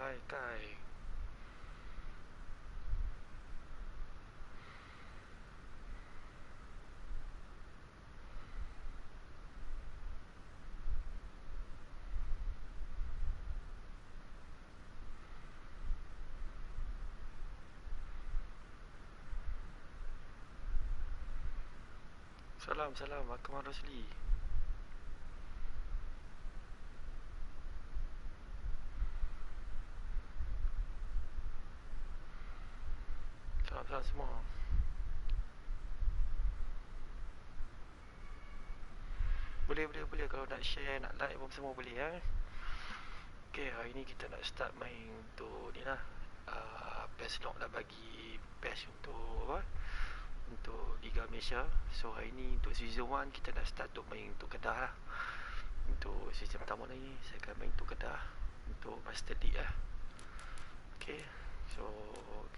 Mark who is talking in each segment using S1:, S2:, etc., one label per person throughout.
S1: Hai Kai. Salam, Akmal Rosli. Salam semua. Boleh kalau nak share, nak like pun semua boleh ya. Okay, hari ni kita nak start main untuk ni lah. PES Lock dah bagi PES untuk apa? Untuk Liga Malaysia. So hari ni untuk season 1 kita nak start untuk main untuk Kedah lah. Untuk season pertama ni saya akan main untuk Kedah, untuk Master League lah. Okay, so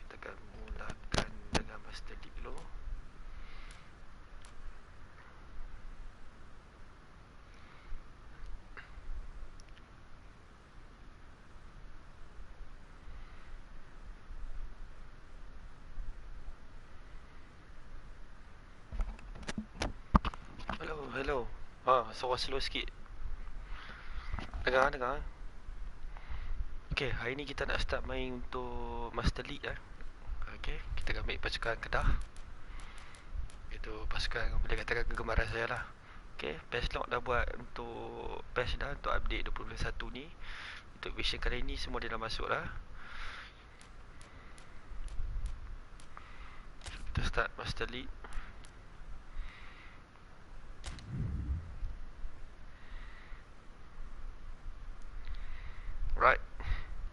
S1: kita akan mulakan dengan Master League dulu. Hello. Suara slow sikit. Dengar. Okay, hari ni kita nak start main untuk Master League lah. Okay, kita akan ambil pasukan Kedah. Itu pasukan boleh katakan kegemaran saya lah. Okay, PES Lock dah buat untuk PES dah, untuk update 2021 ni. Untuk version kali ni semua dia dah masuk lah. Kita start Master League. Right.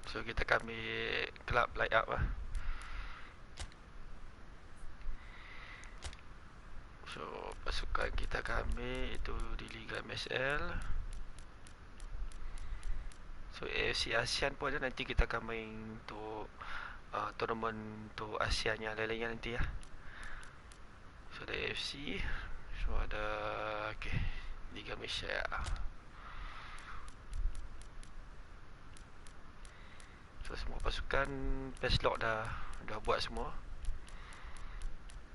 S1: So kita akan ambil club light up lah. So pasukan kita akan ambil itu di Liga MSL. So AFC ASEAN pun ada, nanti kita akan main untuk tournament untuk ASEAN yang lain-lainnya nanti ya. So ada AFC. So ada okay, Liga Malaysia. So semua pasukan PES Lock dah buat semua.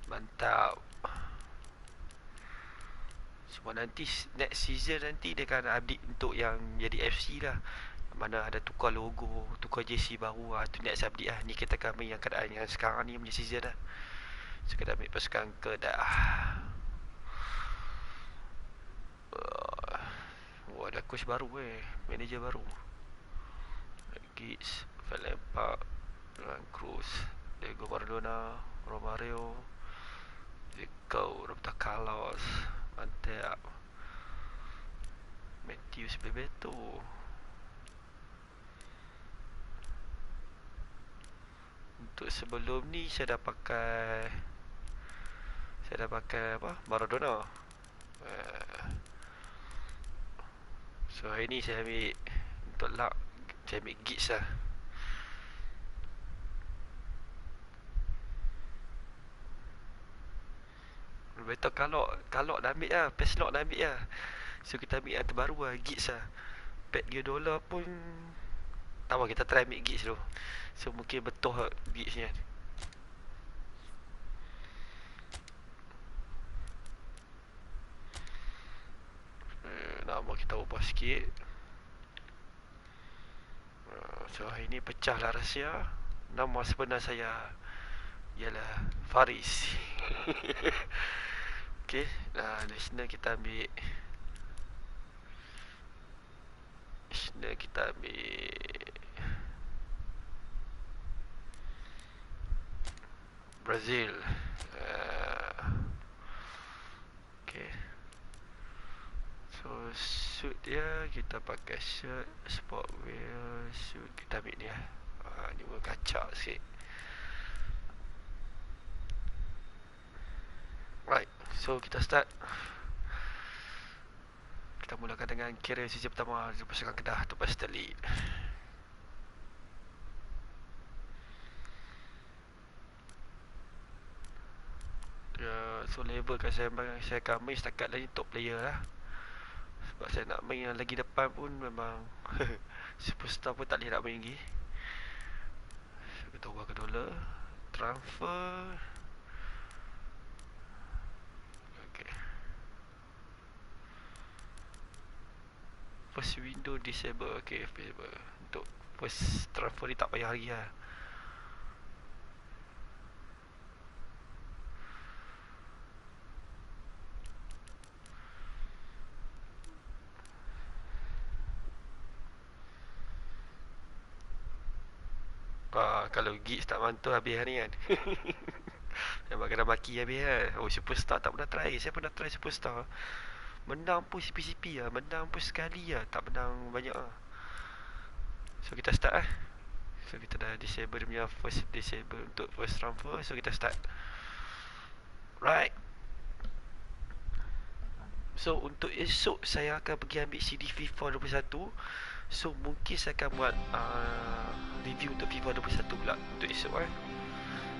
S1: Mantap. Semua nanti next season nanti dia akan update untuk yang jadi FC lah. Mana ada tukar logo, tukar JC baru lah. Tu next update lah. Ni kita akan ambil yang keadaan yang sekarang ni punya season lah. So kita ambil pasukan Kedah. Ada coach baru manager baru. Giggs, Lempak, Cruz, Diego Maradona, Romario, Zico, Roberto Carlos, mantap. Matthews Bebeto. Untuk sebelum ni saya dah pakai apa? Maradona. So hari ni saya ambil untuk luck, saya ambil Giggs lah. Betul, kalau dah ambil lah, PES Lock dah ambil lah. So kita ambil yang terbaru lah, Giggs lah. Pet $2 pun tak apa, kita try ambil Giggs dulu. So mungkin betul lah Giggs ni. Nama kita ubah sikit. So hari ni pecah lah rahsia. Nama sebenar saya ialah Faris. Okay, national kita ambil Brazil. Okay. So suit dia kita pakai shirt, sport wear, suit kita ambil ni lah. Ni pun kacak sikit. Right, so kita start. Kita mulakan dengan kira sesi pertama di pasukan Kedah tu Master League. So level kan saya akan main setakat lagi top player lah. Sebab saya nak main yang lagi depan pun memang superstar pun tak boleh nak main lagi. Kita ubahkan dolar. Transfer. Okay. First window disable. Okay, disable. Untuk first transfer ni tak payah lagi lah. Kalau gigs tak mantul habis hari kan. Memang kena maki habis kan. Oh, Superstar tak pernah try. Saya pernah try Superstar. Menang pun CP-CP lah. Menang pun sekali lah. Tak menang banyak lah. So kita start lah. So kita dah disable dia punya first disable untuk first transfer. So kita start. Right. So untuk esok saya akan pergi ambil CD FIFA 21. So mungkin saya akan buat review untuk FIFA 21 pula untuk esok eh.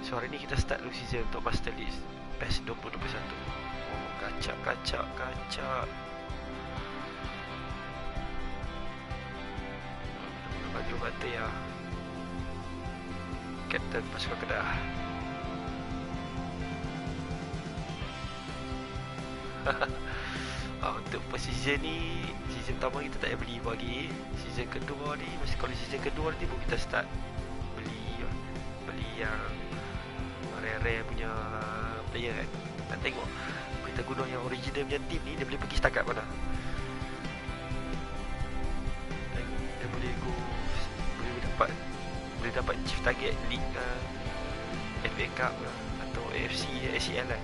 S1: So hari ni kita start dulu season untuk Master League PES 2021. Oh, kacak. Baju batik ya. Captain pasukan Kedah. Untuk season ni, season pertama kita tak payah beli lagi. Season kedua ni, kalau season kedua nanti pun kita start beli yang rare punya player kan. Nak tengok kita guna yang original punya team ni, dia boleh pergi setakat mana. Dia boleh dapat chief target league FA Cup atau AFC ACL lah.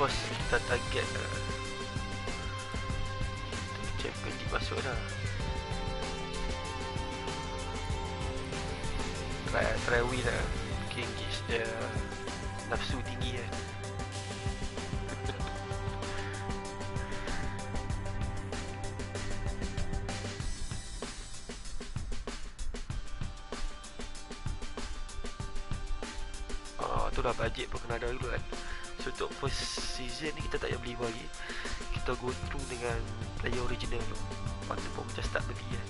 S1: First kita target Champion League masuk dah. Try win lah. Mungkin engage dia nafsu tinggi kan. Itulah budget pun kena ada dulu kan. So untuk first season ni kita tak payah beli lagi. Kita go through dengan player original dulu. Lepas tu pun kita start beli kan.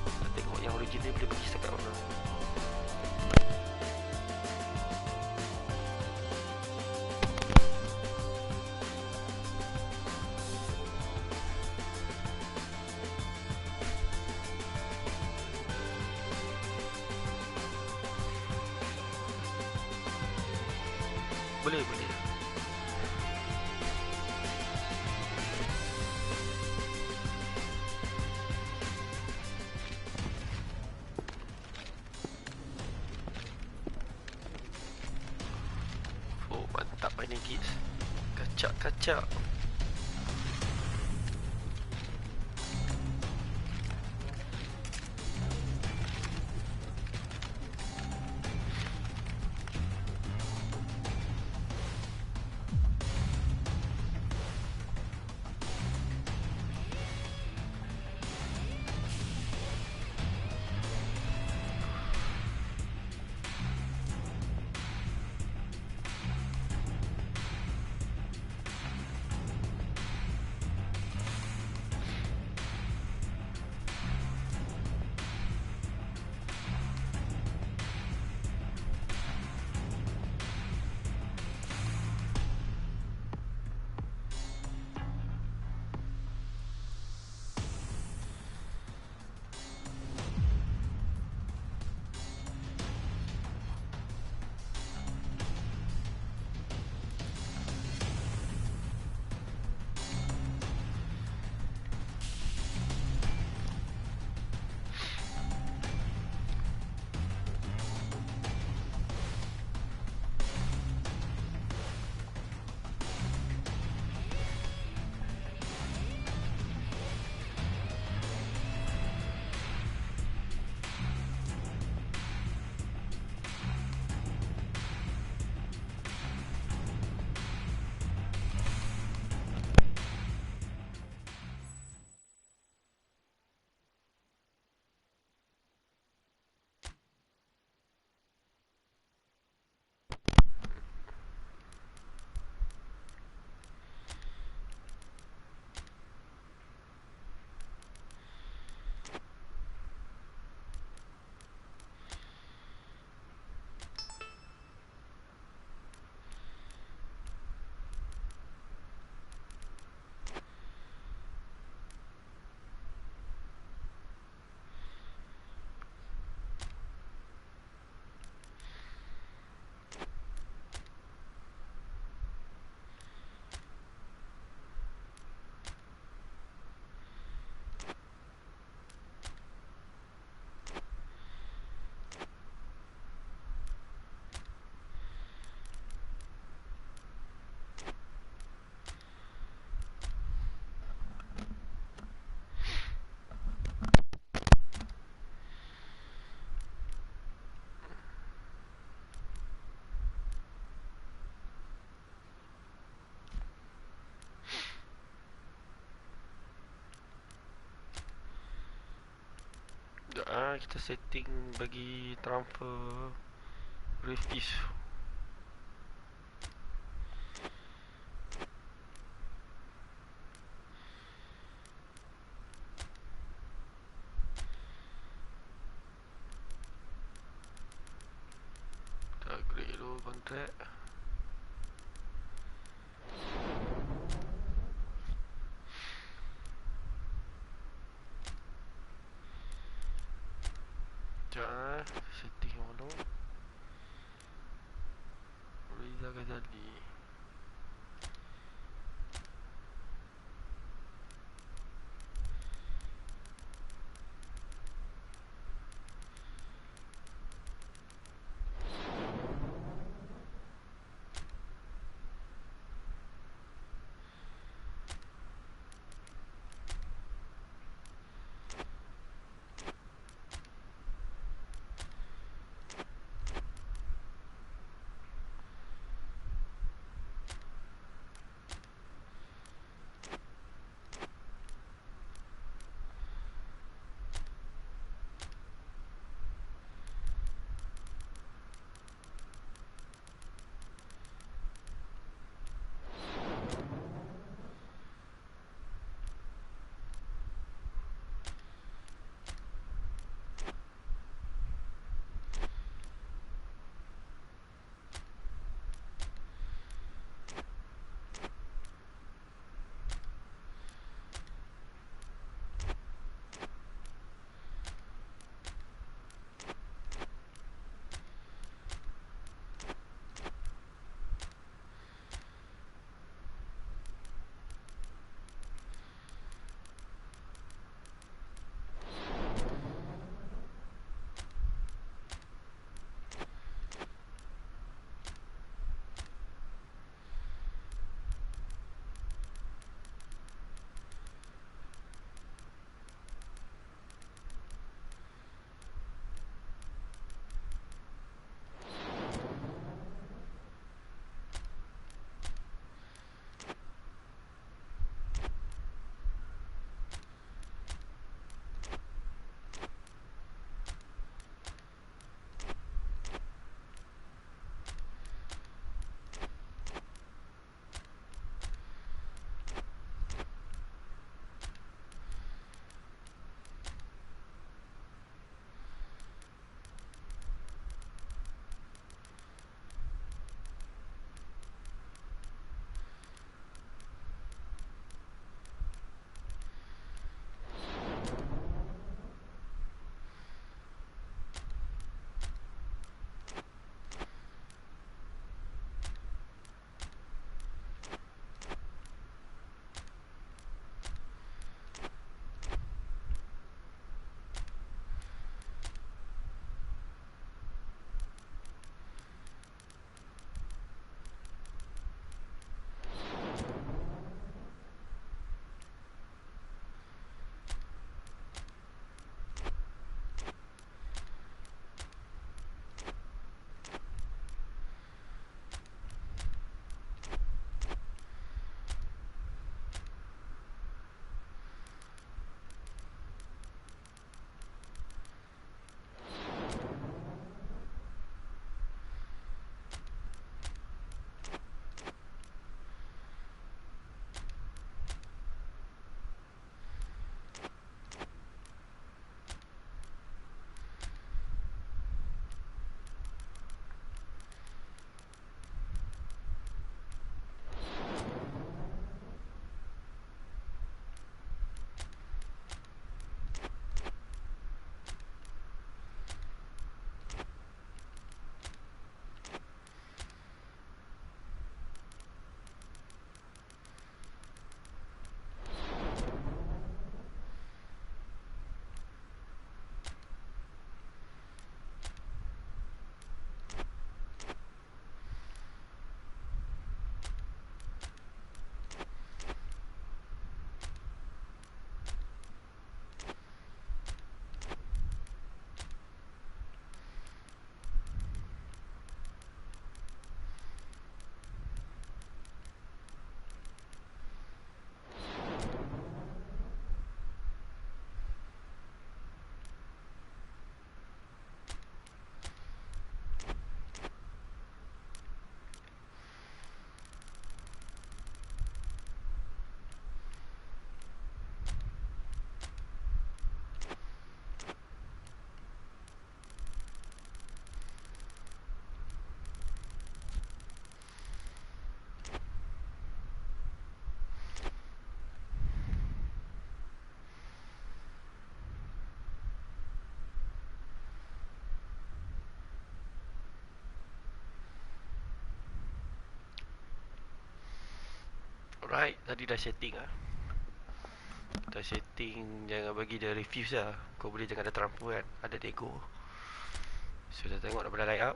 S1: Kita tengok yang original boleh pergi setakat mana. Boleh. Oh, mantap main kids. Kacak. Kita setting bagi transfer refis. Kita upgrade dulu kontrak. Sekejap setting dulu. Riza Ghazali. Alright, tadi dah setting lah. Dah setting, jangan bagi dia refuse lah. Kau boleh jangan ada terlampu kan, ada nego. So dah tengok daripada layout.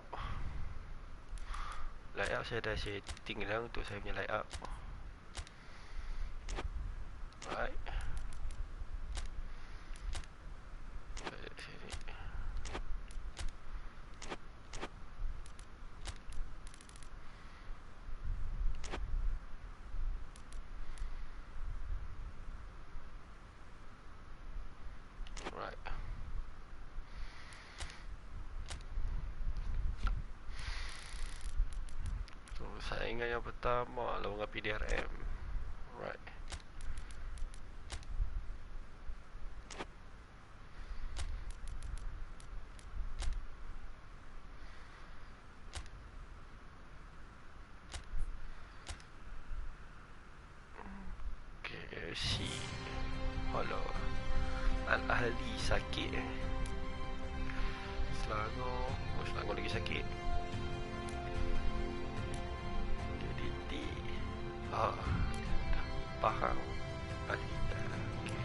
S1: Layout saya dah setting dah untuk saya punya layout. Alright. Alright. So saingan yang pertama lawan PDRM. Alright. KFC. Halo. Al-Ahli sakit Selangor. Oh, Selangor lagi sakit. DDT. Ah, dah faham. Alita. Okay.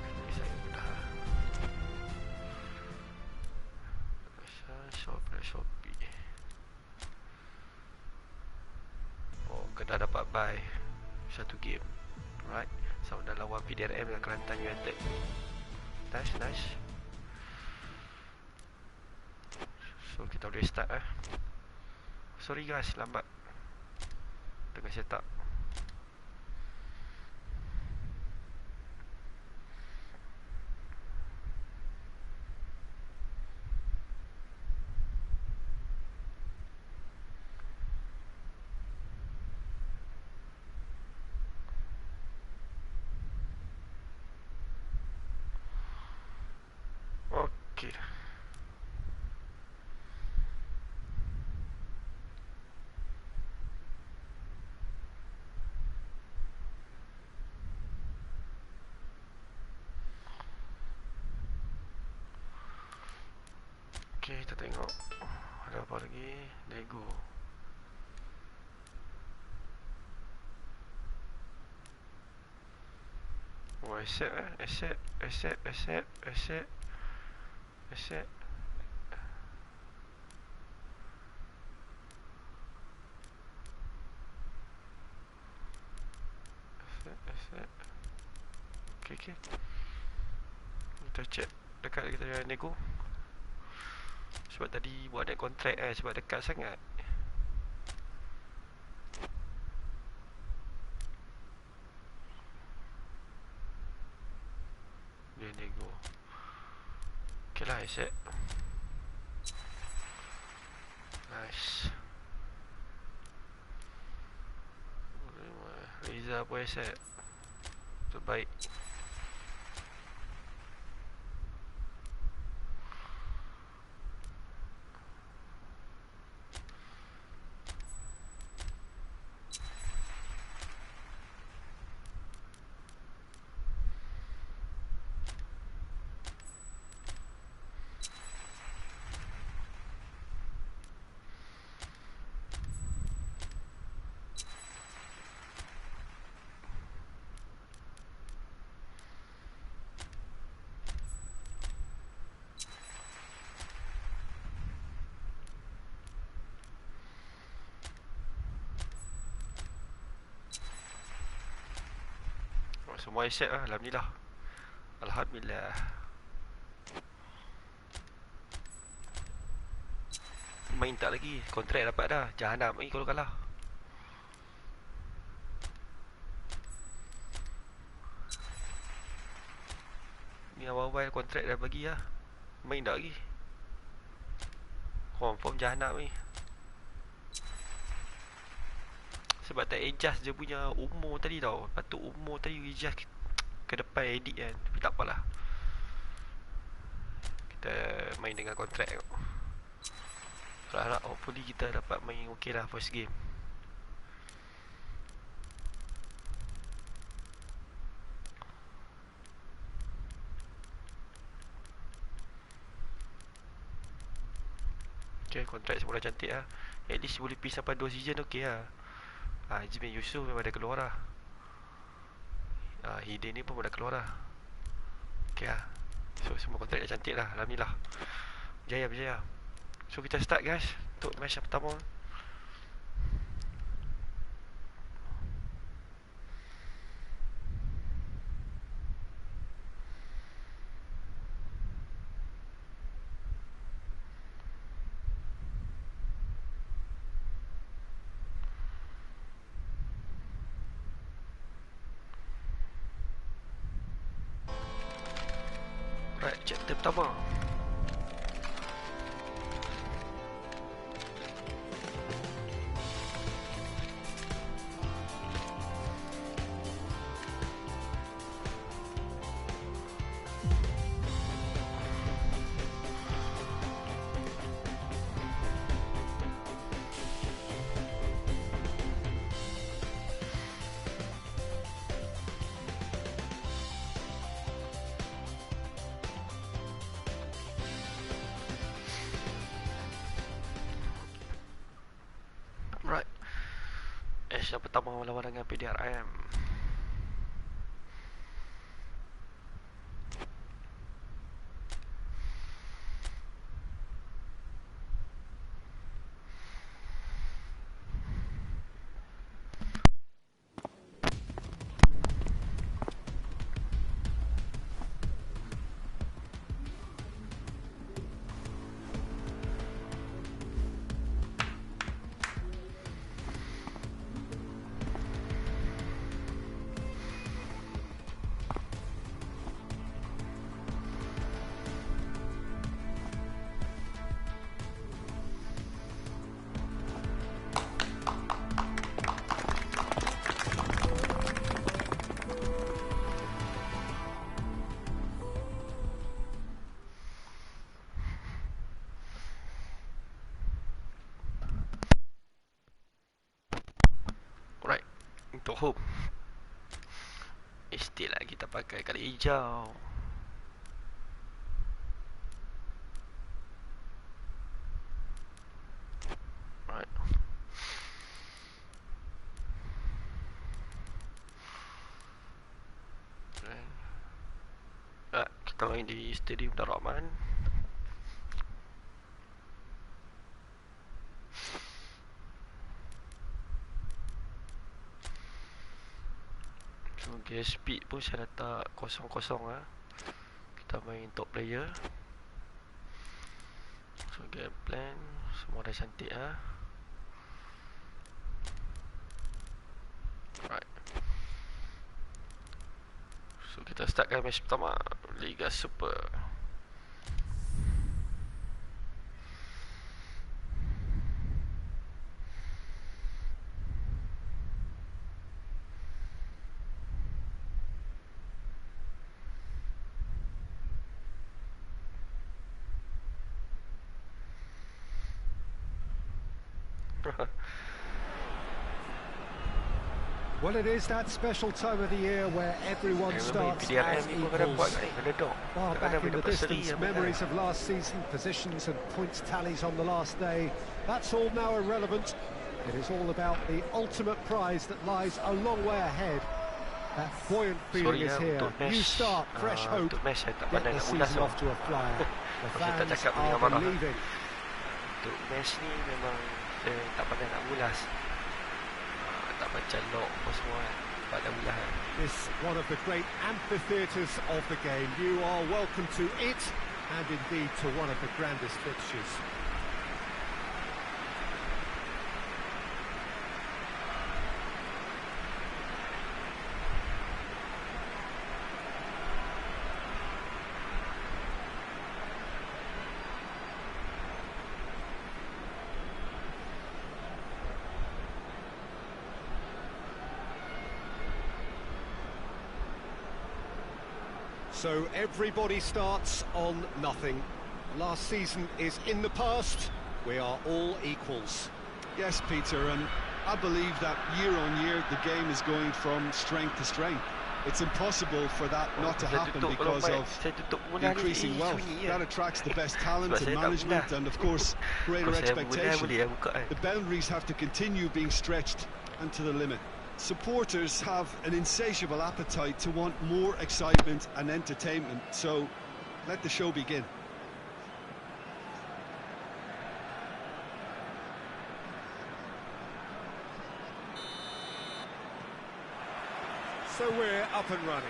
S1: Ini saya dah. Shopee. Oh, Kedah dapat buy satu game. Alright. So dah lawan PDRM dengan Kelantan United. Nice. So kita boleh start Sorry guys, lambat tengah setup. Okay. Okay, kita tengok ada apa lagi. Nego. Oh, asset. Okay. Kita check dekat kita nego. Sebab tadi buat net kontrak sebab dekat sangat. Dia nego. Okay lah, asset. Nice. Riza pun asset terbaik. Semua asset lah, Alhamdulillah. Main tak lagi, kontrak dapat dah. Jahanam lagi kalau kalah. Ni awal-awal kontrak dah bagi lah. Main tak lagi. Confirm jahanam ni. Sebab tak adjust je punya umur tadi tau. Patut umur tadi adjust ke depan edit kan. Tapi tak apalah. Kita main dengan kontrak. Harap hopefully kita dapat main okey lah first game. Okay, kontrak semula cantik lah. At least boleh pergi sampai 2 season okey lah. Jimmy Yusof memang dah keluar dah. Hidden ni pun dah keluar dah. Okay lah. So semua kontrak dah cantik lah. Alhamdulillah. Berjaya. So kita start guys untuk match yang pertama. Right, chapter pertama. Right. Yang pertama lawan dengan PDRM. Right. Untuk home, istilah kita pakai kali hijau. Right. Kita main di Stadium Darul Rahman. So game speed pun saya letak kosong-kosong lah. Kita main top player. So game plan semua dah cantik lah. Right. So kita startkan match pertama Liga Super.
S2: Well, it is that special time of the year where everyone starts as equals. Far back in the distance, memories of last season, positions and points tallies on the last day, that's all now irrelevant. It is all about the ultimate prize that lies a long way ahead. That buoyant feeling is here. New start, fresh hope. Get the season off to a flyer. The fans are believing.
S1: Untuk match ni memang saya tak pandai nak ulas. Tak baca log apa semua tak ada ulas.
S2: This one of the great amphitheatres of the game. You are welcome to it and indeed to one of the grandest fixtures. So everybody starts on nothing. Last season is in the past. We are all equals.
S3: Yes, Peter, and I believe that year on year the game is going from strength to strength. It's impossible for that not to happen because of increasing wealth. That attracts the best talent and management and, of course, greater expectation. The boundaries have to continue being stretched and to the limit. Supporters have an insatiable appetite to want more excitement and entertainment, so let the show begin.
S2: So we're up and running.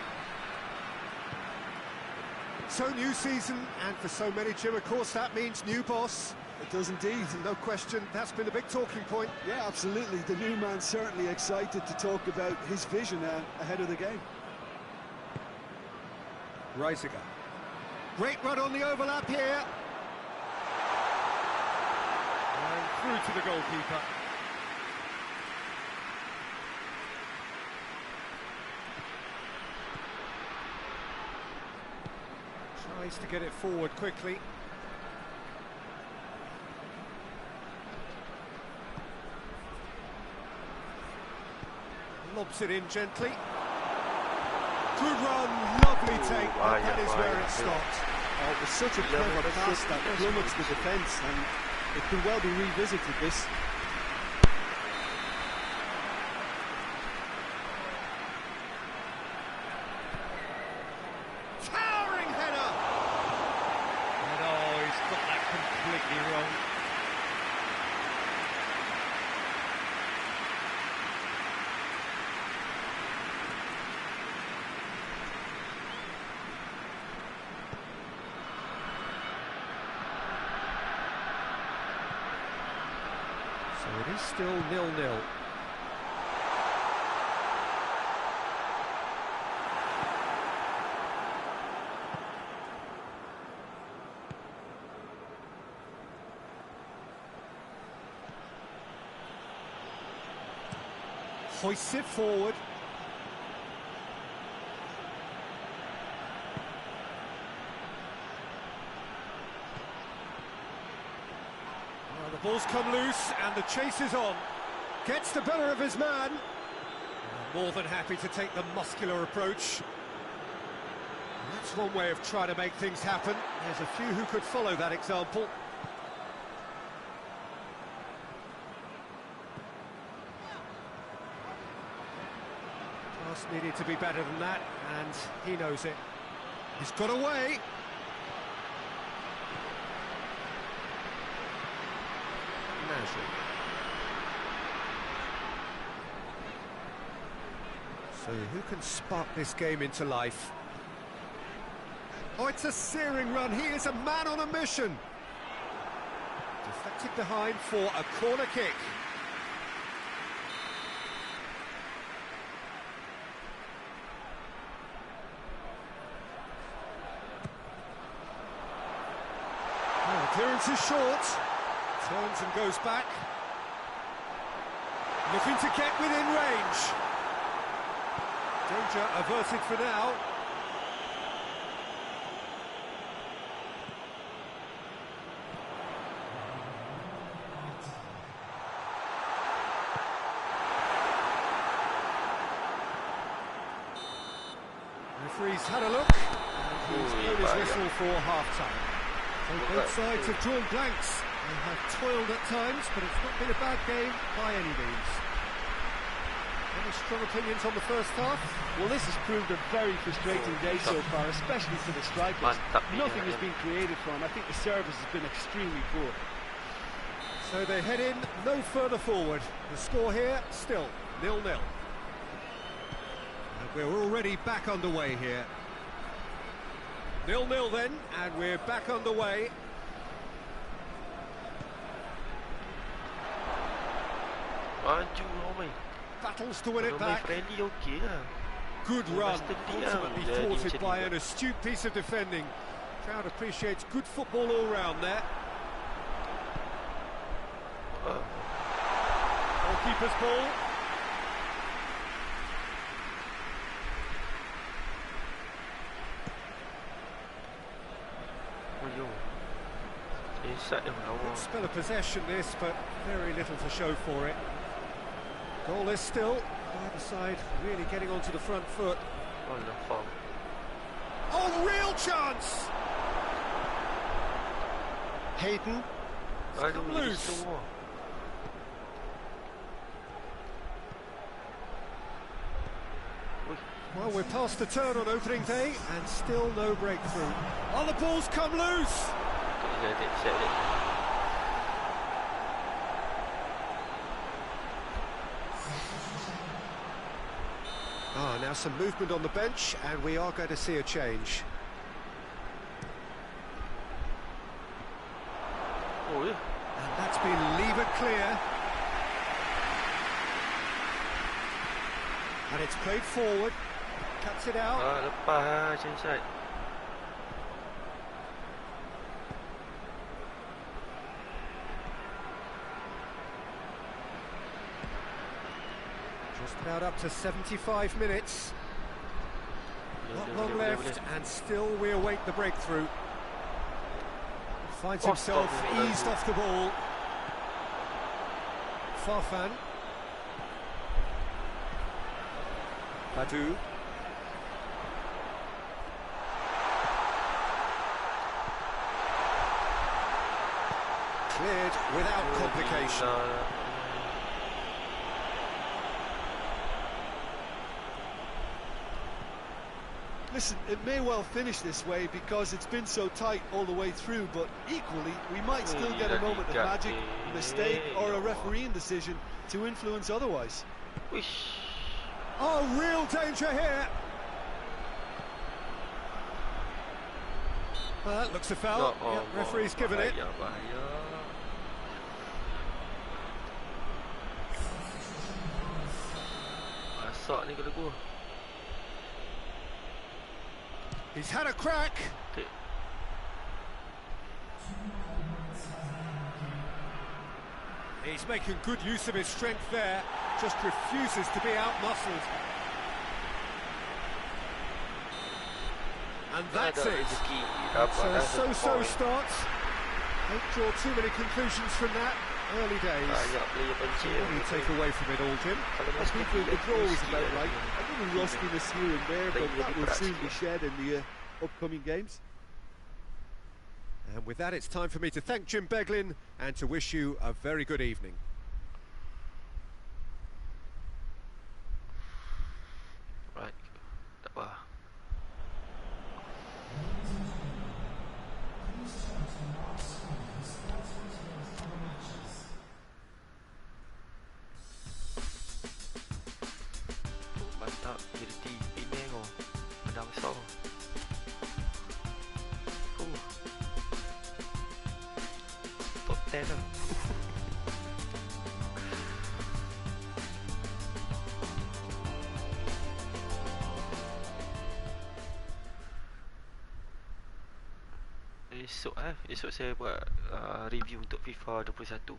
S2: So new season, and for so many, Jim, of course, that means new boss.
S3: It does indeed.
S2: No question, that's been a big talking point.
S3: Yeah, absolutely. The new man's certainly excited to talk about his vision ahead of the game.
S2: Reisiger. Great run on the overlap here. And through to the goalkeeper. Tries to get it forward quickly. Lobs it in gently. Good run, lovely take, but that is where it stopped.
S3: Oh, it was such a clever pass that plummets the defence, and it could well be revisited, this.
S2: Towering header! And oh, he's got that completely wrong. So it is still 0-0. Hoists it forward. Well, the ball's come loose and the chase is on. Gets the better of his man. More than happy to take the muscular approach. That's one way of trying to make things happen. There's a few who could follow that example. Pass needed to be better than that, and he knows it. He's got away. So who can spark this game into life? Oh, it's a searing run. He is a man on a mission. Deflected behind for a corner kick. Oh, clearance is short. Turns and goes back. Looking to get within range. Danger averted for now. Referee's had a look, and he's blown his whistle for half-time. So both sides have drawn blanks. They have toiled at times, but it's not been a bad game by any means. Any strong opinions on the first half?
S4: Well, this has proved a very frustrating day so far, especially for the strikers. Nothing has been created for them. I think the service has been extremely poor.
S2: So they head in no further forward. The score here, still 0-0. And we're already back underway here. 0-0 then, and we're back underway. Battles to win it back. Good run, ultimately thwarted by an astute piece of defending. Crowd appreciates good football all round there. Goalkeeper's ball. Good spell of possession this, but very little to show for it. Goal is still, either side really getting onto the front foot. Oh, real chance! Hayden. Come loose. Well, we're past the turn on opening day and still no breakthrough. Oh, the ball's come loose! Ah, now some movement on the bench and we are going to see a change.
S1: Oh, yeah.
S2: And that's been levered clear. And it's played forward. Cuts it out.
S1: Lepas inside.
S2: Just about up to 75 minutes. Not long left, and still we await the breakthrough. Finds himself eased off the ball. Farfan. Badu. Cleared without complication.
S3: Listen, it may well finish this way because it's been so tight all the way through, but equally, we might still get a moment of magic, a mistake, or a refereeing decision to influence otherwise.
S2: Oh, real danger here. Well, that looks a foul. Yep, referee's given it. He's had a crack. He's making good use of his strength there. Just refuses to be out-muscled. And that's it. So start. Don't draw too many conclusions from that. Early days. What do you take away from it all, Jim?
S3: I think the draw was about right. A little rustiness here and there, but that will soon be shed in the upcoming games.
S2: And with that, it's time for me to thank Jim Beglin and to wish you a very good evening.
S1: Right. Mantap, jadi Penang oh. Padang besar. Top 10 lah. Esok saya buat review untuk FIFA 21.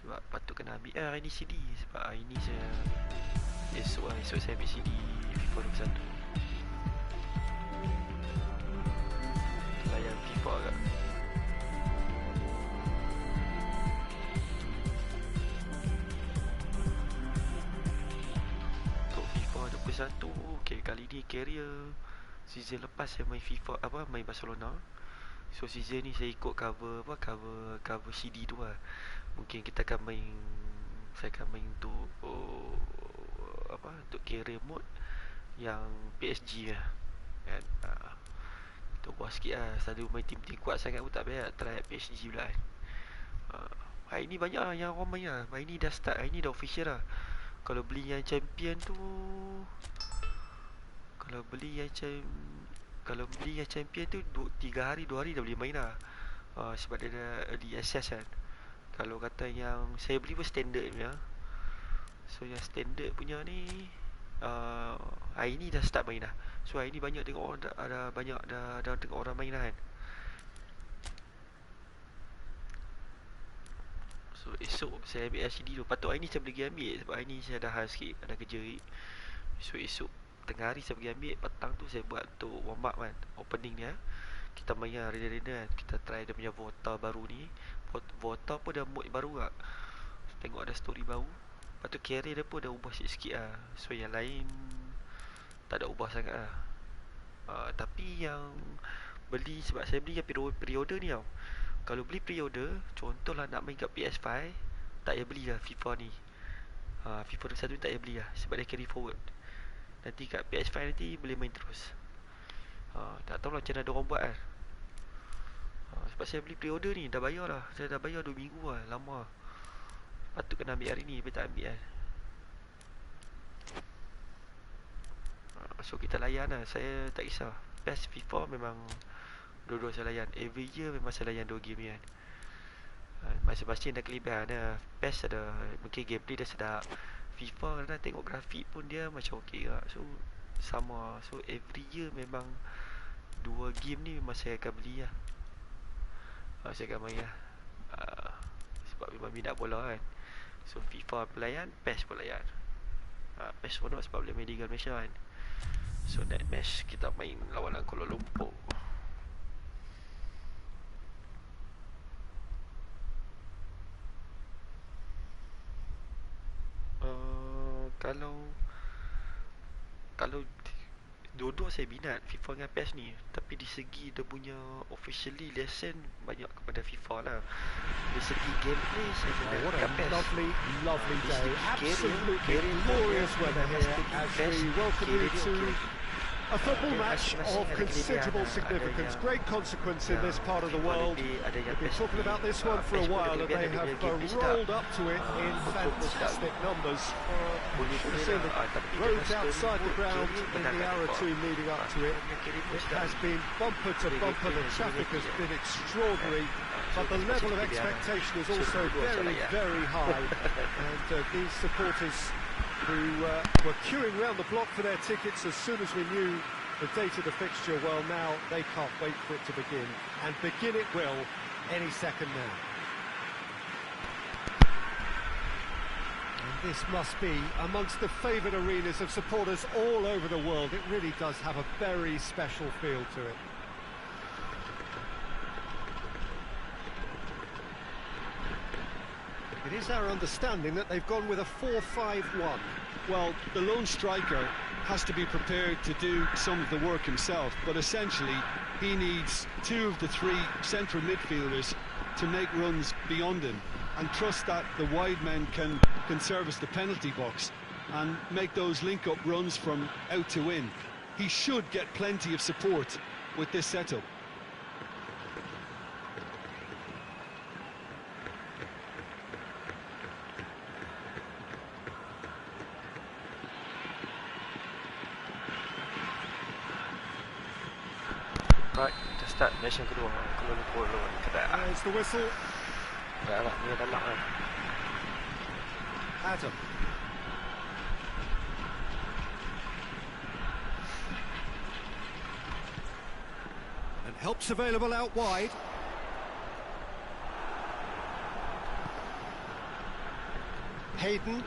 S1: Sebab patut kena ambil hari ni CD. Sebab hari ni saya esok saya ambil CD FIFA 21. Layan FIFA agak. Untuk FIFA 21, okay, kali ni career. Season lepas saya main FIFA main Barcelona. So season ni saya ikut cover CD tu lah. Mungkin kita akan main, saya akan main untuk untuk career mode yang PSG lah. Kan? Untuk buat sikit lah. Selalu main tim-tim kuat sangat pun tak payah try PSG pula kan. Hari ni banyak lah yang orang main lah. Hari ni dah start, hari ni dah official lah. Kalau beli yang champion tu, Kalau beli yang champion tu 2 hari dah boleh main lah. Sebab dia dah early access kan. Kalau kata yang saya beli pun standard punya. So yang standard punya ni hari ni dah start main dah. So hari ni banyak tengok orang dah tengok orang main dah kan. So esok saya ambil LCD tu. Patut hari ni saya pergi ambil sebab hari ni saya dah hal sikit, ada kerja. So esok tengah hari saya pergi ambil, petang tu saya buat untuk warm up kan, opening dia. Kita main lah reda-reda kan. Kita try dia punya Vota baru ni. Vota pun dah mode baru lah. Tengok ada story baru. Lepas tu carry dia pun dah ubah sikit-sikit lah. So yang lain tak ada ubah sangat lah. Tapi yang beli, sebab saya beli yang pre-order ni tau. Kalau beli pre-order, contohlah nak main kat PS5, tak payah beli lah FIFA ni. FIFA 21 tak payah beli lah, sebab dia carry forward. Nanti kat PS5 nanti boleh main terus. Tak tahu lah macam mana diorang buat kan. Sebab saya beli pre-order ni, dah bayar lah. Saya dah bayar 2 minggu lah, lama. Patut kena ambil hari ni, tapi tak ambil kan. So kita layan lah, saya tak kisah. PES, FIFA memang dua-dua saya layan. Every year memang saya layan 2 game ni kan. Masing-masing dah kelebihan lah. PES ada, mungkin gameplay dah sedap. FIFA kadang tengok grafik pun dia macam okey lah. So sama. So every year memang 2 game ni memang saya akan beli lah. Saya akan main lah. Sebab memang minat bola kan. So FIFA pun layan, PES pun layan. PES pun sebab boleh main Liga Malaysia kan. So next match kita main lawan Kuala Lumpur. Kalau dua-dua saya minat FIFA dengan PES ni, tapi di segi dia punya officially lesson banyak kepada FIFA lah. Dari segi gameplay saya minat PES.
S2: Lovely day, absolutely glorious weather here as we welcome you to a football match of considerable significance, great consequence in this part of the world. We've been talking about this one for a while, and they have rolled up to it in fantastic numbers. You've seen the roads outside the ground in the hour or two leading up to it. It has been bumper to bumper, the traffic has been extraordinary, but the level of expectation is also very, very high. And these supporters who were queuing round the block for their tickets as soon as we knew the date of the fixture, well, now they can't wait for it to begin. And begin it will any second now. And this must be amongst the favoured arenas of supporters all over the world. It really does have a very special feel to it. It is our understanding that they've gone with a 4-5-1.
S3: Well, the lone striker has to be prepared to do some of the work himself, but essentially he needs 2 of the 3 central midfielders to make runs beyond him and trust that the wide men can service the penalty box and make those link-up runs from out to in. He should get plenty of support with this setup.
S1: Right, kita start match yang kedua. Kuala Lumpur lawan Kedah.
S2: There's the whistle.
S1: Dah lah, ni dah lah kan.
S2: Adam. And help's available out wide. Hayden.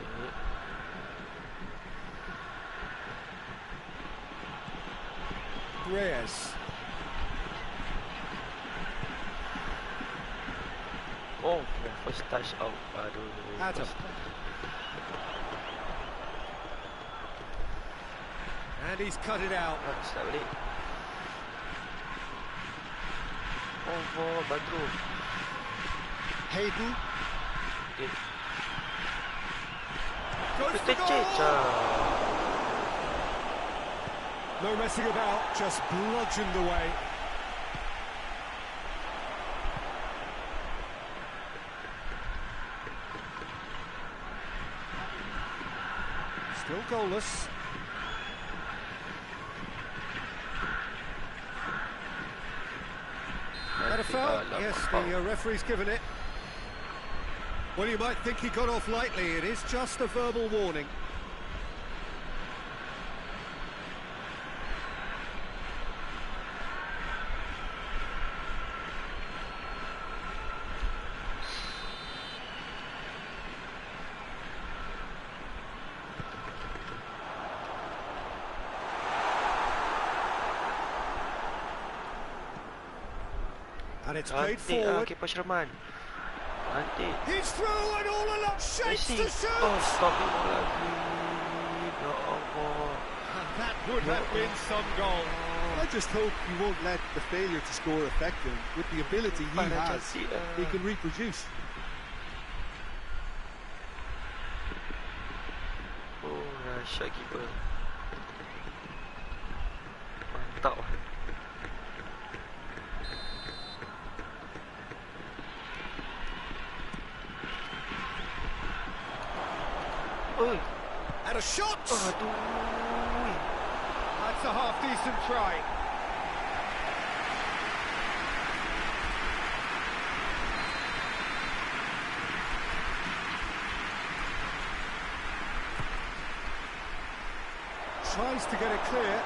S2: Reyes.
S1: Oh, first touch out. Aduh.
S2: Adam. And he's cut it out.
S1: Start balik. Oh, Badru.
S2: Hayden.
S1: Goes for goal!
S2: No messing about, just bludgeoned away. Still goalless. Had a foul? Yes, the referee's given it. Well, you might think he got off lightly. It is just a verbal warning. And it's played forward.
S1: Keeper Sherman.
S2: He's through and all along shapes to shoot.
S1: Oh, stop it.
S2: And that
S4: Could have been some goal.
S3: I just hope he won't let the failure to score affect him. With the ability he has, he can reproduce.
S1: Oh, shot keeper. Mantap lah. Oi.
S2: And a shot!
S1: Aduh.
S4: That's a half-decent try.
S2: Tries to get it clear.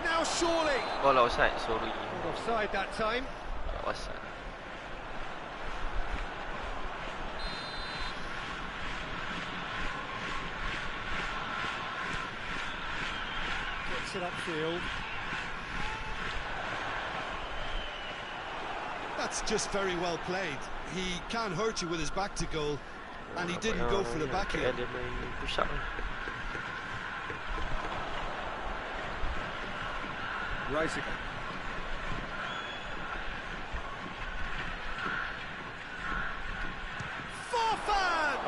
S2: Now surely.
S1: Oh, lah offside, sorry.
S4: Not offside that time.
S1: Offside.
S4: Gets it upfield.
S3: That's just very well played. He can't hurt you with his back to goal, and he didn't go for the back heel.
S1: Dia main push up.
S2: Rising up.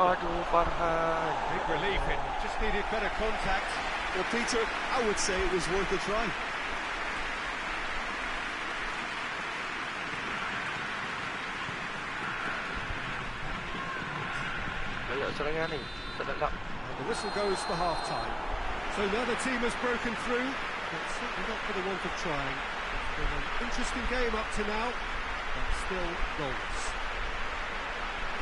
S1: Aduh, Farhan.
S4: Big relief, it just needed better contact.
S3: Well, Peter, I would say it was worth a try.
S1: Banyak serangan ni. Tak nak.
S2: And the whistle goes for half-time. So another team has broken through, but certainly not for the want of trying. It's been an interesting game up to now, but still goals.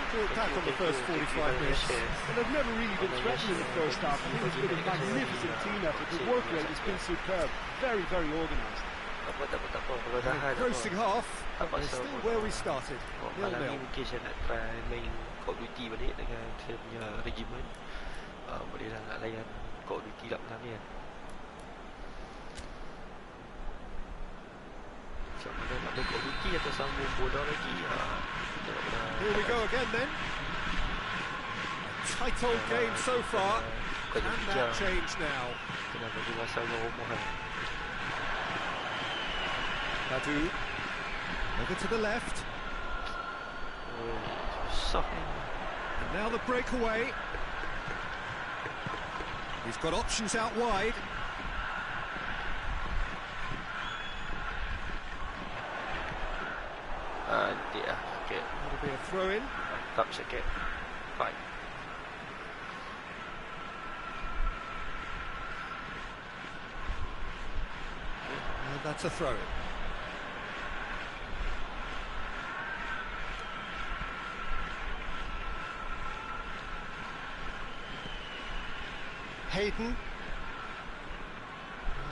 S4: Attack on the first 45 minutes, and they've never really been threatened in the first half. I think it's been a magnificent team effort. The work rate has been superb, very, very organised.
S1: Tak apa. Kalau dah hal.
S2: Closing half, but we're still where we started,
S1: Malam ni
S2: 0-0.
S1: mungkin saya nak try main Call of Duty balik dengan saya punya regimen. Boleh lah nak layan Call of Duty kat malam ni kan. Macam mana nak main Call of Duty atau sambung bola lagi. Kita nak pernah.
S2: Here we go again then. A tight old game so far, and that change now.
S1: Kena bagi masa dengan rumah kan.
S2: Badu, over to the left,
S1: Oh, susah ni.
S2: and now the breakaway. He's got options out wide.
S1: Nanti lah sakit.
S2: That'll be a throw-in.
S1: Mantap sakit. Fine.
S2: And that's a throw-in. Hayden.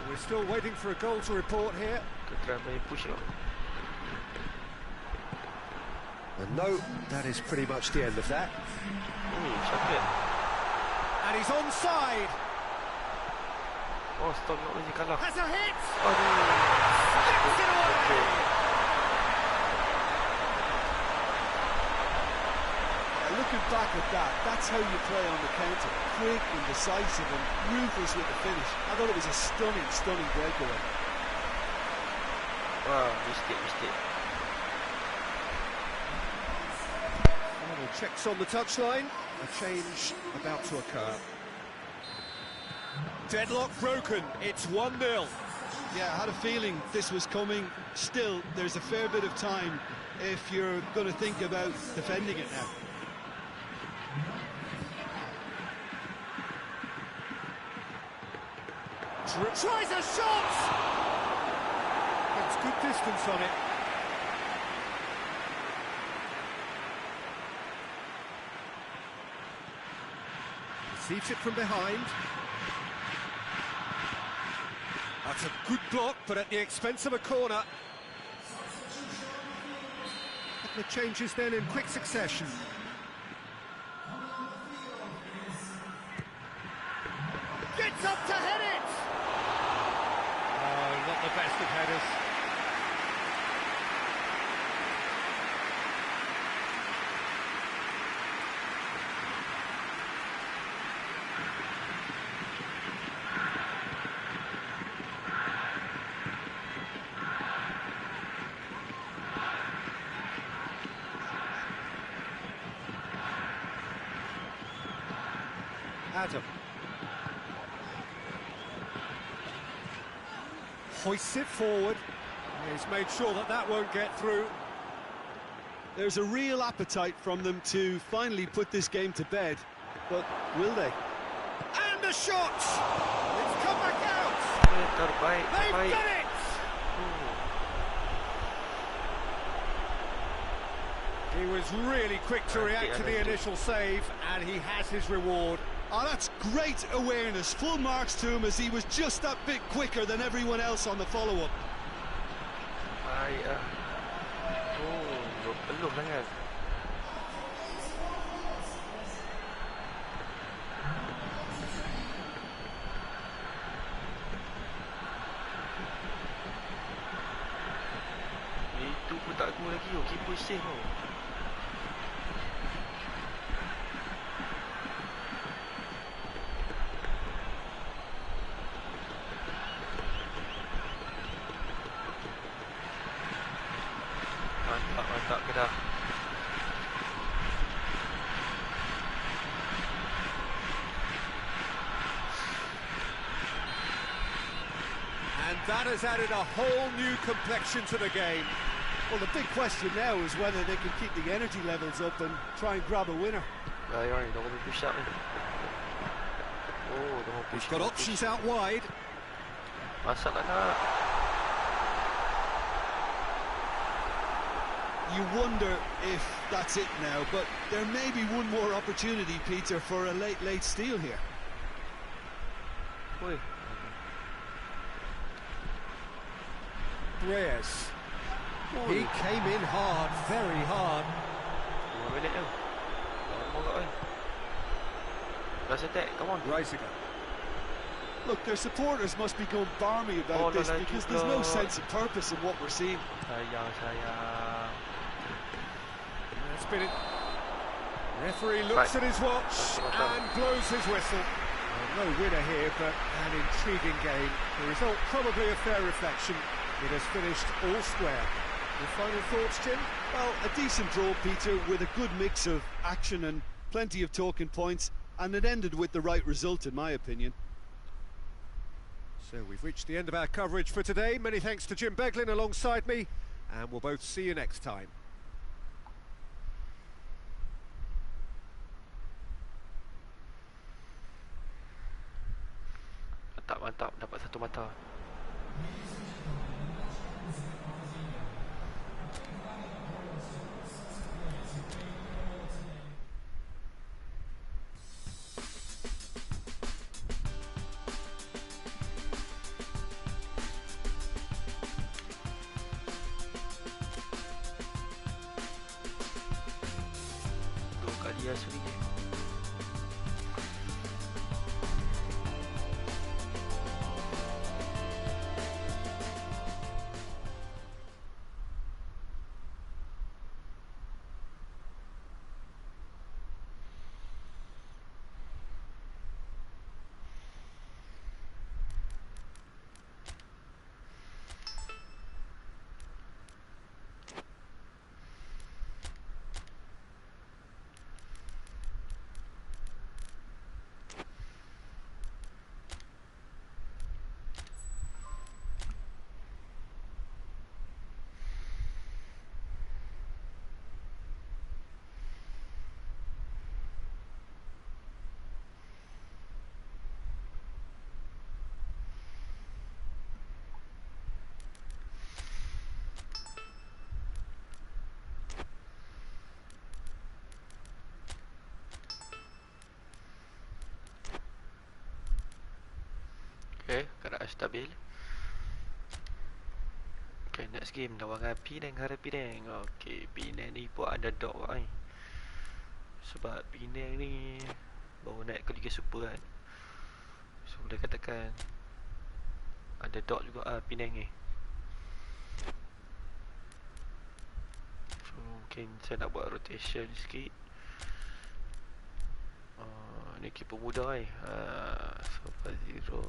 S2: We're still waiting for a goal to report here.
S1: Kita try main push tau.
S2: And no, that is pretty much the end of that.
S1: Sakit.
S2: And he's onside.
S1: Oh, stop nak boleh kalah.
S2: Has a hit.
S1: Aduh.
S2: It away.
S1: Okay.
S3: Looking back at that, that's how you play on the counter. Quick and decisive and ruthless with the finish. I thought it was a stunning, stunning breakaway.
S1: Wah, mistake.
S2: Final checks on the touchline. A change about to occur. Deadlock broken. It's 1-0.
S3: Yeah, I had a feeling this was coming. Still, there's a fair bit of time if you're going to think about defending it now.
S2: Tries a shot! Gets good distance on it. Receives it from behind. That's a good block, but at the expense of a corner. Couple of changes then in quick succession. Gets up to head it! Oh, not the best of headers. Adam. Hoists it forward. He's made sure that that won't get through.
S3: There's a real appetite from them to finally put this game to bed, but will they?
S2: And a shot! It's come back out! They've done it! He was really quick to react to the initial save, and he has his reward.
S3: Oh, that's great awareness. Full marks to him as he was just that bit quicker than everyone else on the follow-up.
S1: Belum sangat. Itu pun tak gol lagi. Keeper save tau. Mantap Kedah.
S2: And that has added a whole new complexion to the game.
S3: Well, the big question now is whether they can keep the energy levels up and try and grab a winner.
S2: He's got options out wide.
S1: Masalah nak.
S3: You wonder if that's it now, but there may be one more opportunity, Peter, for a late steal here.
S1: Oi.
S2: Reyes. He came in hard, very hard.
S1: 2 minit tu. Let's attack, come on.
S2: Reisiger.
S3: Look, their supporters must be going barmy about this because there's no sense of purpose in what we're seeing.
S1: Sayang.
S2: That's been it. Referee looks at his watch and blows his whistle. No winner here, but an intriguing game. The result probably a fair reflection. It has finished all square. Your final thoughts, Jim?
S3: Well, a decent draw, Peter, with a good mix of action and plenty of talking points, and it ended with the right result, in my opinion.
S2: So we've reached the end of our coverage for today. Many thanks to Jim Beglin alongside me, and we'll both see you next time.
S1: Mantap, dapat satu mata. Dua kali asli ni. Okay, keadaan stabil. Okay, next game lawan Penang, hari Penang. Okay, Penang ni pun underdog kan. Sebab Penang ni baru naik ke Liga Super kan. So boleh katakan ada dot juga Penang ni. So mungkin saya nak buat rotation sikit. Ni keeper muda so 5-0.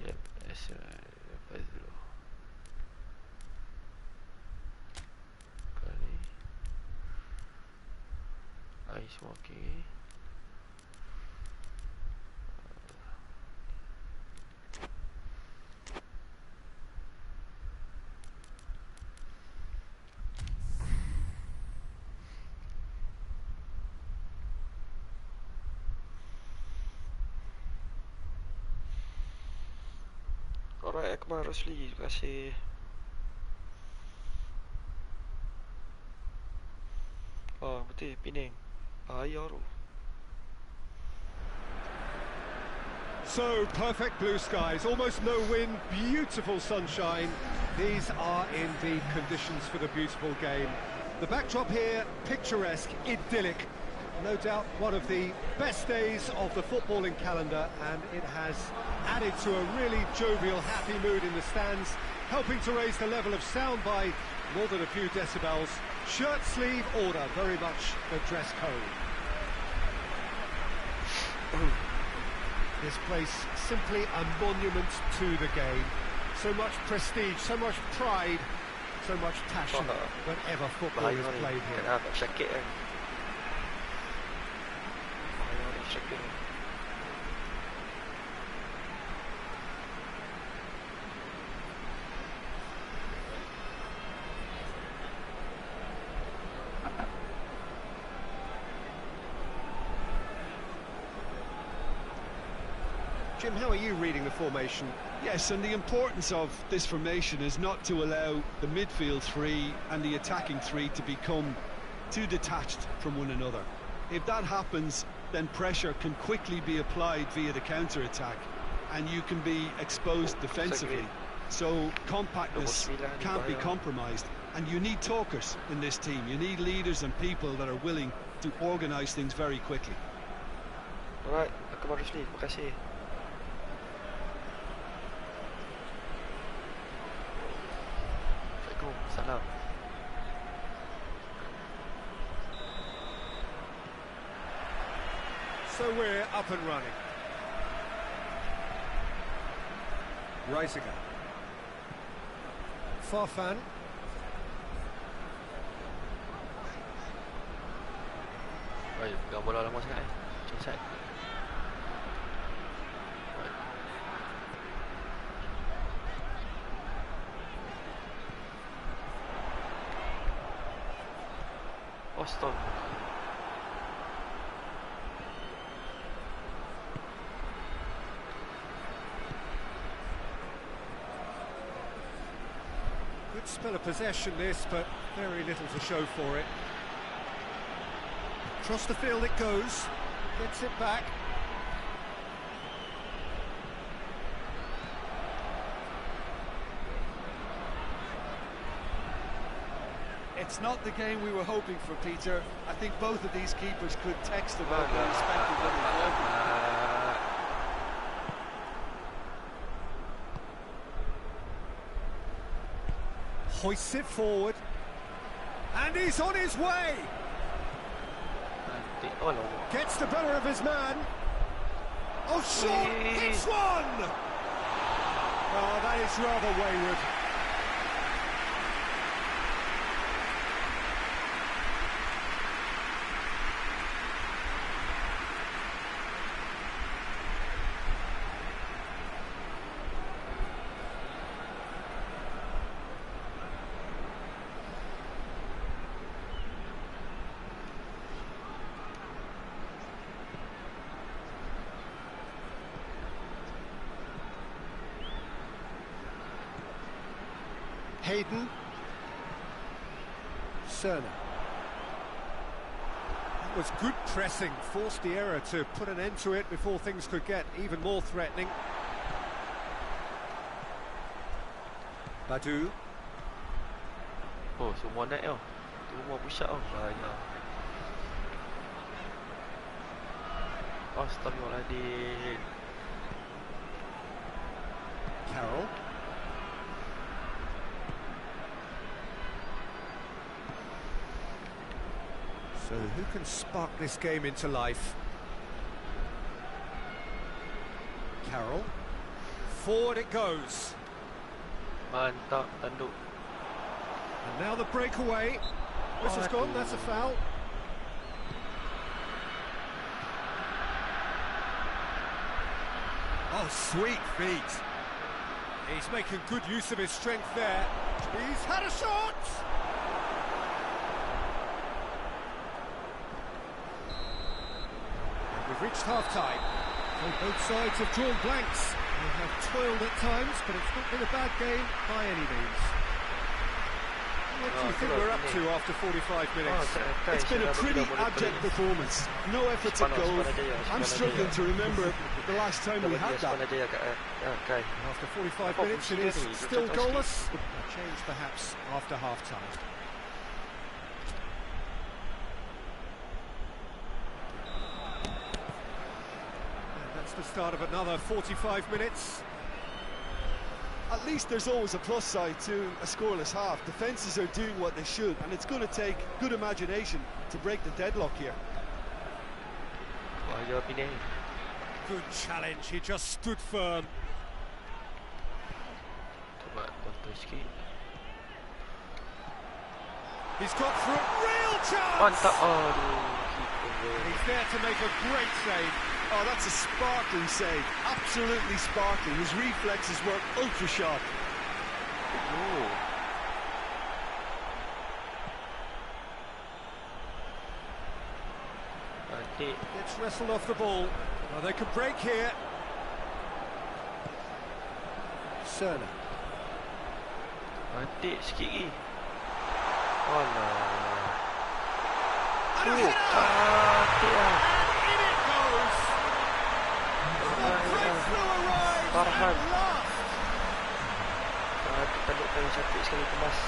S1: Yep, that's 5-0. Kali semua okey. Alright, Akmal Rosli, terima kasih. Betul, Penang. Bahaya tu.
S2: So, perfect blue skies, almost no wind, beautiful sunshine. These are indeed conditions for the beautiful game. The backdrop here, picturesque, idyllic. No doubt one of the best days of the footballing calendar, and it has added to a really jovial, happy mood in the stands, helping to raise the level of sound by more than a few decibels. Shirt sleeve order, very much the dress code. This place simply a monument to the game. So much prestige, so much pride, so much passion whenever football is played here. Jim, how are you reading the formation?
S3: Yes, and the importance of this formation is not to allow the midfield three and the attacking three to become too detached from one another. If that happens, then pressure can quickly be applied via the counter-attack, and you can be exposed defensively. So compactness can't be compromised, and you need talkers in this team. You need leaders and people that are willing to organise things very quickly.
S1: Alright, Akmal Rosli, terima kasih. Salam.
S2: So we're up and running. Reisiger. Farfan.
S1: Baik, pegang bola lama sangat Cepat. Stop.
S2: Good spell of possession this, but very little to show for it. Across the field it goes, gets it back.
S4: It's not the game we were hoping for, Peter. I think both of these keepers could text about their respective involvement.
S2: Hoists it forward, and he's on his way. Gets the better of his man. Oh, shot! It's one! Oh, that is rather wayward. Hayden. Cerner. That was good pressing, forced the error to put an end to it before things could get even more threatening. Badu.
S1: Oh, semua naik tau. Semua push up tau. Banyak. Astaghfirullahaladzim.
S2: Carroll. So who can spark this game into life? Carroll. Forward it goes.
S1: Mantap, tanduk.
S2: And now the breakaway. This has gone, that's a foul. Oh, sweet feet. He's making good use of his strength there. He's had a shot! And we've reached half-time. So both sides have drawn blanks. They have toiled at times, but it's not been a bad game by any means. What do you think we're up to after 45 minutes?
S3: It's been a pretty abject performance. No efforts at goal. I'm struggling to remember the last time we had that.
S2: After 45 minutes it is still goalless. A change perhaps after half-time. That's the start of another 45 minutes.
S3: At least there's always a plus side to a scoreless half. Defences are doing what they should, and it's going to take good imagination to break the deadlock here.
S2: Good challenge, he just stood firm. He's got through it, real chance! And he's there to make a great save.
S3: Oh, that's a sparkling save, absolutely sparkling. His reflexes work ultra sharp.
S2: Gets wrestled off the ball. Well, they can break here. Cerner.
S1: Sikit lagi.
S2: And a header! And in it goes! The breakthrough arrives at last!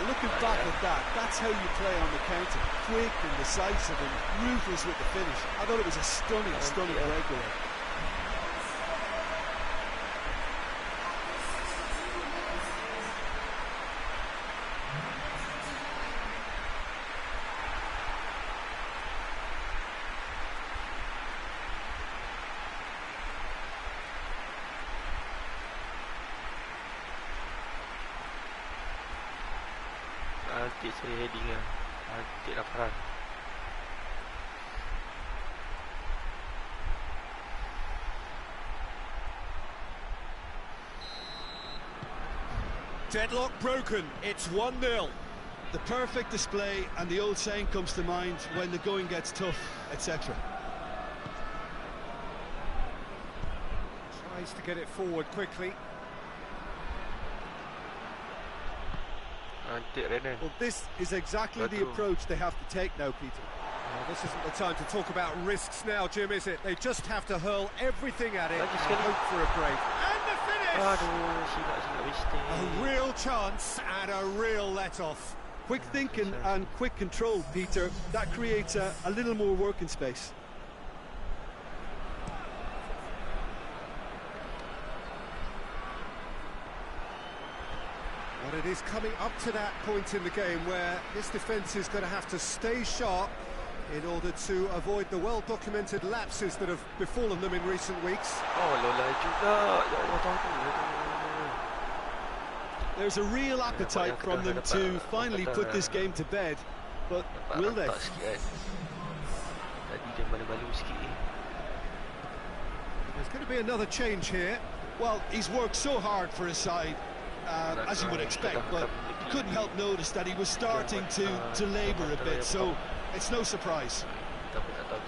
S3: Looking back at that, that's how you play on the counter. Quick and decisive and ruthless with the finish. I thought it was a stunning breakaway.
S1: Nanti saya heading lah. Nanti dah perang.
S2: Deadlock broken, it's 1-0.
S3: The perfect display, and the old saying comes to mind: when the going gets tough, etc.
S2: Tries to get it forward quickly.
S3: Well, this is exactly the approach they have to take now, Peter.
S2: Well, this isn't the time to talk about risks now, Jim, is it? They just have to hurl everything at it and hope for a break. And the finish! A real chance and a real let-off.
S3: Quick thinking and quick control, Peter. That creates a little more working space.
S2: But it is coming up to that point in the game where this defence is going to have to stay sharp in order to avoid the well-documented lapses that have befallen them in recent weeks.
S3: There's a real appetite from them to finally put this game to bed, but will they?
S2: There's going to be another change here.
S3: Well, he's worked so hard for his side, as you would expect, but couldn't help notice that he was starting to labour a bit, so it's no surprise.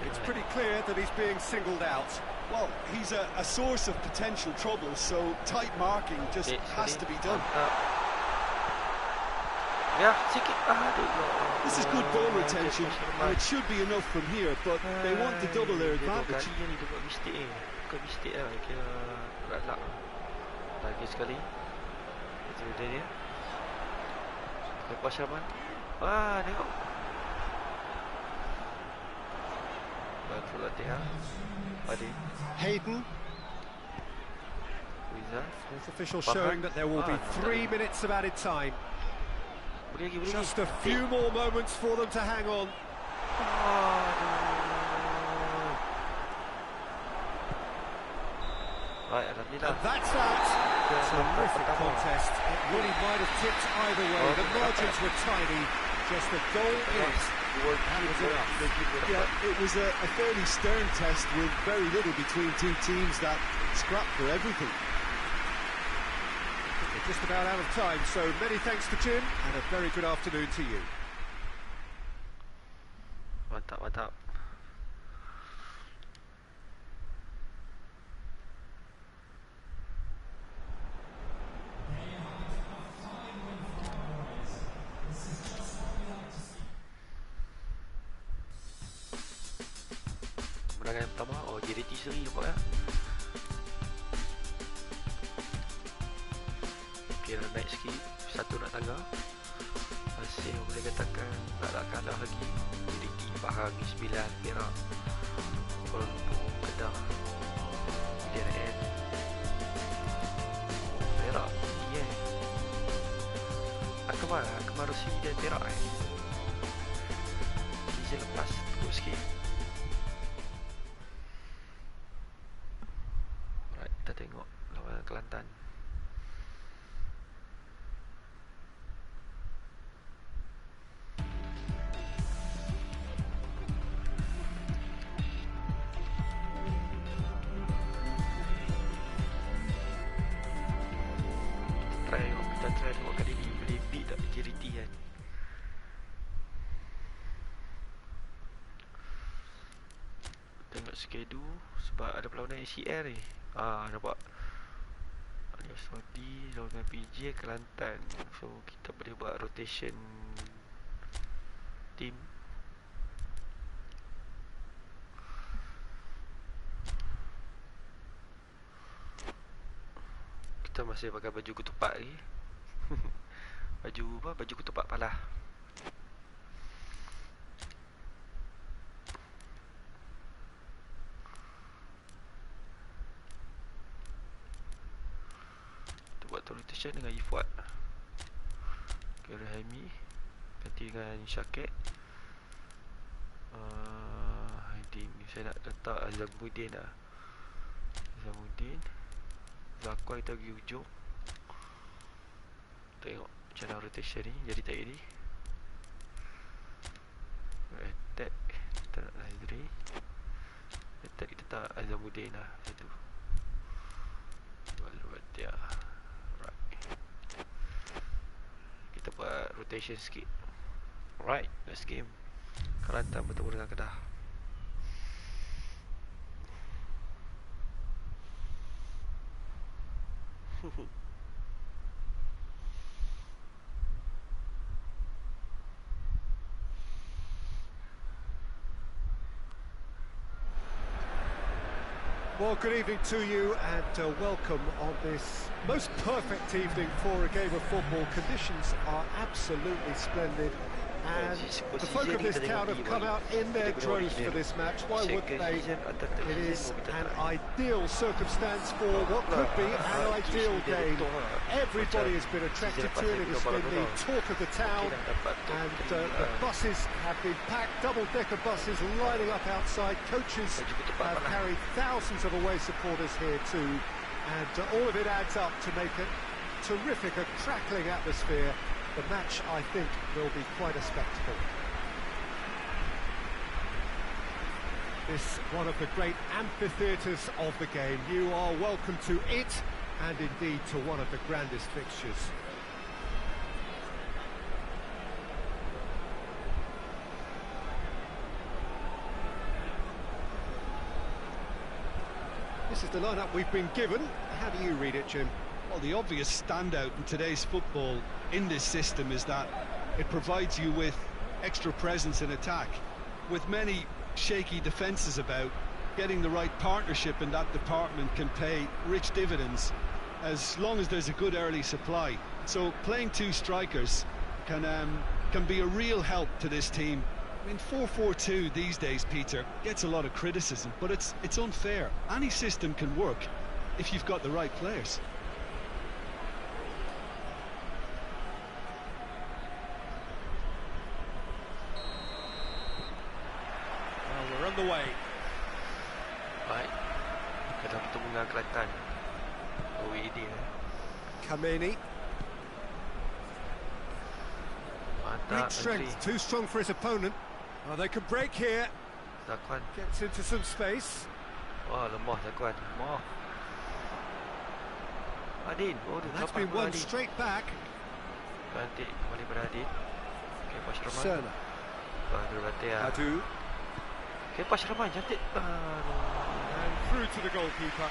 S2: It's pretty clear that he's being singled out.
S3: Well, he's a source of potential trouble, so tight marking just has to be done. This is good ball retention, and it should be enough from here, but they want to double their advantage.
S1: Lepas Syaban. Wah, tengok. Baru latihan. Padi.
S2: Hayden. With officials showing that there will be 3 minutes of added time. Just a few more moments for them to hang on. And that's that. Terrific contest. It really might have tipped either way. The margins were tiny. Just a goal in it. That was enough.
S3: Yeah, it was a fairly stern test with very little between two teams that scrapped for everything.
S2: We're just about out of time, so many thanks to Jim, and a very good afternoon to you.
S1: Mantap. Menangan yang pertama, JDT seri nampak ya. Kira naik sikit, satu nak tangga. Masih boleh katakan tak kalah lagi. JDT Pahang 9 Perak, Kuala Lumpur, Kedah, PSN Perak, Akmal Rossi dan Perak Season lepas teruk sikit. Alright, kita tengok lawan Kelantan. Kita try tengok kali ni boleh beat tak JDT kan. Tengok schedule sebab ada perlawanan ACL ni. Nampak Saudi lawan PJ Kelantan. So kita boleh buat rotation team. Kita masih pakai baju ketupat lagi. Baju ketupat palah. Kita buat rotation dengan Ifwat. Kira Haimi ganti dengan Syakir. Saya nak letak Azamuddin lah. Zakwa kita pergi ujung. Tengok macam mana rotation ni. Jadi tak jadi. Attack kita nak Nazri. Attack kita tak Azamuddin lah. Itu dia. Right, kita buat rotation sikit. Right, next game Kelantan bertemu dengan Kedah.
S2: Well, good evening to you and welcome on this most perfect evening for a game of football. Conditions are absolutely splendid and the folk of this town have come out in their droves for this match. Why wouldn't they? It is an ideal circumstance for what could be an ideal game. Everybody has been attracted to it. It has been the talk of the town, and the buses have been packed, double-decker buses lining up outside. Coaches have carried thousands of away supporters here too, and all of it adds up to make a terrific, a crackling atmosphere. The match, I think, will be quite a spectacle. This one of the great amphitheatres of the game. You are welcome to it, and indeed to one of the grandest fixtures. This is the lineup we've been given. How do you read it, Jim?
S3: Well, the obvious standout in today's football in this system is that it provides you with extra presence in attack. With many shaky defences about, getting the right partnership in that department can pay rich dividends as long as there's a good early supply. So playing two strikers can be a real help to this team. I mean, 4-4-2 these days, Peter, gets a lot of criticism, but it's unfair. Any system can work if you've got the right players.
S2: the way.
S1: Baik. Kedah bertemu dengan Kelantan. Away dia.
S2: Kameni.
S1: Mantap.
S2: Great strength, too strong for his opponent. Oh, they can break here.
S1: Zakwan.
S2: Gets into some space.
S1: Wah, lemah Zakwan. Lemah. Adin. Oh, dia
S2: That's
S1: dapat
S2: been won
S1: Adin.
S2: straight back.
S1: Cantik kembali pada Adin. Okay, pas Rahman.
S2: Serna.
S1: Berhati ya.
S2: Adu.
S1: Okay, pas Rahman. Cantik.
S2: And through to the goalkeeper.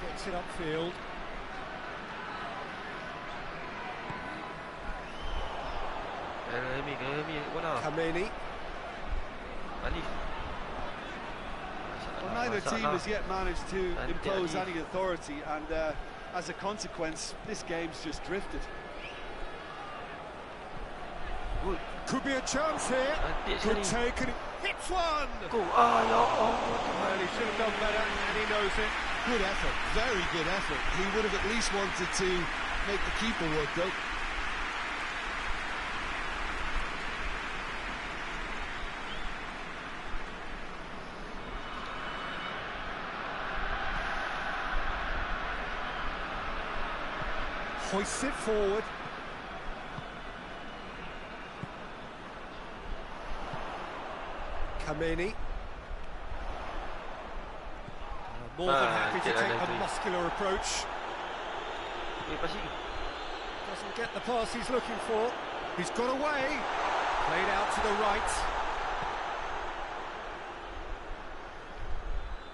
S2: Gets it upfield.
S1: Bola.
S2: Kameni.
S1: Alif.
S3: Well, neither team has yet managed to impose any authority, and as a consequence, this game's just drifted.
S1: Good.
S2: Could be a chance here. Good take, and hits one.
S1: Go. Ah, ya Allah.
S2: Well, he should have done better, and he knows it.
S3: Good effort, very good effort. He would have at least wanted to make the keeper work, though.
S2: Hoists it forward. Kameni. More than happy to take the muscular approach. Doesn't get the pass he's looking for. He's got away. Played out to the right.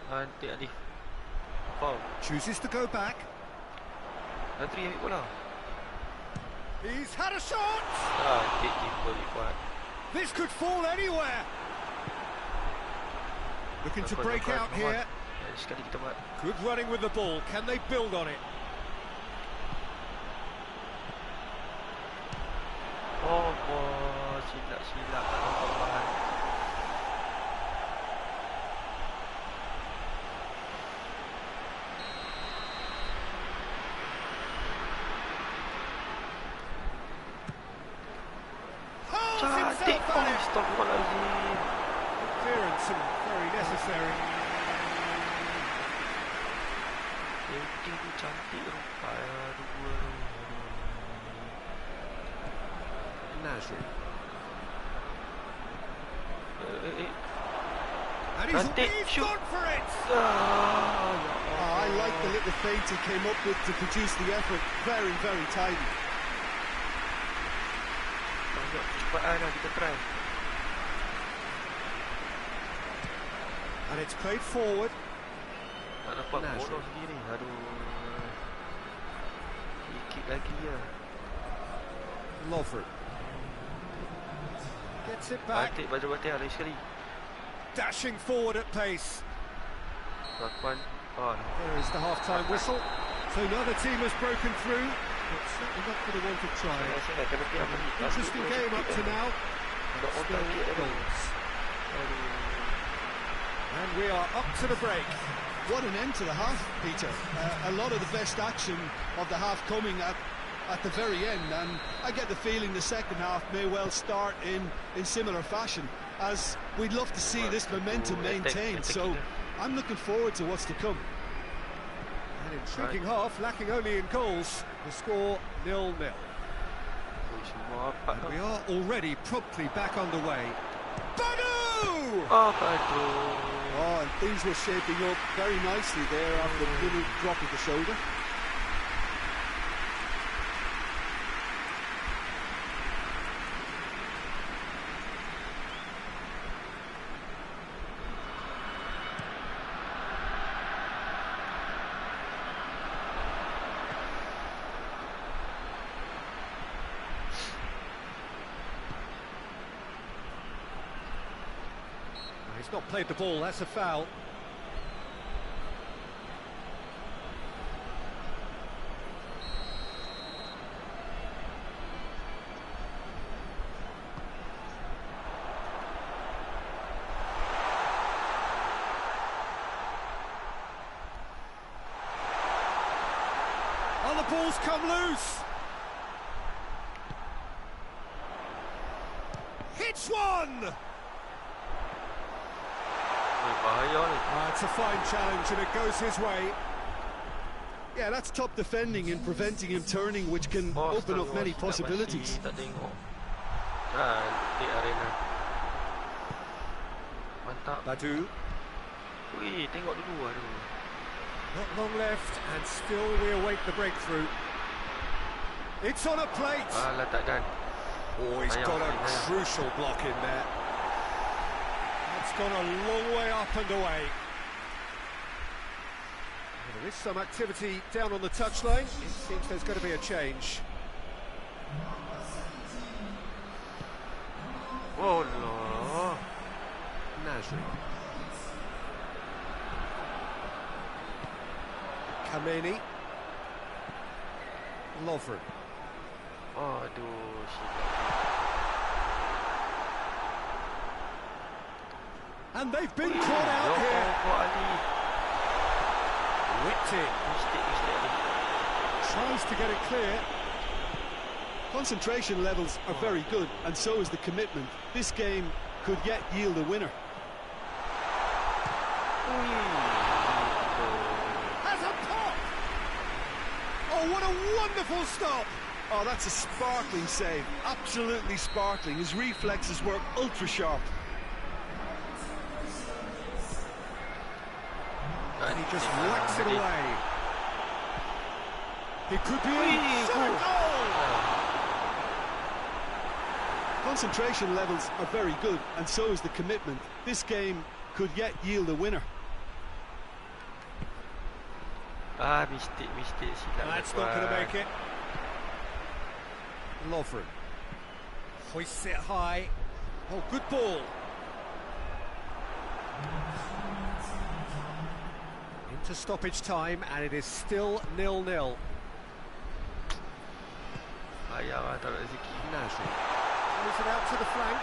S1: Cantik Alif. Foul.
S2: Chooses to go back.
S1: Natri ambil bola.
S2: He's had a shot.
S1: Cantik keeper buat.
S2: This could fall anywhere. Looking to break out here.
S1: Sekali kita buat.
S2: Good running with the ball. Can they build on it?
S1: Oh, silap tak nampak bahan. Cantik. Oh, astagfirullahaladzim.
S2: Clearance and very necessary.
S1: Dia tu cantik rupanya.
S2: Nasri.
S1: And
S2: he's gone for it!
S3: I like the little feint he came up with to produce the effort. Very, very tidy.
S1: Banyak kecepatan lah kita try.
S2: And it's played forward.
S1: Tak dapat bodoh sendiri. Aduh. Sikit lagi ya.
S2: Lovren. Gets it back.
S1: Cantik baca-baca lagi sekali.
S2: Dashing forward at pace.
S1: Zakwan. Oh, no.
S2: There is the half-time whistle. So neither team has broken through. But certainly not going to want to try it. Interesting game up to now. Still goals. And we are up to the break.
S3: What an end to the half, Peter. A lot of the best action of the half coming at the very end, and I get the feeling the second half may well start in similar fashion, as we'd love to see this momentum maintained. So I'm looking forward to what's to come.
S2: An intriguing half, lacking only in goals. The score 0-0. And we are already promptly back underway. Badu!
S1: Oh, Badu!
S3: Oh, and things were shaping up very nicely there after the little drop of the shoulder.
S2: He's not played the ball, that's a foul. On the ball's come loose. Hits one. It's a fine challenge and it goes his way.
S3: Yeah, that's top defending and preventing him turning, which can open up many possibilities.
S2: Badu. Not long left, and still we await the breakthrough. It's on a plate. Oh, he's got a crucial block in there. That's gone a long way up and away. Well, there is some activity down on the touchline. It seems there's going to be a change.
S1: Oh no.
S2: Nasri. Kameni. Lovren.
S1: Oh, aduh,
S2: and they've been caught out here. Whipped in. Tries to get it clear.
S3: Concentration levels are very good, and so is the commitment. This game could yet yield a winner.
S2: Has a pop! Oh, what a wonderful stop!
S3: Oh, that's a sparkling save. Absolutely sparkling. His reflexes were ultra sharp.
S2: And he just whacks it away. He could be in. Goal!
S3: Concentration levels are very good, and so is the commitment. This game could yet yield a winner.
S1: Mistake.
S2: That's not going to make it. Lovren hoists it high. Oh, good ball. Into stoppage time, and it is still 0-0. Nasri throws it out to the flank.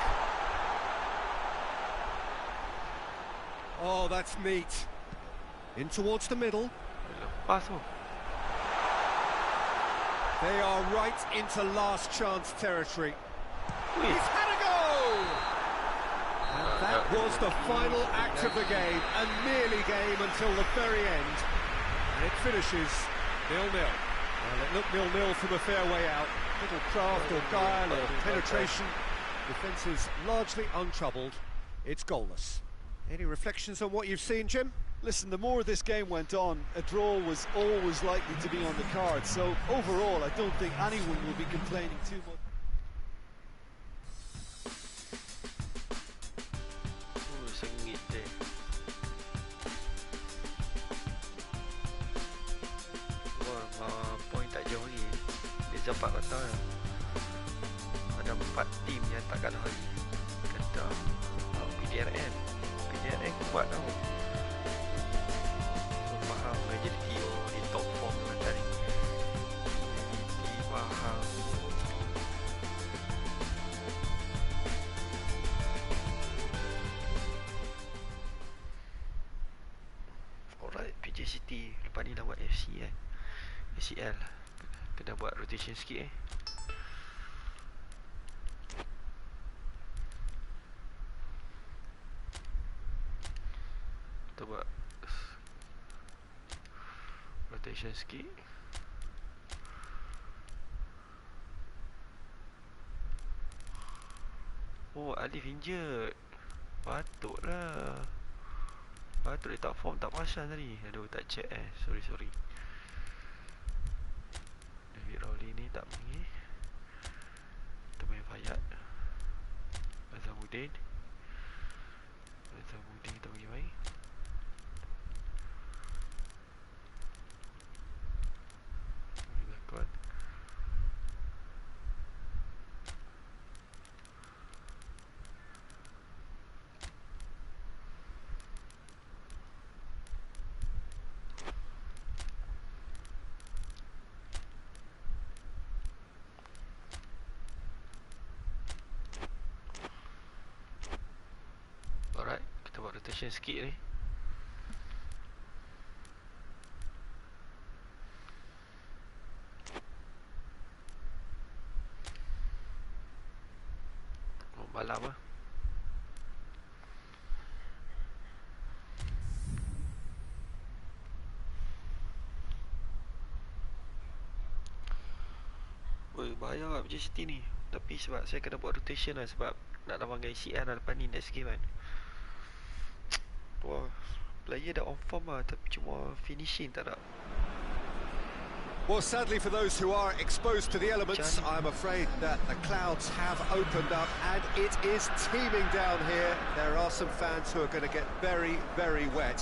S2: Oh, that's neat. In towards the middle. They are right into last chance territory. He's had a go! And that was the final act of the game, a nearly game until the very end. And it finishes 0-0. Well, it looked 0-0 from a fair way out. Little craft or guile or penetration. Defence is largely untroubled. It's goalless. Any reflections on what you've seen, Jim?
S3: Listen, the more this game went on, a draw was always likely to be on the card. So overall, I don't think anyone will be complaining too much.
S1: Sengit deh. Wah, point tak jauh lagi. Dia 4 kata lah. Ada 4 tim yang tak kalah lagi. Kata PDRN kuat tau. So faham agility di top form dengan tadi. Faham. Alright, PJ City lepas ni dah buat FC ACL. Kena buat rotation sikit Kita buat rotation sikit. Oh, Alif injured. Patutlah. Patut dia tak form, tak perasan tadi. Aduh, tak check sorry. David Rowley ni tak main. Kita main Fayad. Azamuddin kita bagi main. Lakon. Alright, kita buat rotation sikit ni. malam lah. Bahaya lah Manchester City ni. Tapi sebab saya kena buat rotation lah, sebab nak lawan ACL lah lepas ni next game kan. Wah, player dah on form lah, tapi cuma finishing tak ada.
S2: Well, sadly for those who are exposed to the elements, I'm afraid that the clouds have opened up and it is teeming down here. There are some fans who are going to get very, very wet.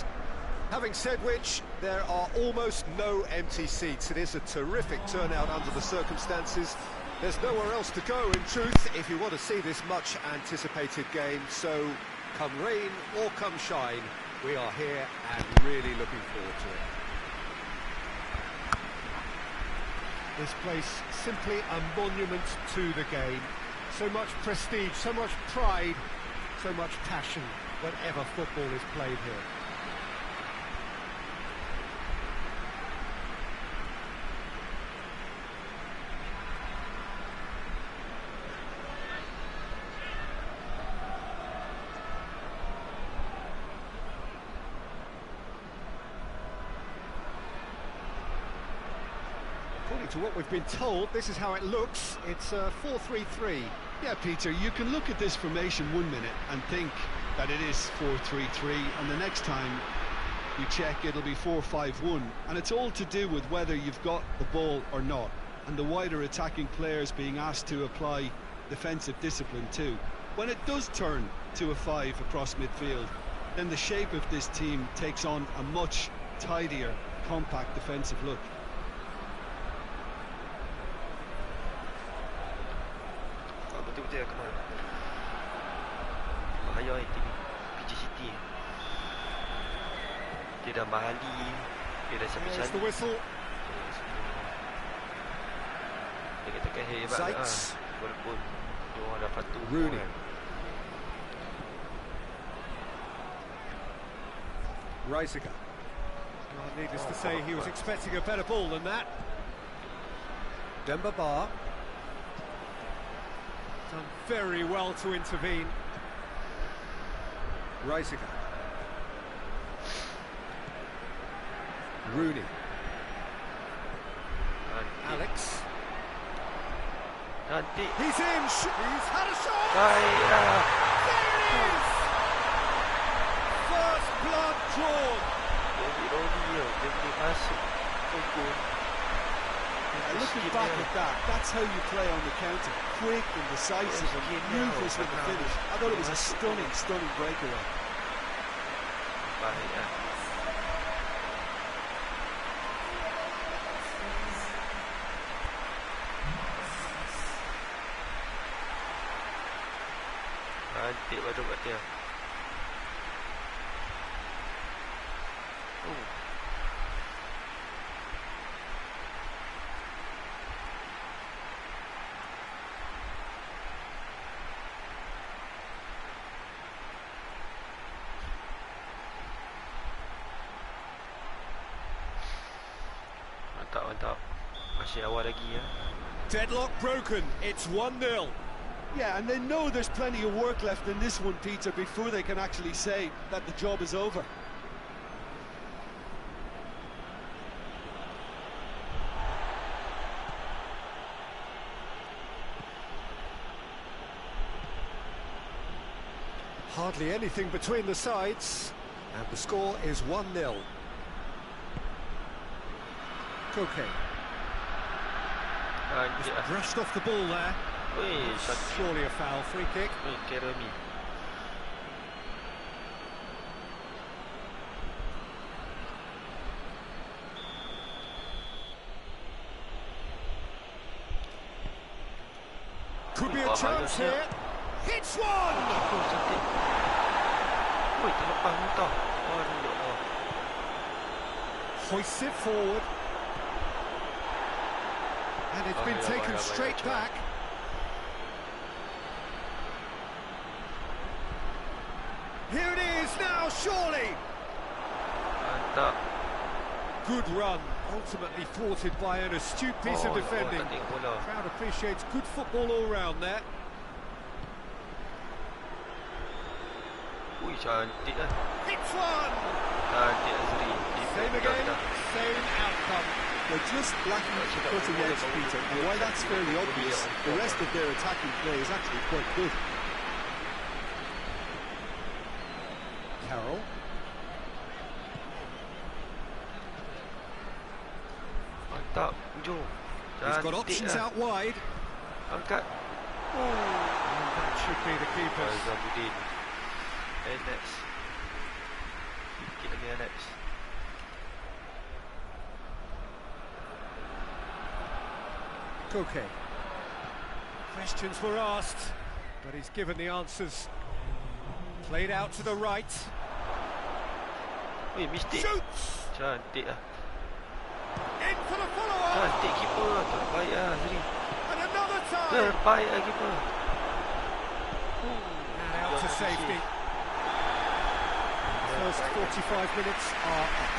S2: Having said which, there are almost no empty seats. It is a terrific turnout under the circumstances. There's nowhere else to go, in truth, if you want to see this much-anticipated game. So, come rain or come shine, we are here and really looking forward to it. This place simply a monument to the game. So much prestige, so much pride, so much passion whenever football is played here. To what we've been told, this is how it looks. It's 4-3-3.
S3: Yeah, Peter, you can look at this formation 1 minute and think that it is 4-3-3, and the next time you check it'll be 4-5-1, and it's all to do with whether you've got the ball or not, and the wider attacking players being asked to apply defensive discipline too. When it does turn to a 5 across midfield, then the shape of this team takes on a much tidier, compact defensive look.
S1: Betul-betul kena. Bahaya tim PG City. Dia dah Mahali, dia dah
S2: There's the whistle.
S1: Dia katakan hebat lah. Walaupun dia orang dapat tu.
S2: Rooney. Reisiger. Well, needless to say, he was expecting a better ball than that. Demba Ba. Done very well to intervene. Reisiger. Rooney. Alex. He's in. He's had a shot. There it is. First blood drawn.
S3: And looking back at that, that's how you play on the counter. Quick and decisive and ruthless with the finish. I thought it was a stunning, stunning breakaway.
S1: Cantik baru kat dia. Mantap. Masih awal lagi ya.
S2: Deadlock broken. It's 1-0.
S3: Yeah, and they know there's plenty of work left in this one, Peter, before they can actually say that the job is over.
S2: Hardly anything between the sides, and the score is 1-0. Koke. Just brushed off the ball there. Surely a foul, free kick. Could be a chance here. Hits one! Hoists it forward. And it's been taken straight back. Here it is now, surely! Good run, ultimately thwarted by an astute piece of defending. Crowd appreciates good football all round there.
S1: Ui, cantik lah.
S2: Hits one!
S1: Cantik Azri.
S2: Same again, same outcome.
S3: They're just lacking cutting edge, Peter, and while that's fairly obvious, the rest of their attacking play is actually quite good.
S2: Carroll.
S1: Mantap, hujung.
S2: He's got options out wide.
S1: Angkat.
S2: That should be the keeper.
S1: Zabuddin. Alex. Sikit lagi Alex.
S2: Koke. Questions were asked, but he's given the answers. Played out to the right.
S1: Weh, mistake.
S2: Shoots!
S1: Cantik lah.
S2: In for the follow-up!
S1: Cantik keeper. Terbaik lah Azri.
S2: And another time!
S1: Terbaik lah keeper.
S2: And out to safety. First 45 minutes are up.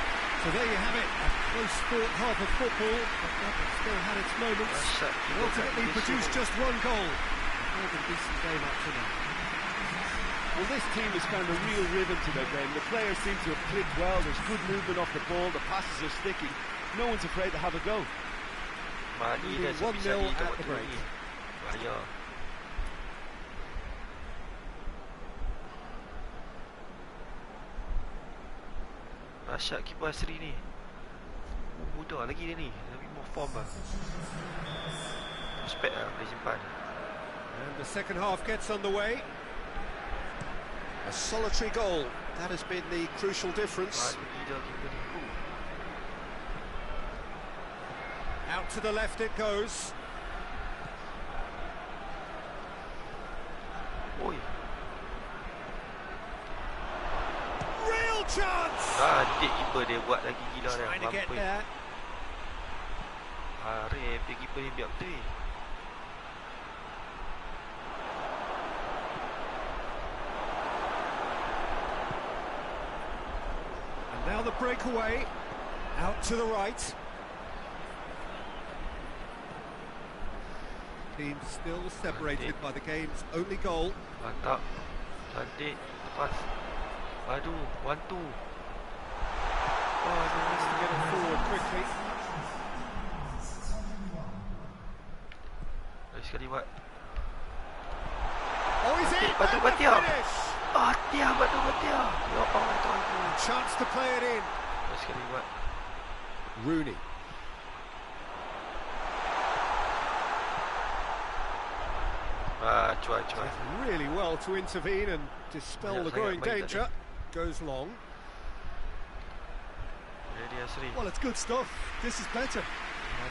S2: So there you have it, a close-fought half of football, but that still had its moments. It ultimately produced just one goal. More than a decent game up to now.
S4: Well, this team has found a real rhythm to their game. The players seem to have clicked well. There's good movement off the ball. The passes are sticking. No one's afraid to have a go.
S1: Mani dah
S2: 1-0
S1: sepi-sepi
S2: at
S1: waktu
S2: the break.
S1: ni. Bahaya. Dahsyat kiper Asri ni. Muda lagi dia ni. Lebih more form lah. Prospek lah boleh simpan.
S2: And the second half gets underway. A solitary goal. That has been the crucial difference.
S1: Gila kiper ni.
S2: Out to the left it goes.
S1: Oi.
S2: Real chance!
S1: Cantik kiper dia buat lagi gila dah.
S2: Trying to get
S1: Mampu.
S2: there.
S1: Arif dia kiper ni biar betul.
S2: And now the breakaway. Out to the right. Teams still separated by the game's only goal.
S1: Mantap. Cantik. Lepas. Aduh. 1-2.
S2: Oh, he needs to get it forward quickly.
S1: Lagi sekali buat.
S2: Oh, is it?
S1: Batu
S2: And the
S1: Batia.
S2: finish!
S1: Batia. Batu Batia. Ya Allah Tuhan.
S2: Chance to play it in.
S1: Lagi sekali buat.
S2: Rooney.
S1: Cuai.
S2: Does really well to intervene and dispel the growing danger. Goes long.
S1: Ready Asri.
S2: Well, it's good stuff. This is better.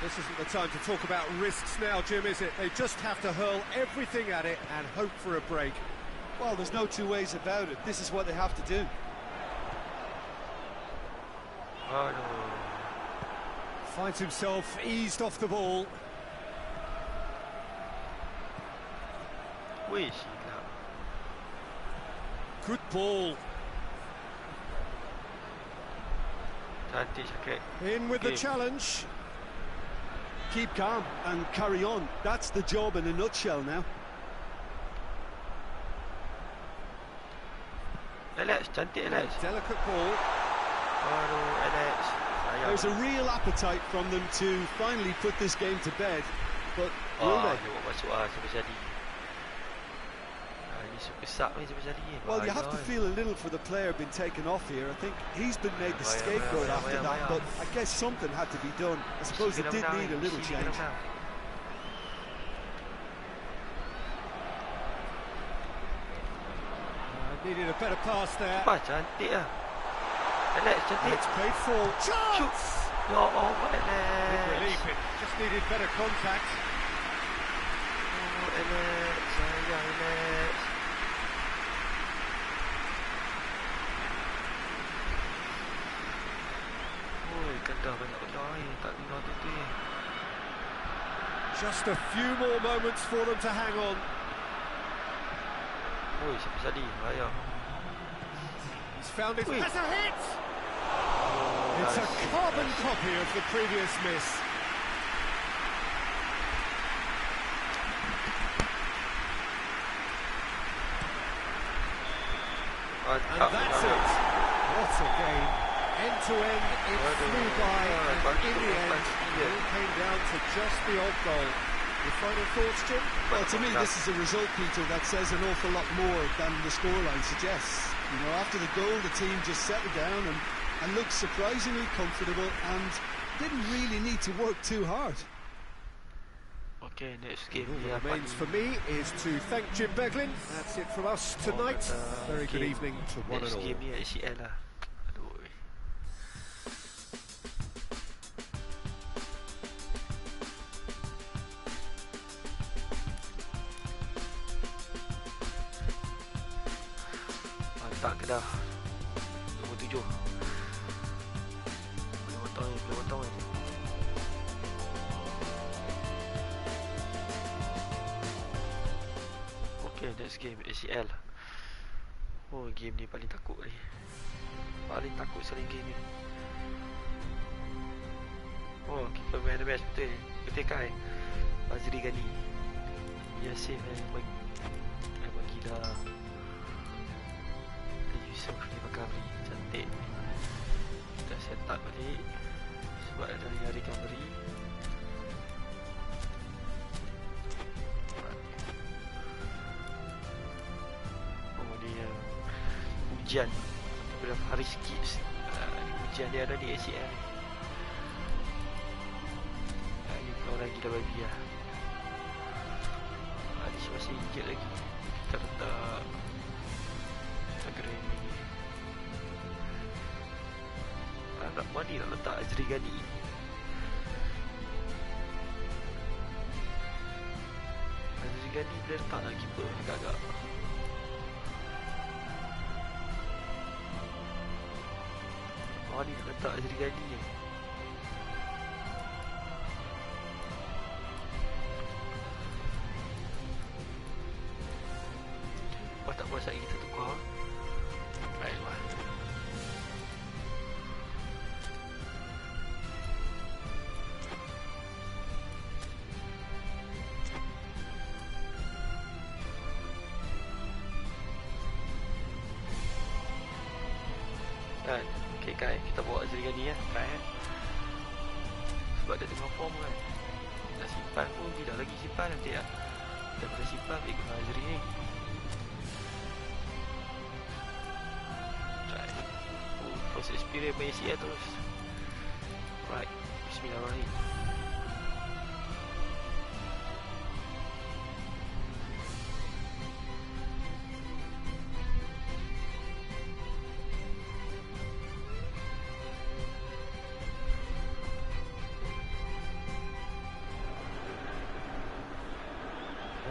S2: This isn't the time to talk about risks now, Jim, is it? They just have to hurl everything at it and hope for a break.
S3: Well, there's no two ways about it. This is what they have to do.
S1: Aduh.
S2: Finds himself eased off the ball.
S1: Wih, silap.
S2: Good ball.
S1: Cantik Syakir.
S2: In with the challenge.
S3: Keep calm and carry on. That's the job in a nutshell now.
S1: Alex, cantik Alex.
S2: Delicate ball.
S1: Aduh, Alex. Sayang.
S3: There's a real appetite from them to finally put this game to bed, but will they?
S1: Dia buat masuk sampai jadi. Ni super sub ni sampai jadi.
S3: Well, you have to feel a little for the player being taken off here. I think he's been made the scapegoat after that, but I guess something had to be done. I suppose it did need a little change.
S2: Needed a better pass there.
S1: Cantik lah. Alex, cantik.
S2: It's played full. Chance!
S1: Ya Allah,
S2: Big
S1: Alex.
S2: relief, it just needed better contact.
S1: Oh, Alex. Sayang, Alex. Oi, Kedah banyak benda ni. Tak tinggal tu.
S2: Just a few more moments for them to hang on.
S1: Oi, siapa jadi? Bahaya.
S2: He's found it.
S1: Wait.
S2: Has a hit! It's a carbon copy of the previous miss. And that's it. What a game. End to end, it flew by, and in the end, it all came down to just the odd goal. Your final thoughts, Jim?
S3: Well, to me, this is a result, Peter, that says an awful lot more than the scoreline suggests. You know, after the goal, the team just settled down and looked surprisingly comfortable and didn't really need to work too hard.
S1: Okay, next game.
S2: All that remains for me is to thank Jim Beglin. That's it from us tonight. Very good evening to one and all.
S1: Next game ni ACL lah. Aduh. Mantap Kedah 27 boleh potong ni. Okay, next game ACL. Oh, game ni paling takut ni. Paling takut sekali game ni. Oh, keeper man the best betul ni. Betul Kai Fazri Ghani. Ya save memang gila. Yusuf ni recovery cantik. Kita set up balik sebab ada hari recovery. Oh ni ujian beberapa hari sikit. Ujian dia ada di ACL. Ini orang gila babi lah. Ini masih injet lagi. Kita letak Instagram ni. Nak mandi nak letak Azri Ghani. Azri Ghani boleh letak nak keeper agak-agak. Mandi nak letak Azri Ghani ni. Wah, tak puas lagi kita tukar. Baiklah. Kan, okay Kai, kita bawa Azri Ghani ya, Kai sebab dia tengah form kan. Nak simpan pun tidak lagi simpan nanti lah. Kita boleh simpan ambil guna Azri ni. Right. Proses experience main ACL terus. Right, bismillahirrahmanirrahim.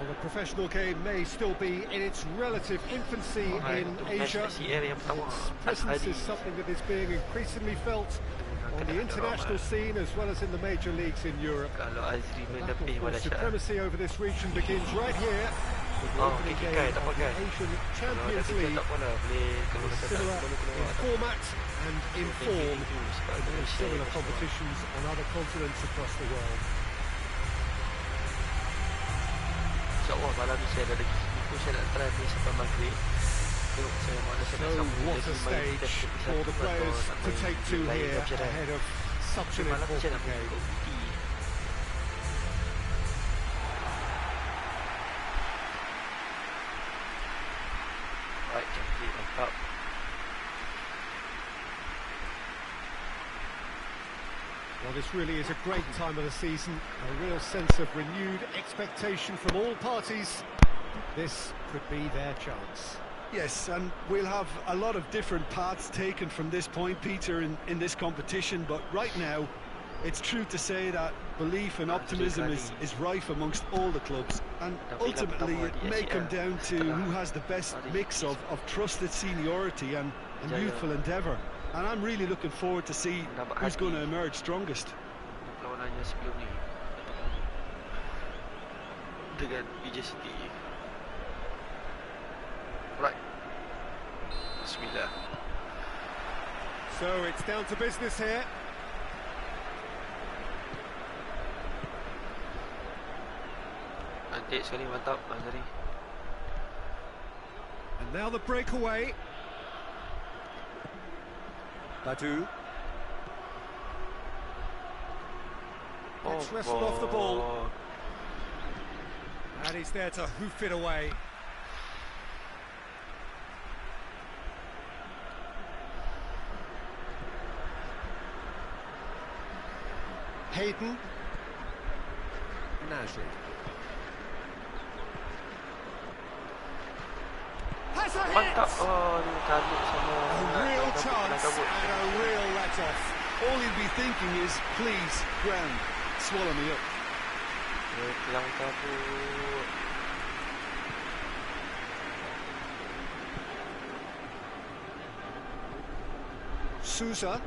S2: Well, the professional game may still be in its relative infancy in Asia. Its presence is something that is being increasingly felt on the international scene as well as in the major leagues in Europe. Supremacy over this region begins right here with the opening game of the Asian Champions League. Similar in format and in form to similar competitions on other continents across the world.
S1: InsyaAllah malam ni saya ada lagi seminggu saya nak try main sampai maghrib. Tengok saya mana saya nak sambung
S2: what a stage for the players to take to here ahead of such an important game.
S1: Right, cantik, mantap.
S2: Well, this really is a great time of the season, a real sense of renewed expectation from all parties. This could be their chance.
S3: Yes, and we'll have a lot of different paths taken from this point, Peter, in this competition, but right now, it's true to say that belief and optimism is rife amongst all the clubs, and ultimately it may come down to who has the best mix of trusted seniority and youthful endeavour. And I'm really looking forward to see who's going to emerge strongest.
S1: Lawanannya sebelum ni dengan BJ City. Right. Bismillah.
S2: So it's down to business here.
S1: Cantik sekali, mantap Azri.
S2: And now the breakaway. Badu. Gets wrestled off the ball. And he's there to hoof it away. Hayden. Nasri. Has a hit!
S3: A real chance and a real let-off. All he'll be thinking is, please, ground, swallow me up.
S2: Sousa.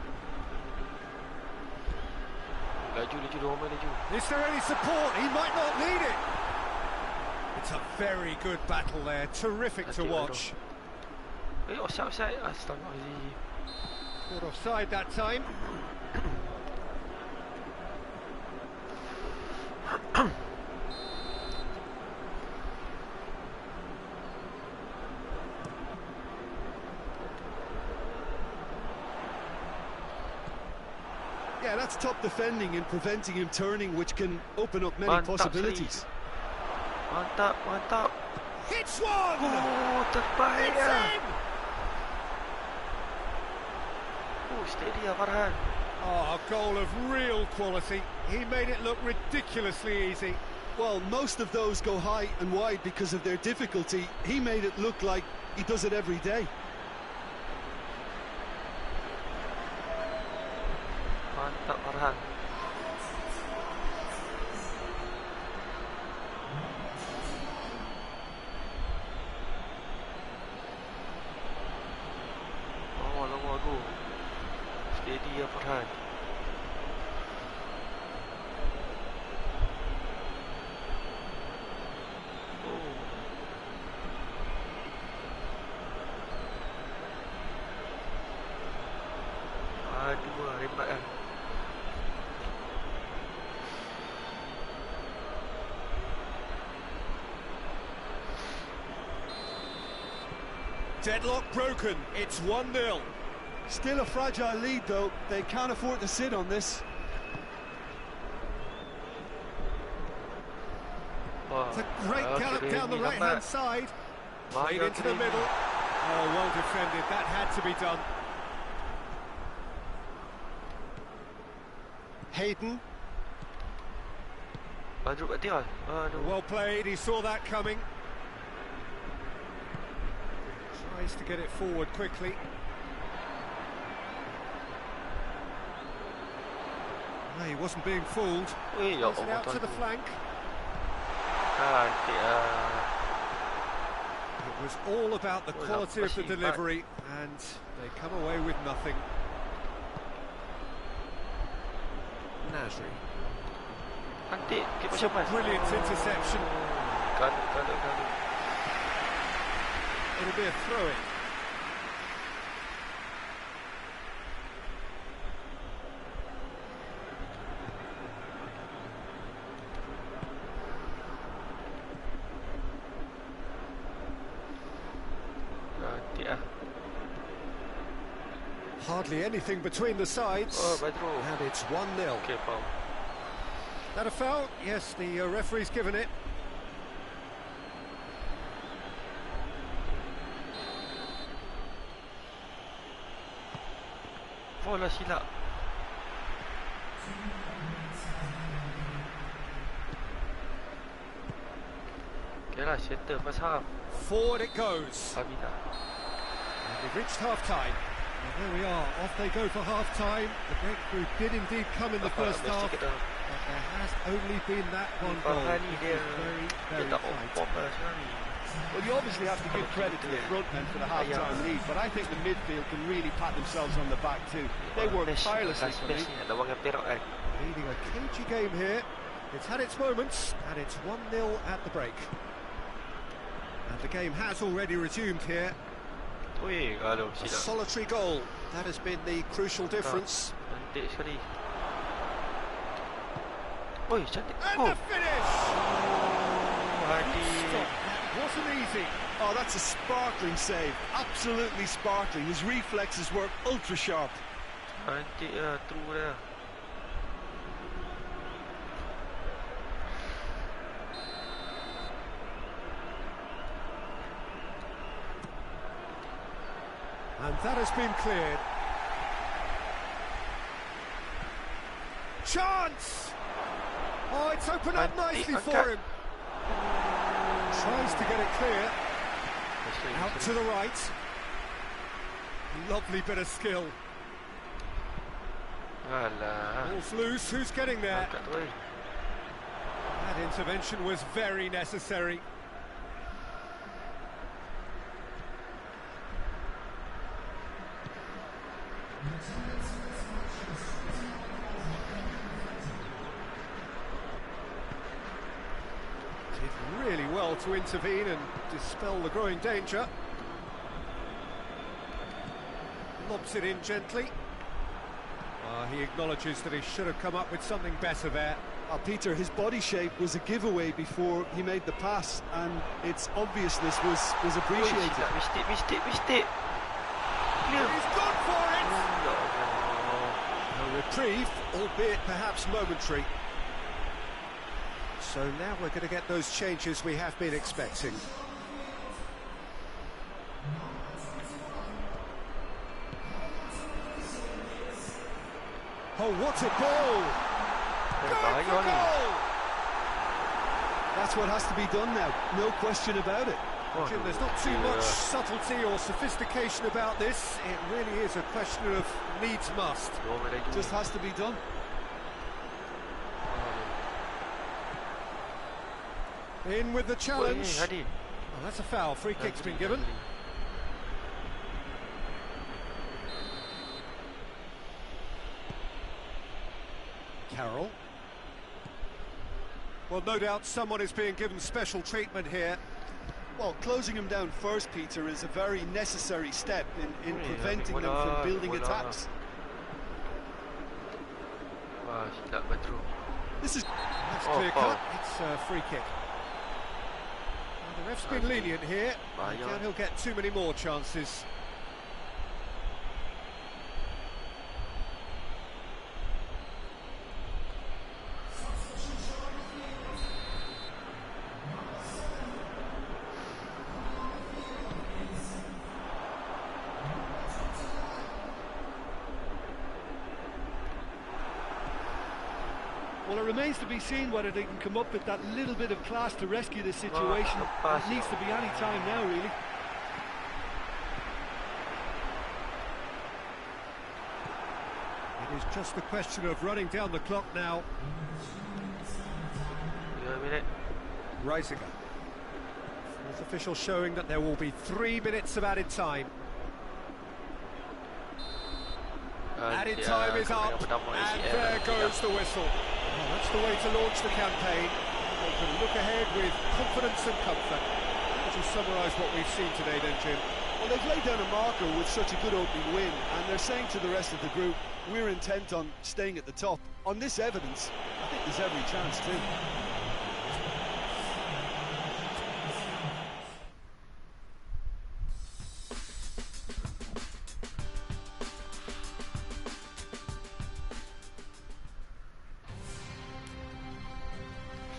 S2: Is there any support? He might not need it. It's a very good battle there, terrific to watch. Caught offside that time.
S3: Yeah, that's top defending and preventing him turning, which can open up many possibilities.
S2: Mantap. Hits one!
S1: Oh, terbaik lah. Steady lah Farhan.
S2: Oh, a goal of real quality. He made it look ridiculously easy.
S3: Well, most of those go high and wide because of their difficulty. He made it look like he does it every day.
S1: Mantap Farhan. Lama tu. Steady ya Farhan. Aduh, hebat kan.
S2: Deadlock broken, it's 1-0.
S3: Still a fragile lead though, they can't afford to sit on this.
S2: It's a great gallop down the right-hand side. Played into the middle. Oh, well defended, that had to be done. Hayden. Well played, he saw that coming. Tries to get it forward quickly. No, he wasn't being fooled. Plays it out to the flank. It was all about the quality of the delivery, and they come away with nothing. Nasri. Brilliant interception. It'll be a throw-in. Hardly anything between the sides. And it's 1-0. That a foul? Yes, the referee's given it.
S1: Bola silap. Okay lah, settle first half.
S2: Forward it goes.
S1: Habis dah.
S2: And we've reached half-time. And there we are, off they go for half-time. The breakthrough did indeed come in the first half, but there has only been that one goal. Very, very tight.
S4: Well, you obviously have to give credit to the front men for the half-time lead, but I think the midfield can really pat themselves on the back too. They worked tirelessly for me.
S2: Leading a cagey game here. It's had its moments, and it's 1-0 at the break. And the game has already resumed here. A solitary goal, that has been the crucial difference. And the finish! Stop. Wasn't easy.
S3: Oh, that's a sparkling save, absolutely sparkling. His reflexes were ultra sharp.
S1: Antik lah, true dah.
S2: And that has been cleared. Chance! Oh, it's opened up nicely for him. Tries to get it clear. Out to the right. Lovely bit of skill. Ball's loose, who's getting there? That intervention was very necessary. Did really well to intervene and dispel the growing danger. Lobs it in gently. He acknowledges that he should have come up with something better there.
S3: Peter, his body shape was a giveaway before he made the pass, and its obviousness was appreciated.
S1: Missed it.
S2: He's gone for it! A reprieve, albeit perhaps momentary. So now we're going to get those changes we have been expecting. Oh, what a goal! Goal!
S3: That's what has to be done now, no question about it.
S2: Jim, there's not too much subtlety or sophistication about this. It really is a question of needs must.
S3: Just has to be done.
S2: In with the challenge. Oh, that's a foul. Free kick's been given. Carroll. Well, no doubt someone is being given special treatment here.
S3: Well, closing him down first, Peter, is a very necessary step in preventing them from building attacks. This is...
S2: That's clear cut. It's a free kick. Well, the ref's been lenient here. I doubt he'll get too many more chances.
S4: Well, it remains to be seen whether they can come up with that little bit of class to rescue this situation. It needs to be any time now, really.
S2: It is just a question of running down the clock now. Reisiger. Fourth official showing that there will be 3 minutes of added time. Added time is up, and there goes the whistle. Well, that's the way to launch the campaign. They can look ahead with confidence and comfort. Would you summarise what we've seen today then, Jim?
S3: Well, they've laid down a marker with such a good opening win, and they're saying to the rest of the group, we're intent on staying at the top. On this evidence, I think there's every chance too.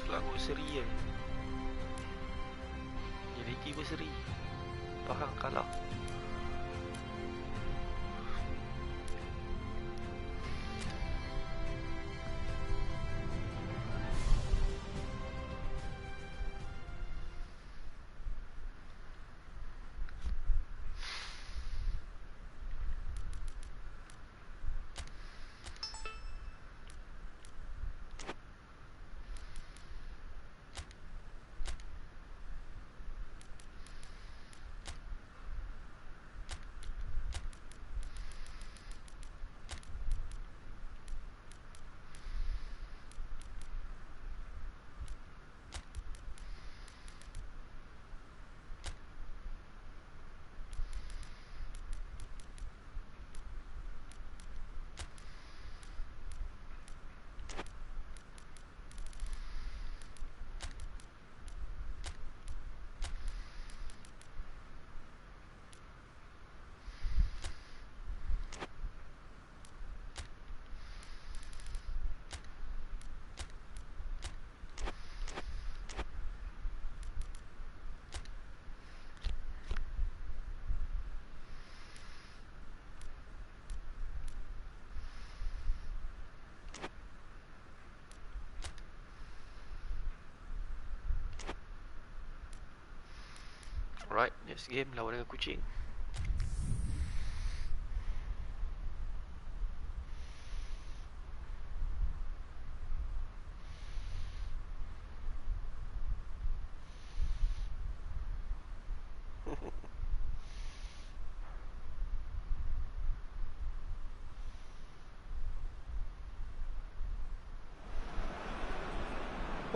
S1: Lagu seri je. Jadi tiba seri. Faham kalah. Alright, next game lawan dengan kucing.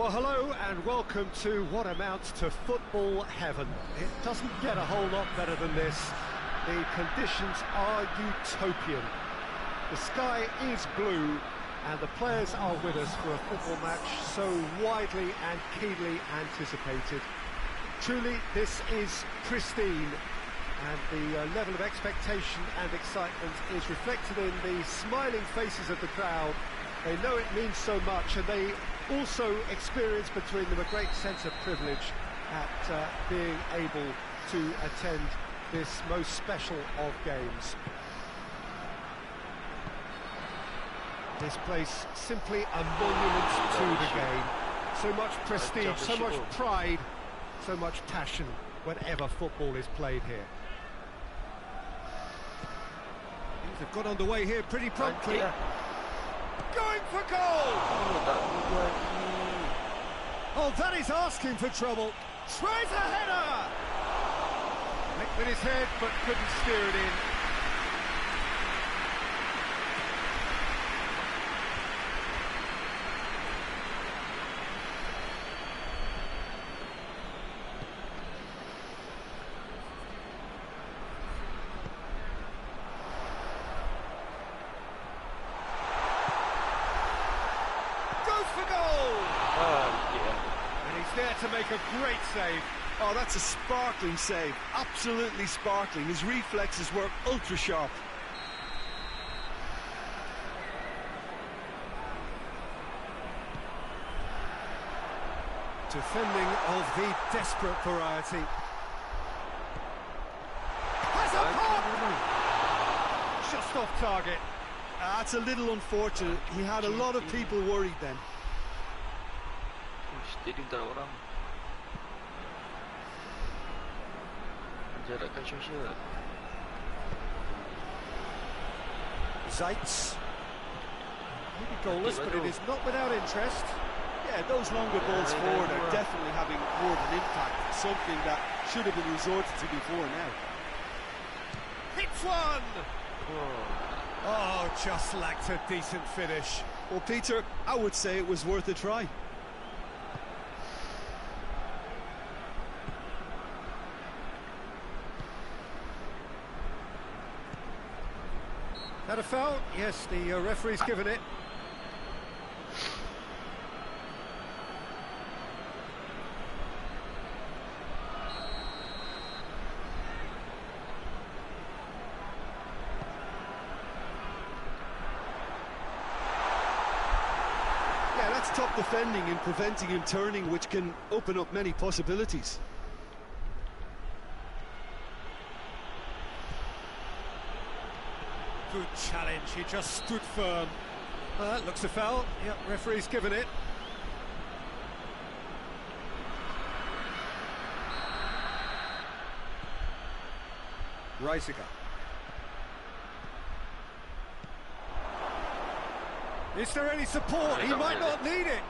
S2: Well, hello and welcome to what amounts to football heaven. It doesn't get a whole lot better than this. The conditions are utopian. The sky is blue and the players are with us for a football match so widely and keenly anticipated. Truly, this is pristine, and the level of expectation and excitement is reflected in the smiling faces of the crowd. They know it means so much, and they also experience between them a great sense of privilege at being able to attend this most special of games. This place simply a monument to the game. So much prestige, so much pride, so much passion whenever football is played here. Things have got underway here pretty promptly. Going for goal! Oh, that is asking for trouble. Tries a header! Nicked with his head, but couldn't steer it in. To make a great save.
S3: Oh, that's a sparkling save. Absolutely sparkling. His reflexes were ultra sharp.
S2: Defending of the desperate variety. Has a pop! Just off target.
S3: That's a little unfortunate. He had a lot of people worried then.
S1: Jadi tak ada orang. Jarakkan sosial.
S2: Zaitz. Maybe goalless, but it is not without interest.
S3: Yeah, those longer balls forward are definitely having more of an impact. Something that should have been resorted to before now.
S2: Hits one! Oh, just lacked a decent finish.
S3: Well, Peter, I would say it was worth a try.
S2: That a foul? Yes, the referee's given it.
S3: Yeah, that's top defending and preventing him turning, which can open up many possibilities.
S2: Good challenge, he just stood firm. Looks a foul. Yep, referee's given it. Reisiger. Is there any support? He might not need it.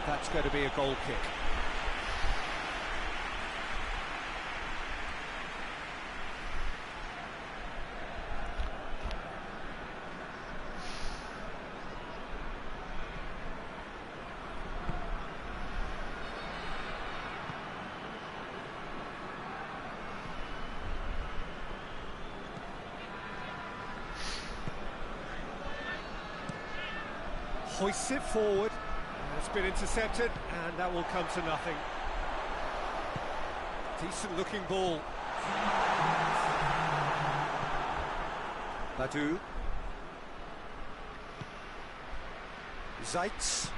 S2: That's going to be a goal kick. Hoists it forward. It's been intercepted, and that will come to nothing. Decent looking ball. Badu. Zaitz.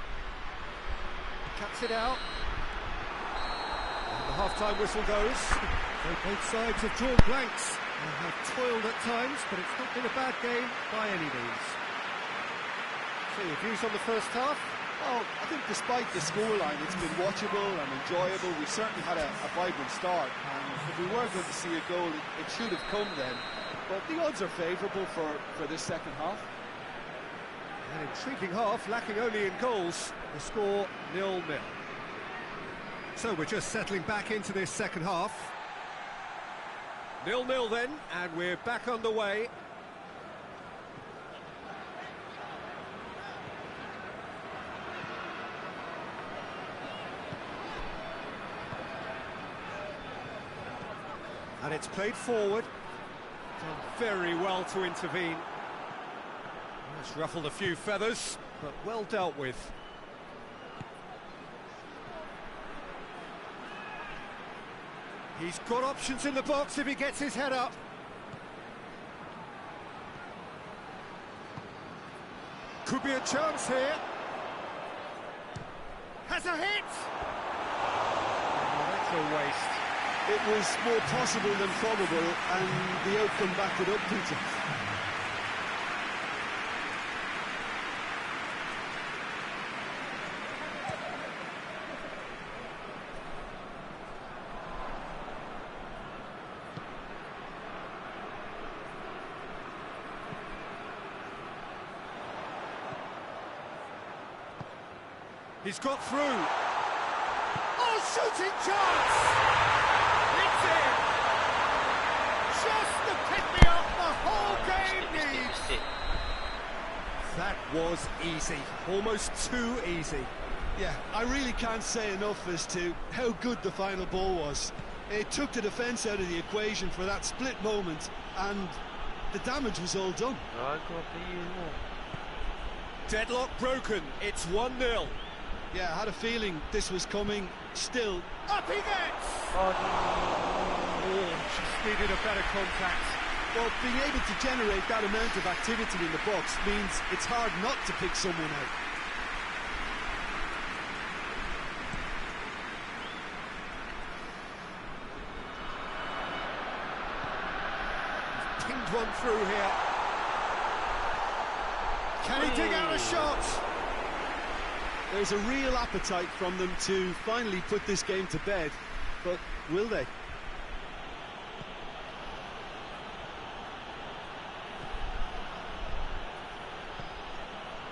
S2: Cuts it out. And the half-time whistle goes. So both sides have drawn blanks and have toiled at times, but it's not been a bad game by any means. So your views on the first half?
S3: Oh, I think despite the scoreline, it's been watchable and enjoyable. We've certainly had a vibrant start, and if we were going to see a goal, it should have come then. But the odds are favourable for this second half.
S2: An intriguing half, lacking only in goals. The score 0-0. So we're just settling back into this second half. 0-0 then, and we're back underway. And it's played forward. Done very well to intervene. It's ruffled a few feathers, but well dealt with. He's got options in the box if he gets his head up. Could be a chance here. Has a hit! Oh, that's a waste.
S3: It was more possible than probable, and the outcome backed it up, Peter.
S2: He's got through. Oh, shooting chance! It's in! Just the pick-me-up the whole game needs! That was easy, almost too easy.
S3: Yeah, I really can't say enough as to how good the final ball was. It took the defence out of the equation for that split moment, and the damage was all done.
S2: Deadlock broken, it's 1-0.
S3: Yeah, I had a feeling this was coming. Still,
S2: up he gets! Oh, just needed a better contact.
S3: Well, being able to generate that amount of activity in the box means it's hard not to pick someone out.
S2: He's pinged one through here. Can he dig out a shot?
S3: There's a real appetite from them to finally put this game to bed, but will they?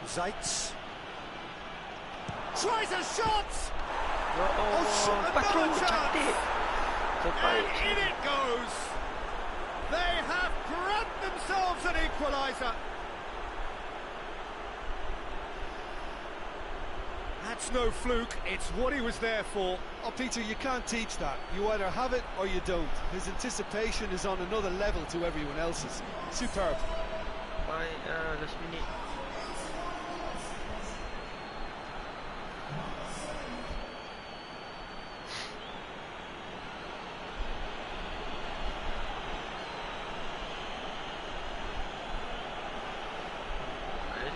S2: Zaitz tries a shot!
S1: Another chance!
S2: And in it goes! They have grabbed themselves an equaliser! That's no fluke, it's what he was there for.
S3: Oh, Peter, you can't teach that. You either have it or you don't. His anticipation is on another level to everyone else's. Superb.
S1: Last minute.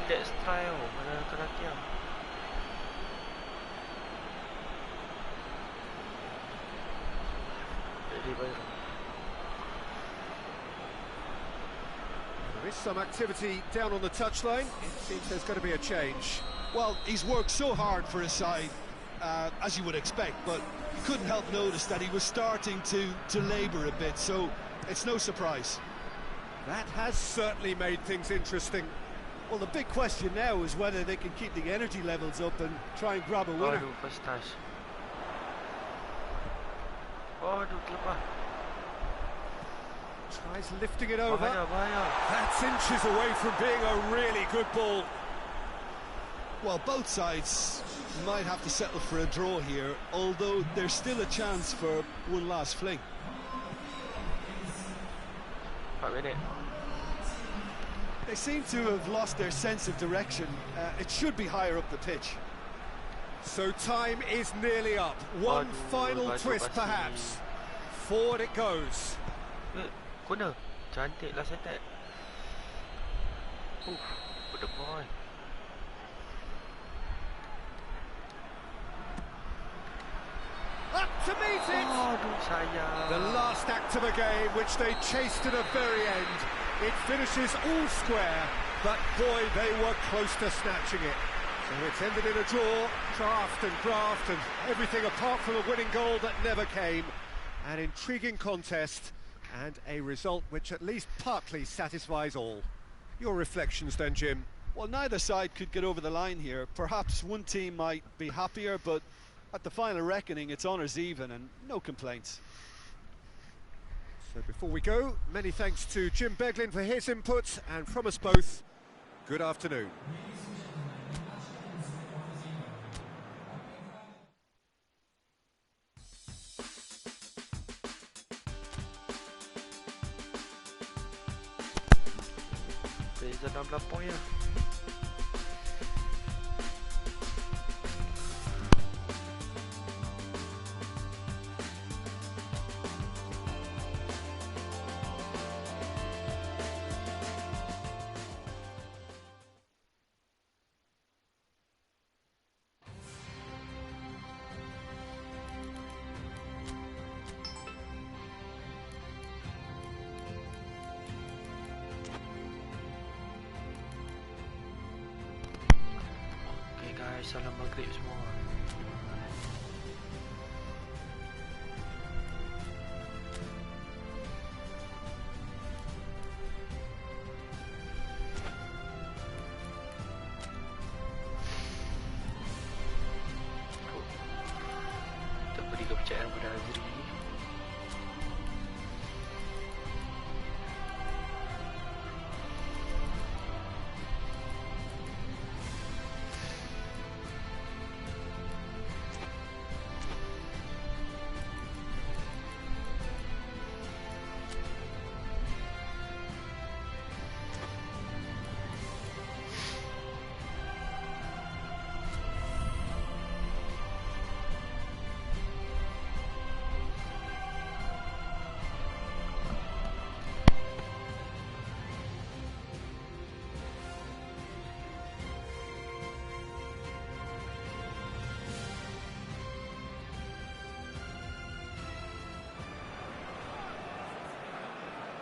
S1: Let's try mana kena
S2: There is some activity down on the touchline. It seems there's going to be a change.
S3: Well, he's worked so hard for his side, as you would expect, but you couldn't help notice that he was starting to labour a bit, so it's no surprise.
S2: That has certainly made things interesting.
S3: Well, the big question now is whether they can keep the energy levels up and try and grab a winner.
S1: First touch. Terlepas.
S2: Tries lifting it over. That's inches away from being a really good ball.
S3: Well, both sides might have to settle for a draw here, although there's still a chance for one last fling.
S1: 5 minutes.
S3: They seem to have lost their sense of direction. It should be higher up the pitch.
S2: So time is nearly up. One final twist, perhaps. Forward it goes.
S1: Corner. Cantik last attack. Put the ball.
S2: Up to meet it! The last act of a game, which they chased to the very end. It finishes all square. but boy, they were close to snatching it. So it's ended in a draw, draft and graft and everything apart from a winning goal that never came. An intriguing contest and a result which at least partly satisfies all. Your reflections then, Jim?
S3: Well, neither side could get over the line here. Perhaps one team might be happier, but at the final reckoning, it's honours even and no complaints.
S2: So before we go, many thanks to Jim Beglin for his input, and from us both, good afternoon.
S1: Beza 16 poin lah. Guys, salam maghrib semua. Tak beri kepercayaan pada Azri.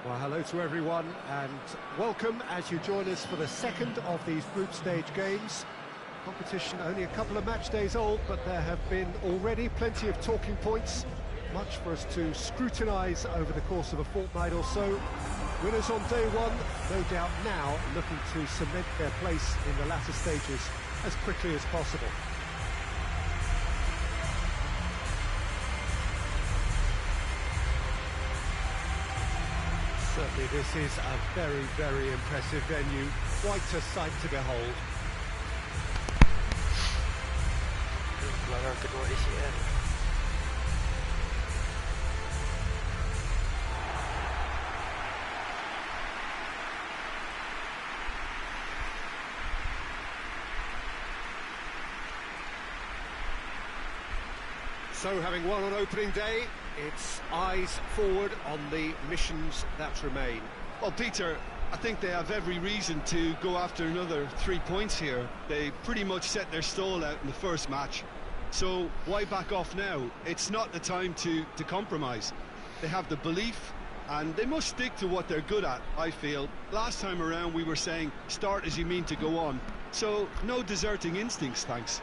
S2: Well, hello to everyone and welcome as you join us for the second of these group stage games. Competition only a couple of match days old, but there have been already plenty of talking points, much for us to scrutinise over the course of a fortnight or so. Winners on day one, no doubt now looking to cement their place in the latter stages as quickly as possible. Certainly this is a very, very impressive venue, quite a sight to behold.
S1: Pelanggan kedua ACL.
S2: So, having won on opening day, it's eyes forward on the missions that remain.
S3: Well, Peter, I think they have every reason to go after another 3 points here. They pretty much set their stall out in the first match. So why back off now? It's not the time to compromise. They have the belief and they must stick to what they're good at, I feel. Last time around we were saying start as you mean to go on. So no deserting instincts, thanks.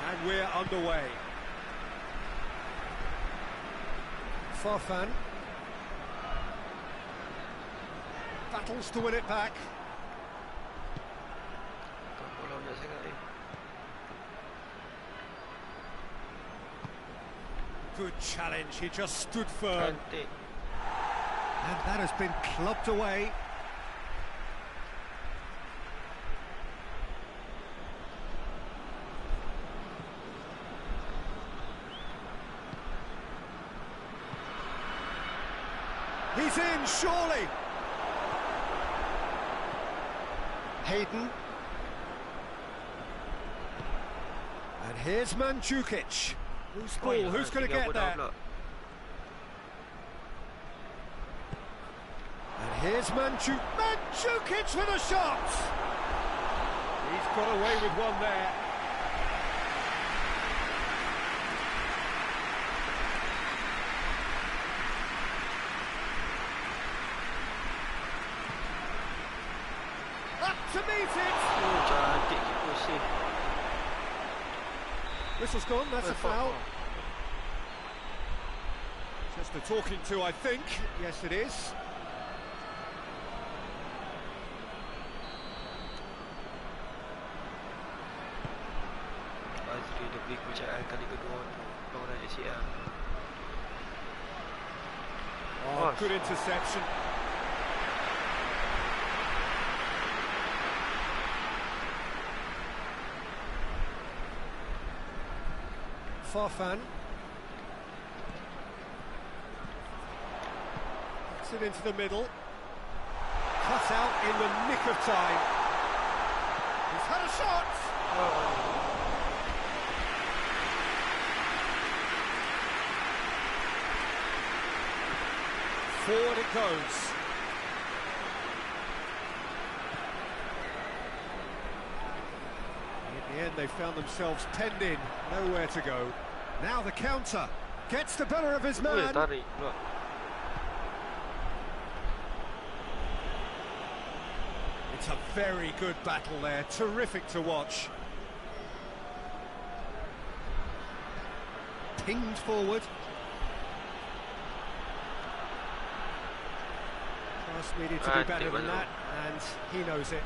S2: And we're underway. Farfan battles to win it back. Good challenge, he just stood firm. And that has been clubbed away. He's in, surely. Hayden. And here's Mandzukic. Who's ball? Who's going to get that? And here's Mandzukic with a shot. He's got away with one there. Up to meet it!
S1: Oh, cantik kiper sih.
S2: Whistle's gone, that's a foul. Just the talking to, I think. Yes, it is.
S1: Azri dia beri kepercayaan kali kedua untuk lawan ACL.
S2: Oh, good interception. Farfan. Puts it into the middle. Cut out in the nick of time. He's had a shot! Forward it goes. In the end, they found themselves penned in, nowhere to go. Now the counter gets the better of his man. It's a very good battle there, terrific to watch. Pinged forward. Pass needed to be better than that, and he knows it.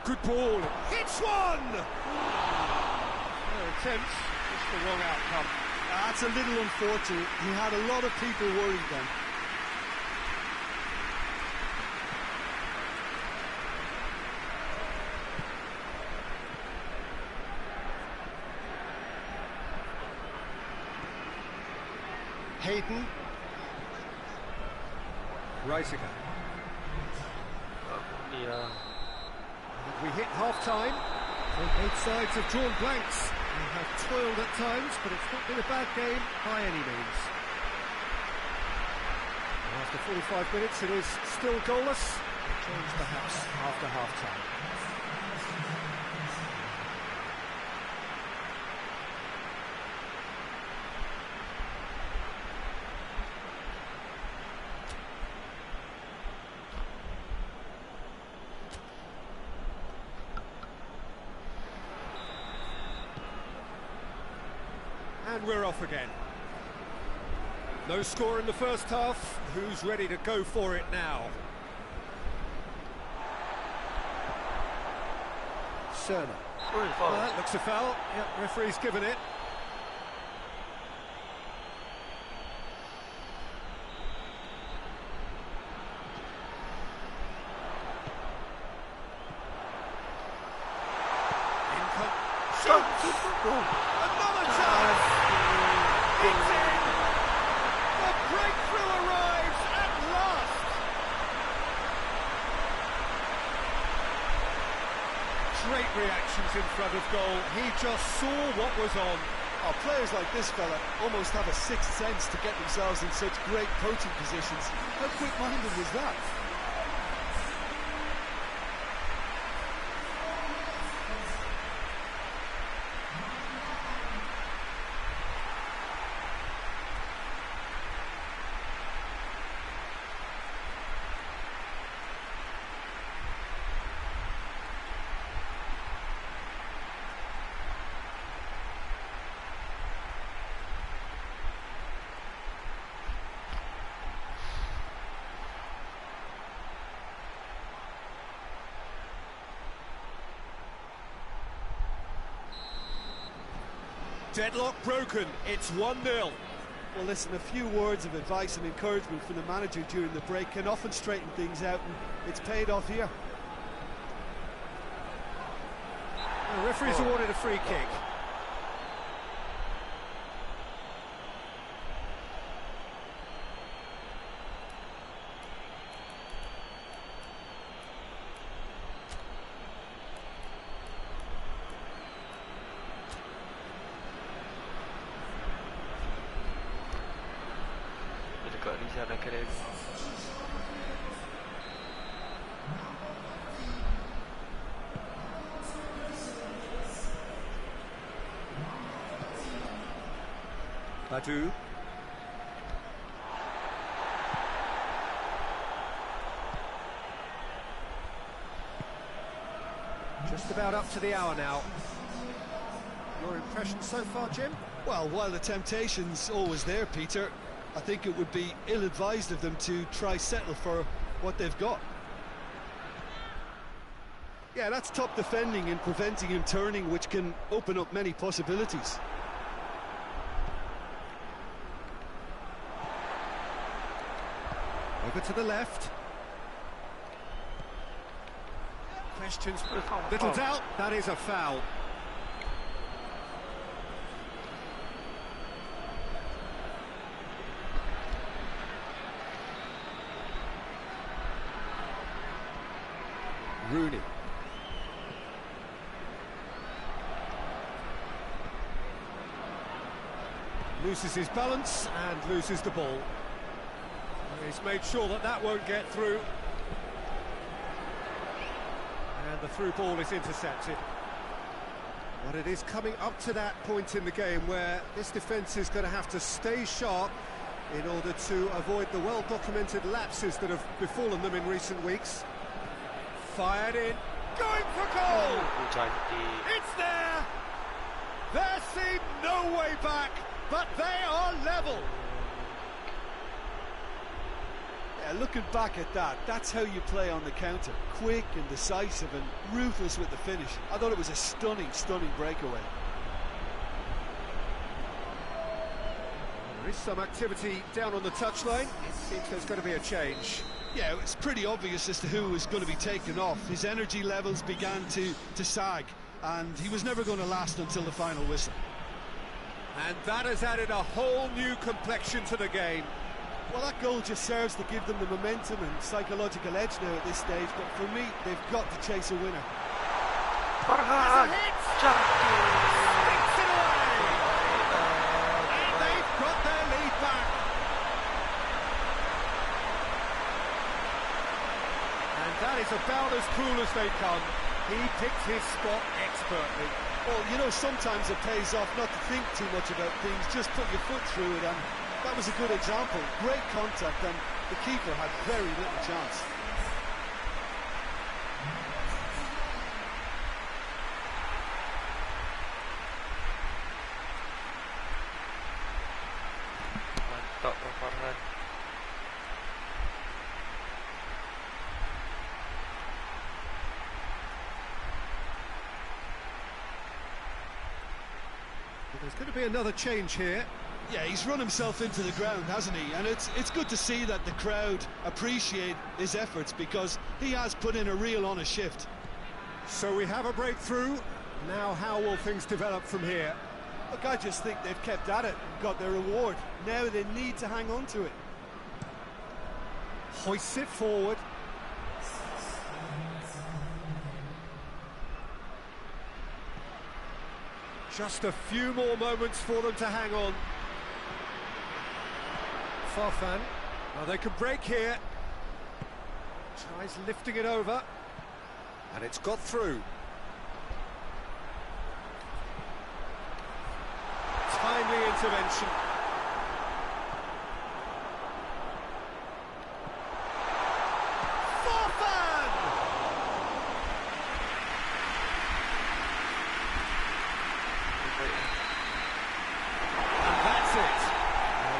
S2: Good ball, hits one! Their attempts, just the wrong outcome.
S3: That's a little unfortunate. He had a lot of people worried then.
S2: Hayden. Reisiger. We hit half-time.
S3: Both sides have drawn blanks. They have toiled at times, but it's not been a bad game by any means.
S2: After 45 minutes, it is still goalless. Change perhaps after half-time. And we're off again. No score in the first half. Who's ready to go for it now? Cerner. Well, that looks a foul. Yep, referee's given it. Another chance! It's in! The breakthrough arrives at last! Great reactions in front of goal. He just saw what was on.
S3: Oh, players like this fella almost have a sixth sense to get themselves in such great coaching positions. How quick-minded was that?
S2: Deadlock broken, it's 1-0.
S3: Well, listen, a few words of advice and encouragement from the manager during the break can often straighten things out, and it's paid off here.
S2: The referee's awarded a free kick.
S1: kat Rizal Academy.
S2: Badu. Just about up to the hour now. Your impression so far, Jim?
S3: Well, while the temptation's always there, Peter, I think it would be ill-advised of them to try settle for what they've got. Yeah, that's top defending and preventing him turning, which can open up many possibilities.
S2: Over to the left. Questions. Little doubt, that is a foul. Rooney. Loses his balance and loses the ball. He's made sure that that won't get through. And the through ball is intercepted. But it is coming up to that point in the game where this defence is going to have to stay sharp in order to avoid the well-documented lapses that have befallen them in recent weeks. Fired in, going for goal! It's there! There seemed no way back, but they are level!
S3: Yeah, looking back at that, that's how you play on the counter. Quick and decisive and ruthless with the finish. I thought it was a stunning, stunning breakaway.
S2: There is some activity down on the touchline. It seems there's going to be a change.
S3: Yeah, it's pretty obvious as to who was going to be taken off. His energy levels began to sag, and he was never going to last until the final whistle.
S2: And that has added a whole new complexion to the game.
S3: Well, that goal just serves to give them the momentum and psychological edge now at this stage, but for me, they've got to chase a winner.
S2: Farhan! Sticks it away! And they've got their lead back. And that is about as cool as they come. He picked his spot expertly.
S3: Well, you know, sometimes it pays off not to think too much about things, just put your foot through it, and that was a good example. Great contact, and the keeper had very little chance.
S1: Mantap, Farhan.
S2: There's going to be another change here.
S3: Yeah, he's run himself into the ground, hasn't he? And it's good to see that the crowd appreciate his efforts, because he has put in a real honest shift.
S2: So we have a breakthrough. Now how will things develop from here?
S3: Look, I just think they've kept at it and got their reward. Now they need to hang on to it.
S2: Hoists it forward. Just a few more moments for them to hang on. Farfan. Now they can break here. Tries lifting it over. And it's got through. Timely intervention. Farfan! And that's it.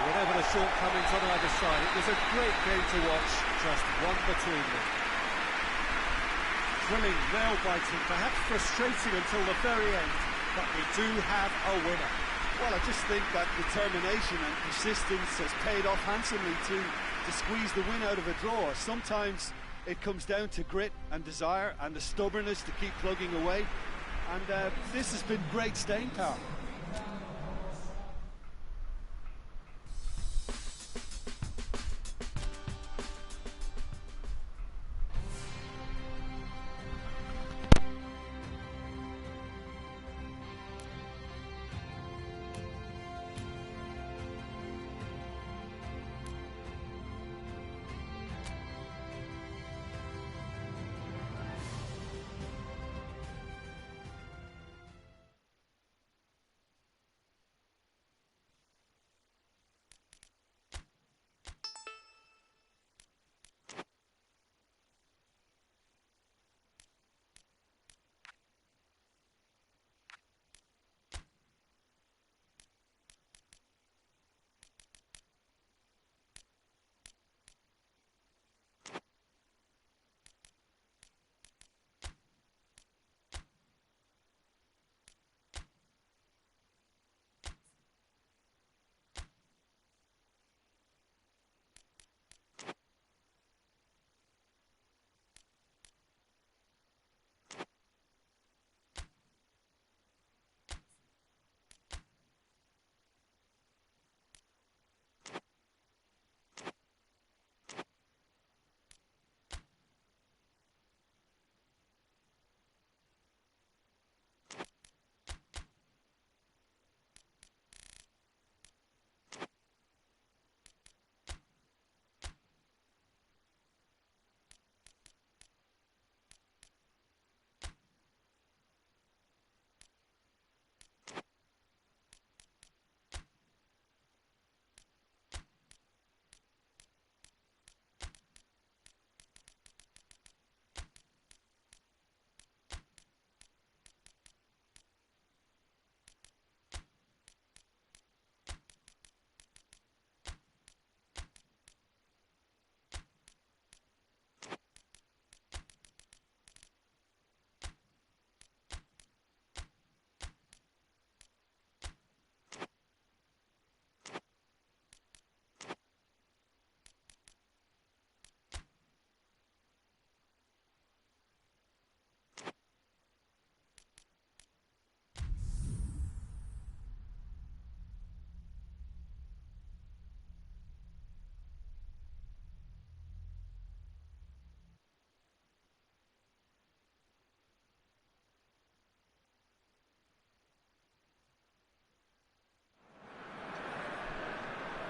S2: Whatever the shortcomings on either side, it was a great game to watch, just one between them. Thrilling, nail-biting, perhaps frustrating until the very end, but we do have a winner.
S3: Well, I just think that determination and persistence has paid off handsomely to squeeze the win out of a draw. Sometimes it comes down to grit and desire and the stubbornness to keep plugging away, and this has been great staying power.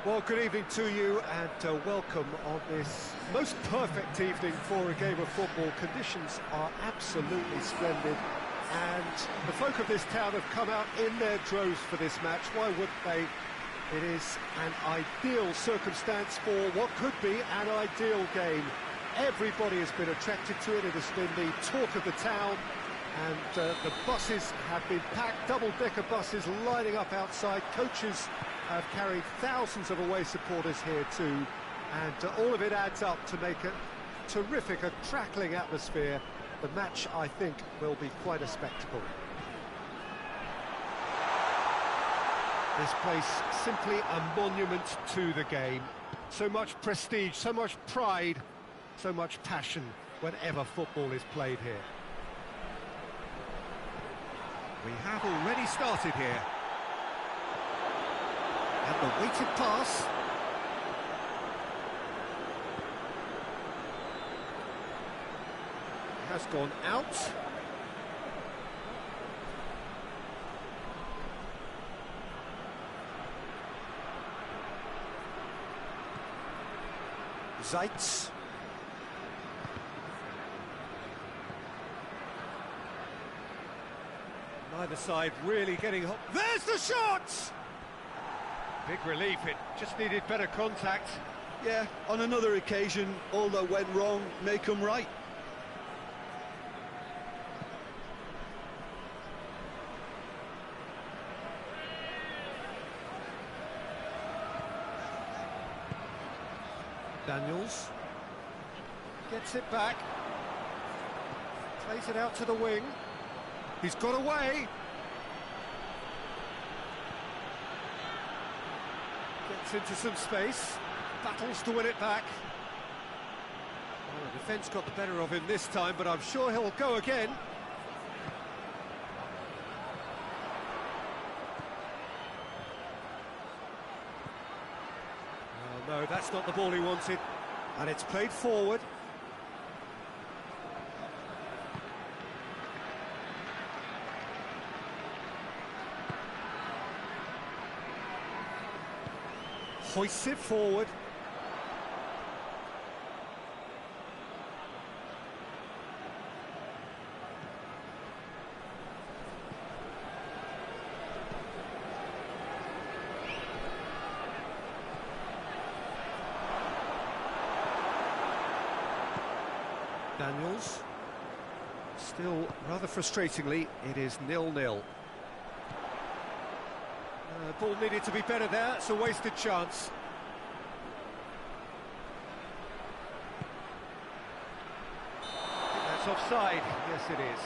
S2: Well, good evening to you and welcome on this most perfect evening for a game of football. Conditions are absolutely splendid and the folk of this town have come out in their droves for this match. Why wouldn't they? It is an ideal circumstance for what could be an ideal game. Everybody has been attracted to it. It has been the talk of the town. And the buses have been packed, double-decker buses lining up outside. Coaches have carried thousands of away supporters here too. And all of it adds up to make a terrific, a crackling atmosphere. The match, I think, will be quite a spectacle. This place, simply a monument to the game. So much prestige, so much pride, so much passion whenever football is played here. We have already started here. And the weighted pass. Has gone out. Zeitz. Neither side really getting hot. There's the shot! Big relief, it just needed better contact.
S3: Yeah, on another occasion, all that went wrong may come right.
S2: Daniels gets it back, plays it out to the wing. He's got away. Gets into some space, battles to win it back. Well, the defence got the better of him this time, but I'm sure he'll go again. Oh, no, that's not the ball he wanted. And it's played forward. Hoists it forward. Daniels. Still, rather frustratingly, it is 0-0. Ball needed to be better there, it's a wasted chance. I think that's offside, yes it is.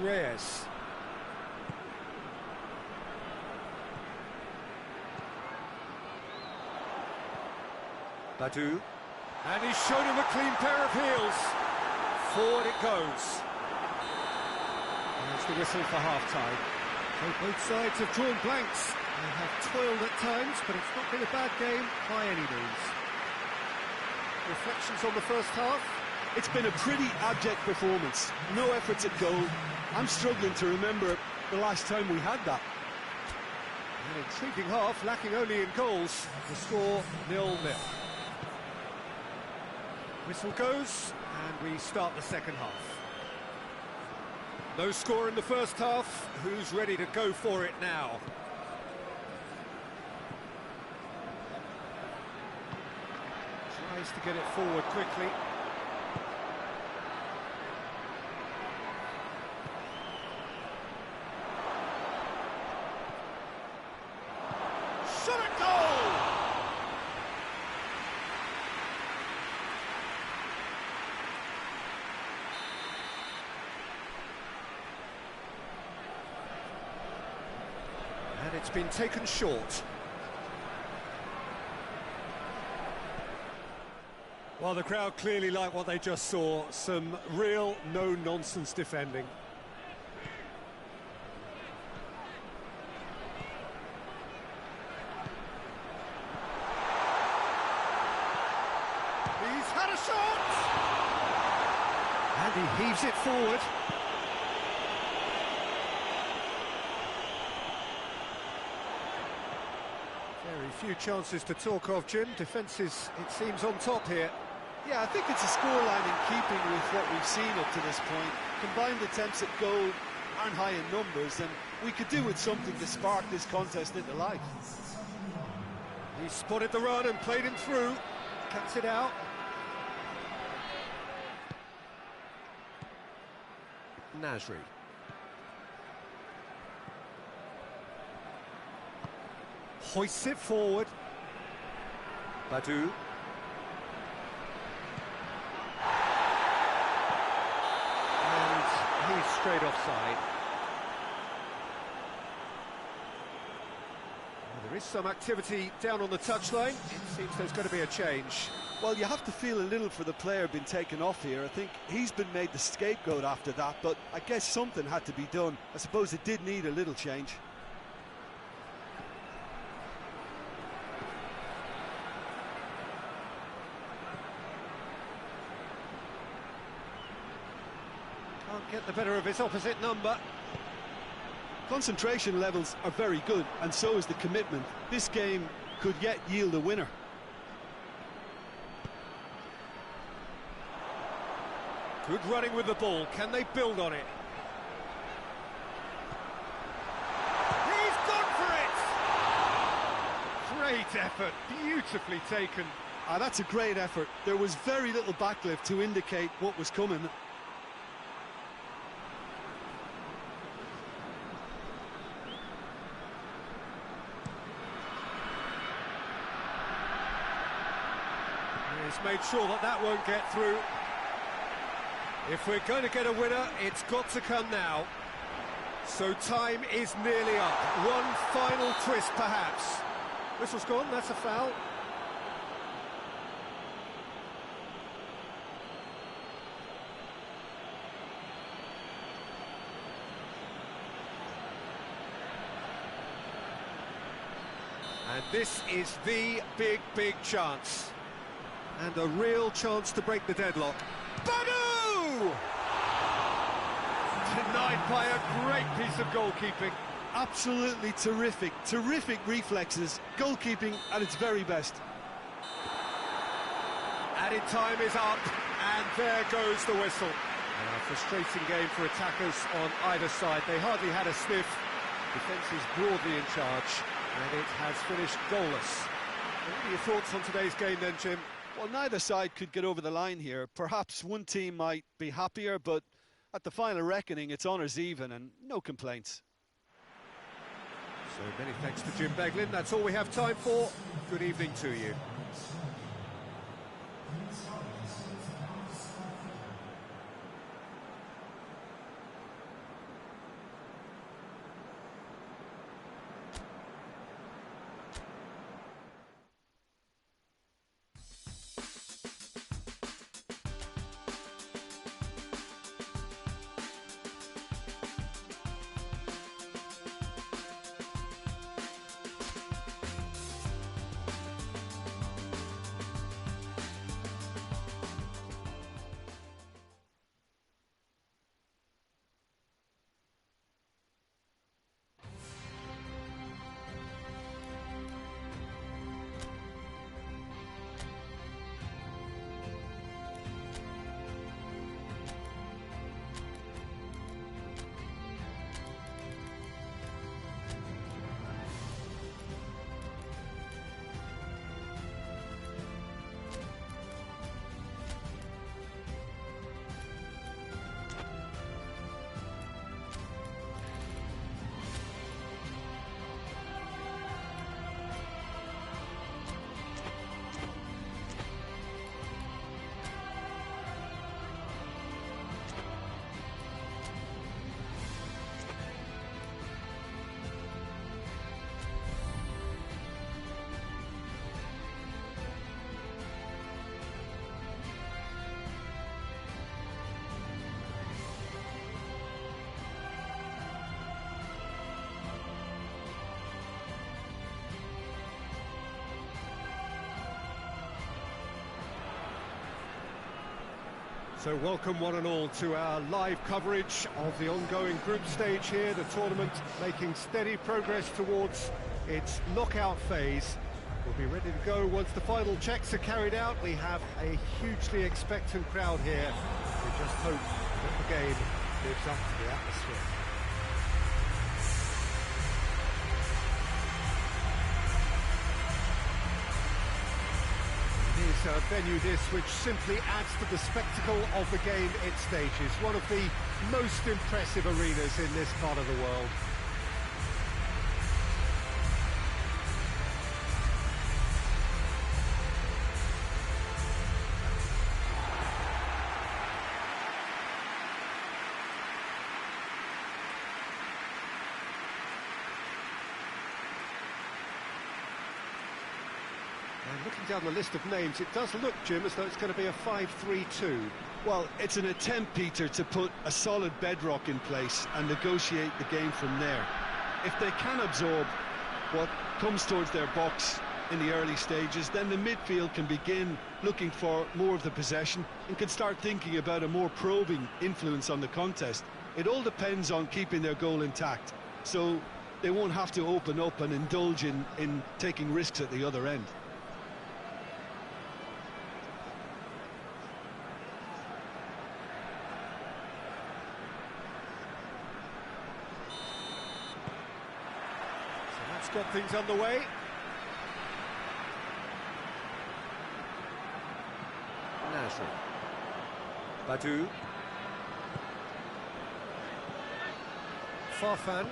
S2: Reyes. Badu. And he's shown him a clean pair of heels. Forward it goes. There's the whistle for half-time. So both sides have drawn blanks. They have toiled at times, but it's not been a bad game by any means. Reflections on the first half?
S3: It's been a pretty abject performance. No efforts at goal. I'm struggling to remember the last time we had that.
S2: An intriguing half, lacking only in goals. The score 0-0. Whistle goes, and we start the second half. No score in the first half. Who's ready to go for it now? Tries to get it forward quickly. Shot at goal! And it's been taken short. Well, the crowd clearly like what they just saw. Some real no-nonsense defending. He's had a shot! And He heaves it forward. Very few chances to talk of, Jim. Defence is, it seems, on top here.
S3: Yeah, I think it's a scoreline in keeping with what we've seen up to this point. Combined attempts at goal aren't high in numbers, and we could do with something to spark this contest into life.
S2: He spotted the run and played him through. Cuts it out. Nasri. Hoists it forward. Badu. And he's straight offside. Well, there is some activity down on the touchline. It seems there's going to be a change.
S3: Well, you have to feel a little for the player being taken off here. I think he's been made the scapegoat after that, but I guess something had to be done. I suppose it did need a little change.
S2: Can't get the better of his opposite number.
S3: Concentration levels are very good, and so is the commitment. This game could yet yield a winner.
S2: Good running with the ball. Can they build on it? He's gone for it! Great effort, beautifully taken.
S3: That's a great effort. There was very little backlift to indicate what was coming.
S2: He's made sure that that won't get through. If we're going to get a winner, it's got to come now. So time is nearly up. One final twist, perhaps. Whistle's gone, that's a foul. And this is the big, big chance. And a real chance to break the deadlock. Badu! Denied by a great piece of goalkeeping.
S3: Absolutely terrific, terrific reflexes. Goalkeeping at its very best.
S2: Added time is up, and there goes the whistle. A frustrating game for attackers on either side. They hardly had a sniff. Defence is broadly in charge, and it has finished goalless. What are your thoughts on today's game then, Jim?
S3: Well, neither side could get over the line here. Perhaps one team might be happier, but at the final reckoning, it's honours even and no complaints.
S2: So many thanks to Jim Beglin. That's all we have time for. Good evening to you. So welcome one and all to our live coverage of the ongoing group stage here, the tournament making steady progress towards its knockout phase. We'll be ready to go once the final checks are carried out. We have a hugely expectant crowd here. We just hope that the game lives up to the atmosphere. It is a venue this which simply adds to the spectacle of the game it stages. One of the most impressive arenas in this part of the world. And looking down the list of names, it does look, Jim, as though it's going to be a 5-3-2.
S3: Well, it's an attempt, Peter, to put a solid bedrock in place and negotiate the game from there. If they can absorb what comes towards their box in the early stages, then the midfield can begin looking for more of the possession and can start thinking about a more probing influence on the contest. It all depends on keeping their goal intact, so they won't have to open up and indulge in taking risks at the other end.
S2: Got things underway. Nasri. Badu. Farfan.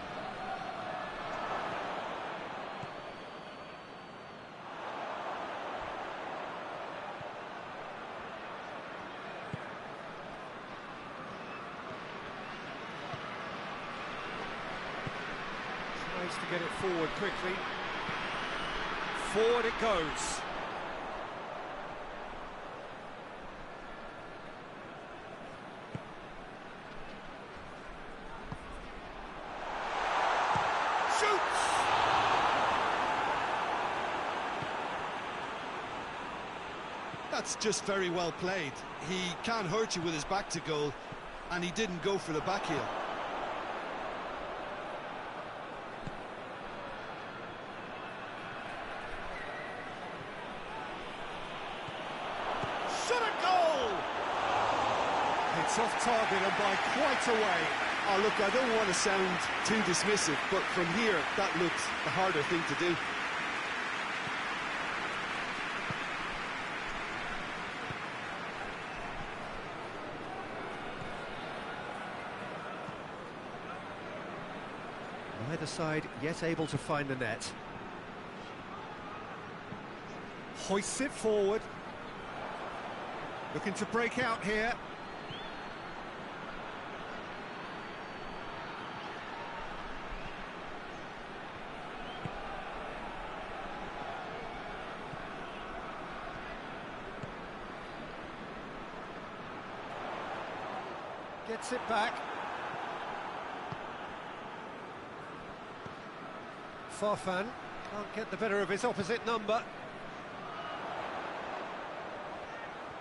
S2: To get it forward quickly. Forward it goes. Shoots!
S3: That's just very well played. He can't hurt you with his back to goal, and he didn't go for the back heel.
S2: It's off target and by quite a way.
S3: Oh, look, I don't want to sound too dismissive, but from here, that looks the harder thing to do.
S2: Neither side yet able to find the net. Hoists it forward. Looking to break out here. Gets it back. Farfan can't get the better of his opposite number.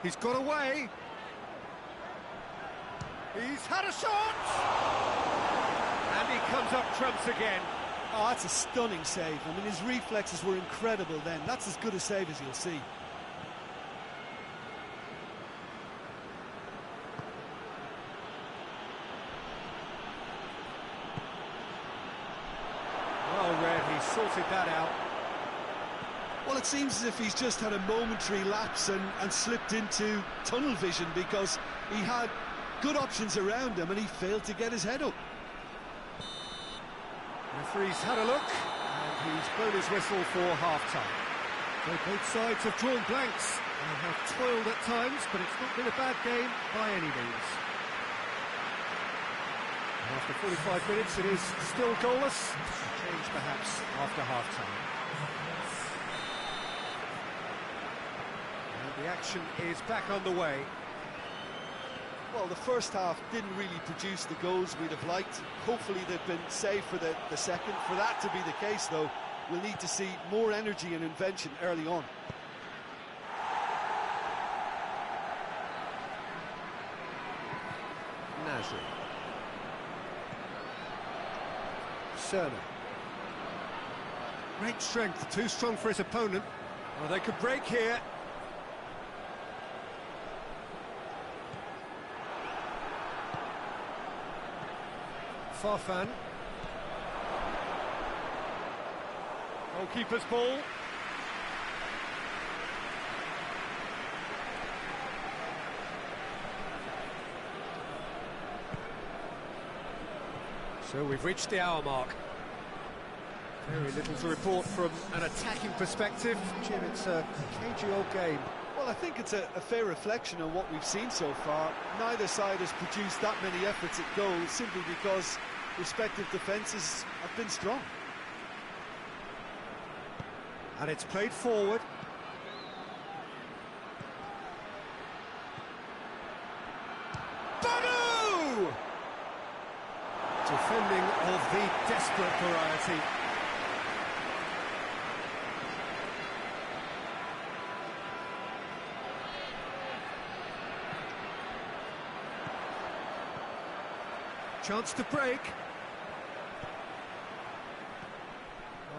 S2: He's got away. He's had a shot! And he comes up trumps again.
S3: Oh, that's a stunning save. I mean, his reflexes were incredible then. That's as good a save as you'll see.
S2: Sorted that out.
S3: Well, it seems as if he's just had a momentary lapse and slipped into tunnel vision, because he had good options around him and he failed to get his head up.
S2: Referee's had a look and he's blown his whistle for half-time. So both sides have drawn blanks and have toiled at times, but it's not been a bad game by any means. After 45 minutes, it is still goalless. Change perhaps after half-time. And the action is back underway.
S3: Well, the first half didn't really produce the goals we'd have liked. Hopefully they've been saved for the second. For that to be the case, though, we'll need to see more energy and invention early on.
S2: Nasri. Cerner. Great strength, too strong for his opponent. Well, they could break here. Farfan.
S4: Goalkeeper's ball.
S2: So we've reached the hour mark. Very little to report from an attacking perspective. Jim, it's a cagey old game.
S3: Well, I think it's a fair reflection on what we've seen so far. Neither side has produced that many efforts at goal simply because respective defences have been strong.
S2: And it's played forward. Banu! Defending of the desperate variety. Chance to break.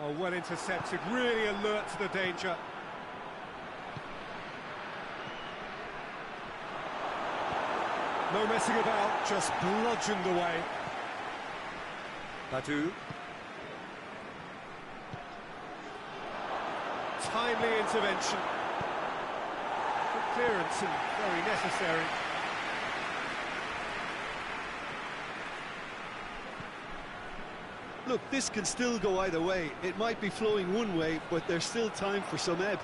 S2: Oh, well intercepted, really alert to the danger. No messing about, just bludgeoned away. Badu. Timely intervention. Good clearance and very necessary.
S3: Look, this can still go either way. It might be flowing one way, but there's still time for some ebb.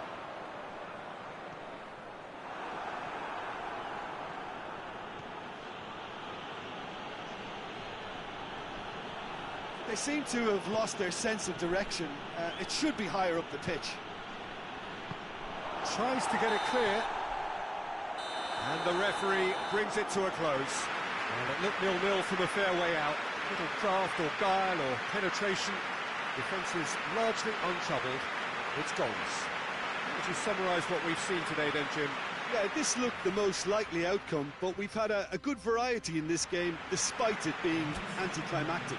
S3: They seem to have lost their sense of direction. It should be higher up the pitch.
S2: Tries to get it clear. And the referee brings it to a close. Well, it looked 0-0 from a fair way out. Little craft or guile or penetration. Defence is largely untroubled. It's goals. How would you summarise what we've seen today then, Jim?
S3: Yeah, this looked the most likely outcome, but we've had a good variety in this game, despite it being anticlimactic.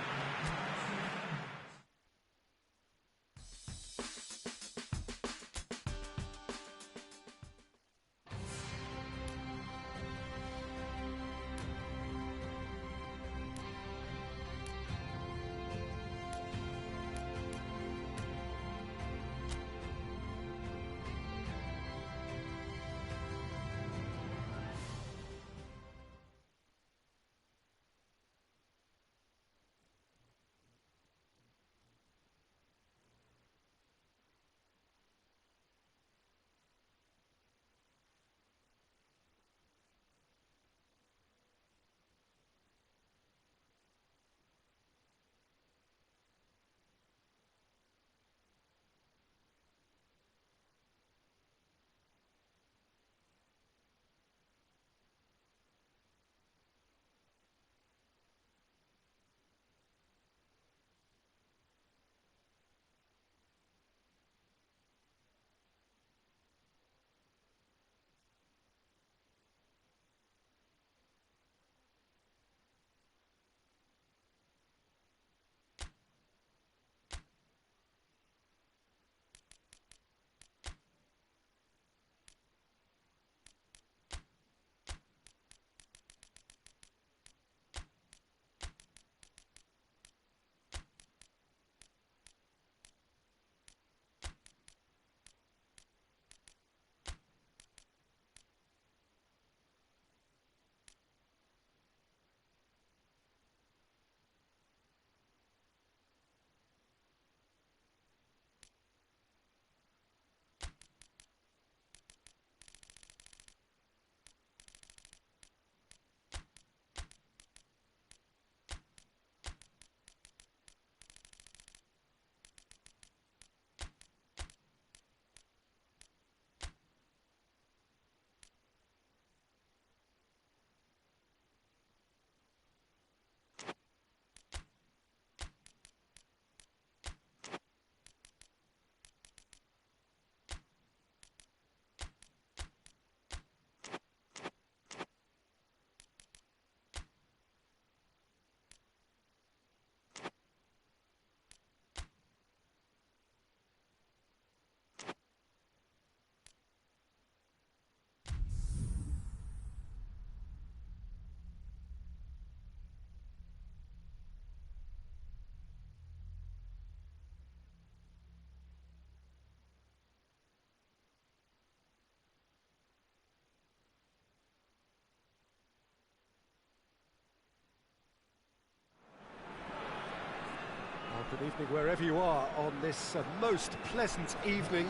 S2: Good evening wherever you are on this most pleasant evening.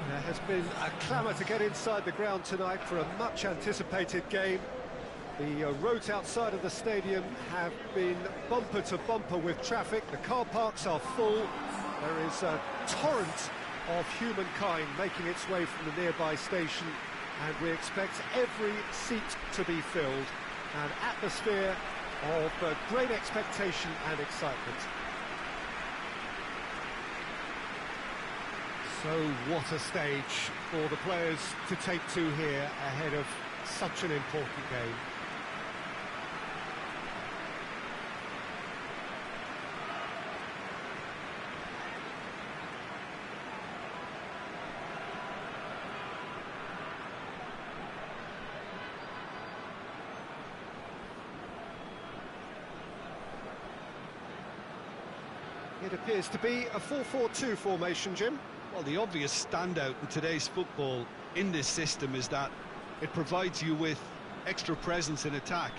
S2: There has been a clamour to get inside the ground tonight for a much anticipated game. The roads outside of the stadium have been bumper to bumper with traffic. The car parks are full. There is a torrent of humankind making its way from the nearby station, and we expect every seat to be filled. An atmosphere of great expectation and excitement. So what a stage for the players to take to here ahead of such an important game. It appears to be a 4-4-2 formation, Jim.
S3: Well, the obvious standout in today's football in this system is that it provides you with extra presence in attack.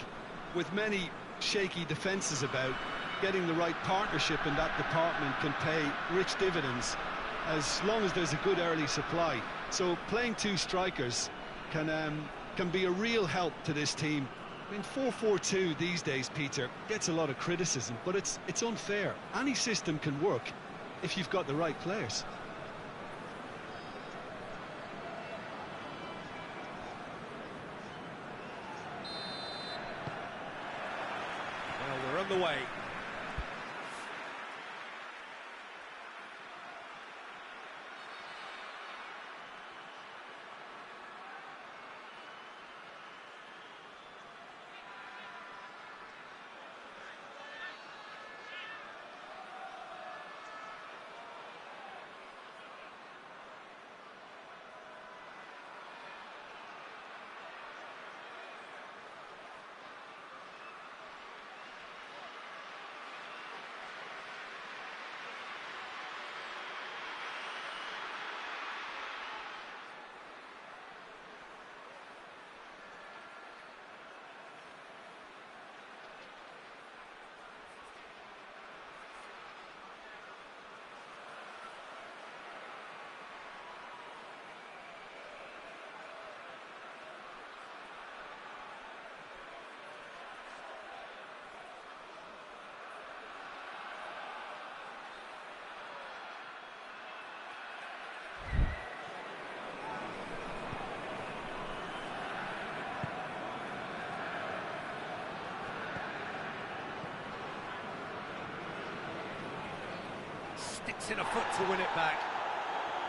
S3: With many shaky defences about, getting the right partnership in that department can pay rich dividends as long as there's a good early supply. So playing two strikers can be a real help to this team. I mean, 4-4-2 these days, Peter, gets a lot of criticism, but it's unfair. Any system can work if you've got the right players.
S2: Well, we're on the way. Sticks in a foot to win it back.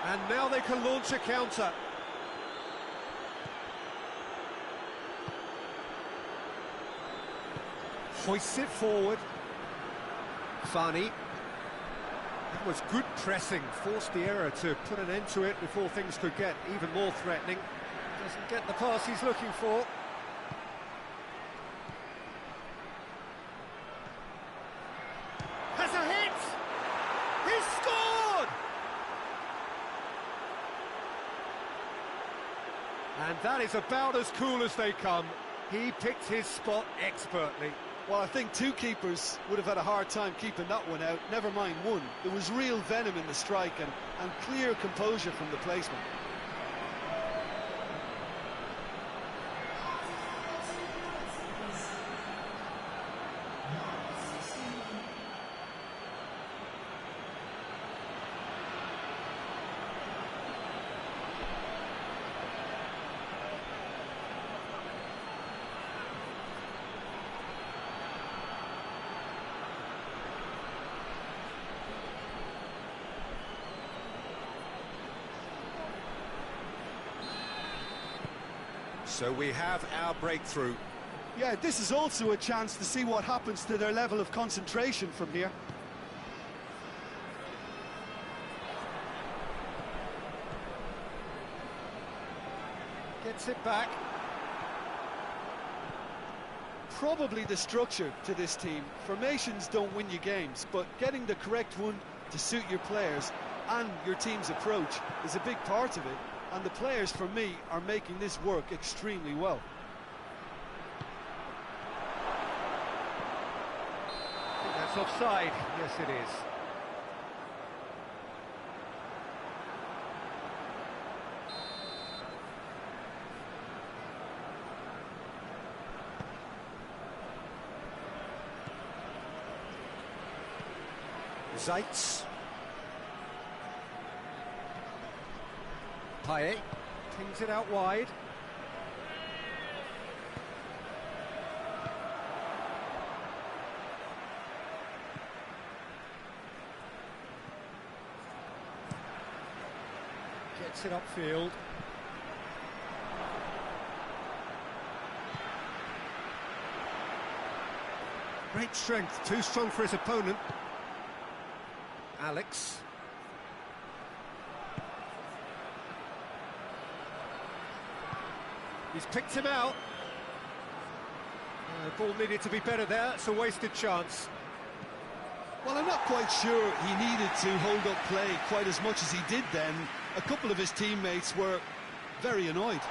S2: And now they can launch a counter. Hoists it forward. Fani. That was good pressing. Forced the error to put an end to it before things could get even more threatening. Doesn't get the pass he's looking for. Has a hit! He scored! And that is about as cool as they come. He picked his spot expertly.
S3: Well, I think two keepers would have had a hard time keeping that one out, never mind one. There was real venom in the strike and clear composure from the placement.
S2: So we have our breakthrough.
S3: Yeah, this is also a chance to see what happens to their level of concentration from here.
S2: Gets it back.
S3: Probably the structure to this team. Formations don't win you games, but getting the correct one to suit your players and your team's approach is a big part of it. And the players, for me, are making this work extremely well.
S2: I think that's offside. Yes, it is. Zaitz. Payet pings it out wide. Gets it upfield. Great strength, too strong for his opponent. Alex. He's picked him out. The ball needed to be better there, it's a wasted chance.
S3: Well, I'm not quite sure he needed to hold up play quite as much as he did then. A couple of his teammates were very annoyed.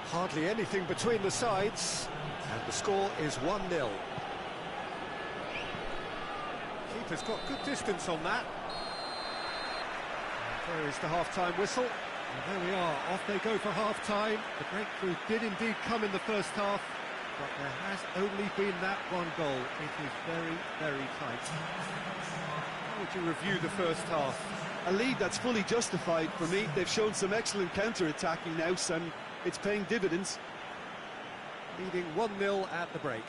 S2: Hardly anything between the sides, and the score is 1-0. Keeper's got good distance on that. And there is the half-time whistle. And there we are, off they go for half-time. The breakthrough did indeed come in the first half, but there has only been that one goal. It is very, very tight. How would you review the first half?
S3: A lead that's fully justified for me. They've shown some excellent counter-attacking now, and it's paying dividends.
S2: Leading 1-0 at the break.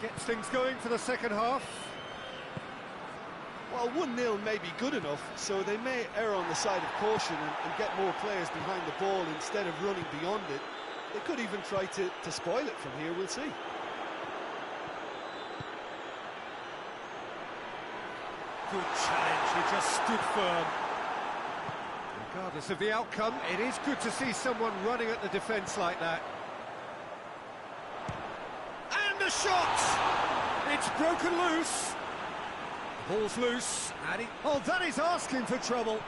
S2: gets things going for the second half.
S3: Well, 1-0 may be good enough, so they may err on the side of caution and get more players behind the ball instead of running beyond it. They could even try to spoil it from here, we'll see.
S2: Good challenge, he just stood firm. Regardless of the outcome, it is good to see someone running at the defence like that. And the shot! It's broken loose. Ball's loose, and oh, that is asking for trouble.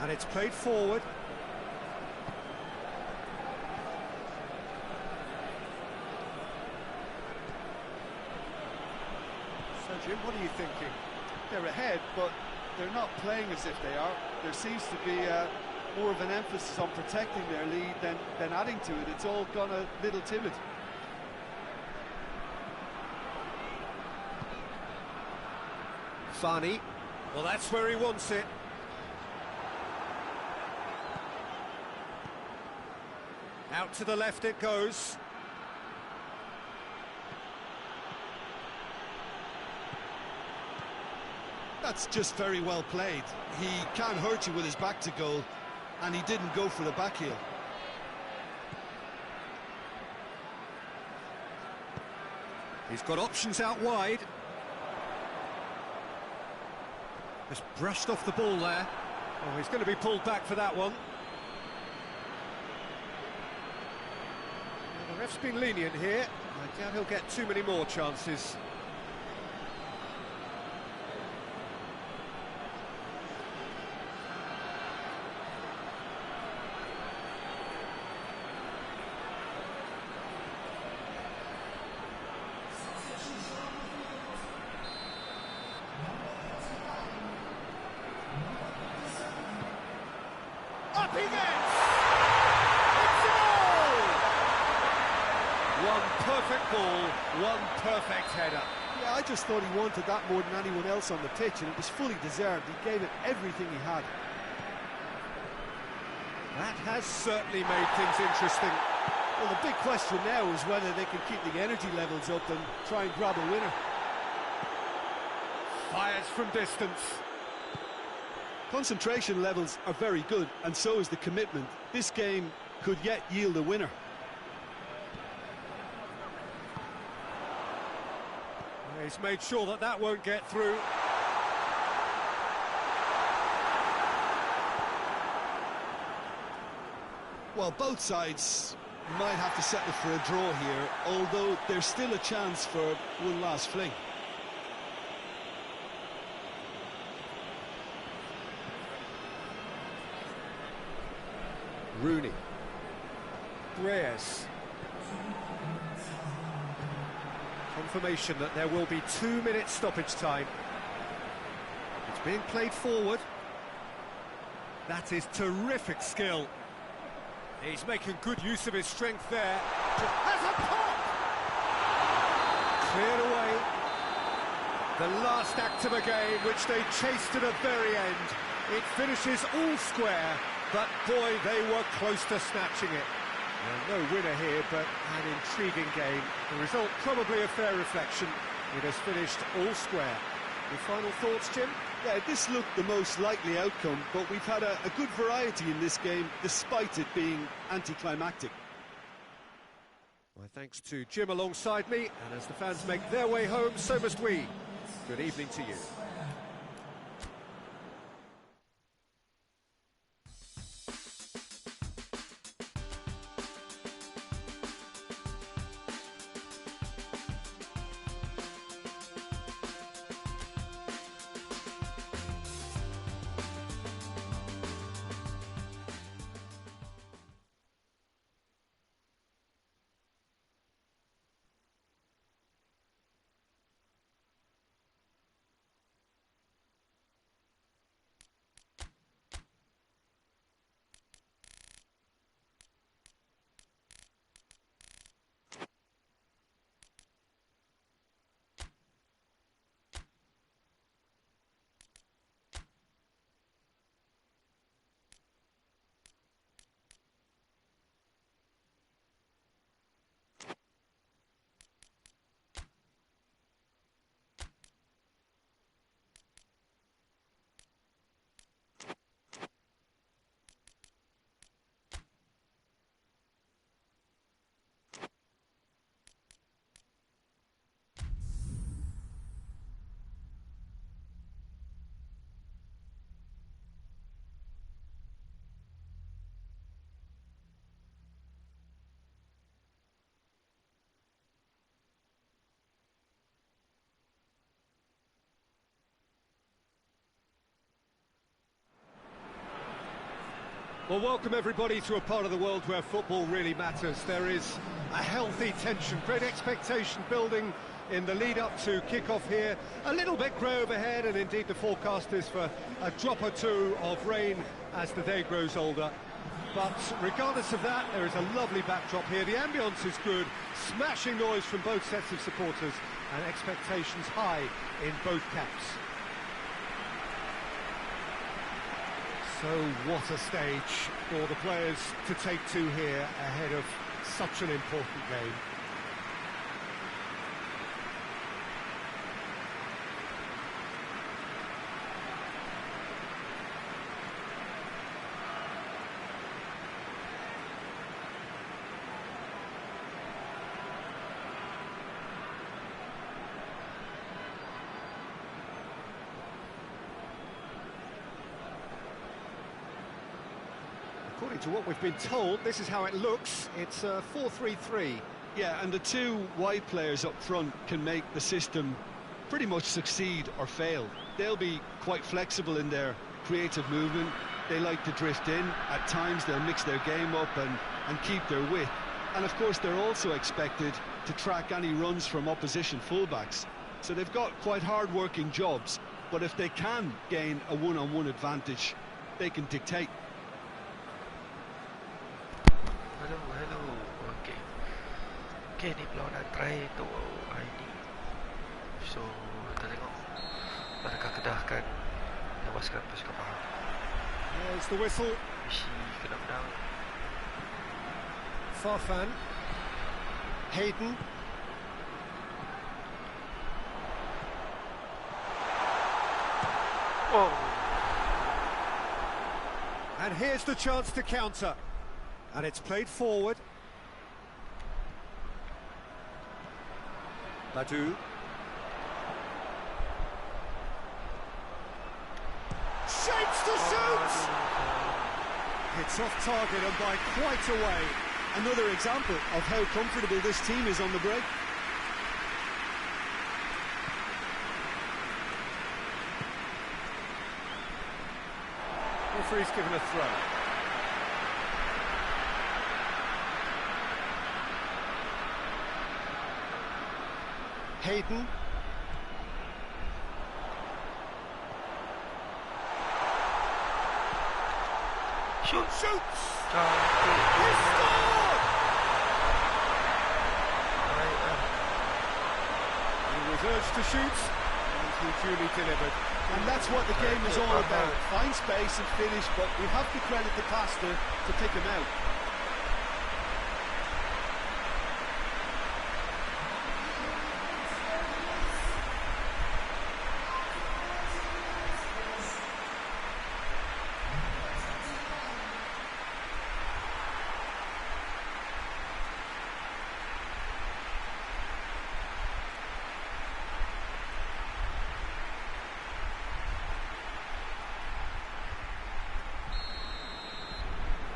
S2: And it's played forward. So, Jim, what are you thinking?
S3: They're ahead, but they're not playing as if they are. There seems to be more of an emphasis on protecting their lead than adding to it. It's all gone a little timid.
S2: Fani. Well, that's where he wants it. Out to the left it goes.
S3: That's just very well played. He can't hurt you with his back to goal, and he didn't go for the back heel.
S2: He's got options out wide. Just brushed off the ball there. Oh, he's going to be pulled back for that one. Well, the ref's been lenient here. I doubt he'll get too many more chances. Up he gets! It's a goal! One perfect ball, one perfect header.
S3: Yeah, I just thought he wanted that more than anyone else on the pitch, and it was fully deserved. He gave it everything he had.
S2: That has certainly made things interesting.
S3: Well, the big question now is whether they can keep the energy levels up and try and grab a winner.
S2: Fires from distance.
S3: Concentration levels are very good, and so is the commitment. This game could yet yield a winner.
S2: He's made sure that that won't get through.
S3: Well, both sides might have to settle for a draw here, although there's still a chance for one last fling.
S2: Rooney. Reyes. Confirmation that there will be 2 minutes stoppage time. It's being played forward. That is terrific skill. He's making good use of his strength there. Has a pop! Cleared away. The last act of a game, which they chased to the very end. It finishes all square, but boy, they were close to snatching it. No winner here, but an intriguing game. The result probably a fair reflection. It has finished all square. Your final thoughts, Jim?
S3: Yeah, this looked the most likely outcome, but we've had a good variety in this game, despite it being anticlimactic.
S2: My thanks to Jim alongside me, and as the fans make their way home, so must we. Good evening to you. Well, welcome everybody to a part of the world where football really matters. There is a healthy tension, great expectation building in the lead-up to kick-off here. A little bit grey overhead, and indeed the forecast is for a drop or two of rain as the day grows older. But regardless of that, there is a lovely backdrop here. The ambience is good, smashing noise from both sets of supporters, and expectations high in both camps. So what a stage for the players to take to here ahead of such an important game. According to what we've been told, this is how it looks. It's 4-3-3.
S3: Yeah, and the two wide players up front can make the system pretty much succeed or fail. They'll be quite flexible in their creative movement. They like to drift in. At times they'll mix their game up and keep their width. And of course they're also expected to track any runs from opposition fullbacks. So they've got quite hard-working jobs, but if they can gain a one-on-one advantage, they can dictate.
S1: Hello. Okay, ni pula nak try untuk hari ni. So, kita tengok adakah Kedah akan lepaskan pasukan faham.
S2: There's the whistle.
S1: Mesti kena menang.
S2: Farfan. Hayden.
S1: Oh.
S2: And here's the chance to counter. And it's played forward. Badu. Shapes to shoot! It's off target and by quite a way.
S3: Another example of how comfortable this team is on the break.
S2: Referee's given a throw. Hayden.
S1: Shoots!
S2: He scored! He was urged to shoot, and he duly delivered.
S4: And that's what the game is all about. Find space and finish, but we have to credit the passer to pick him out.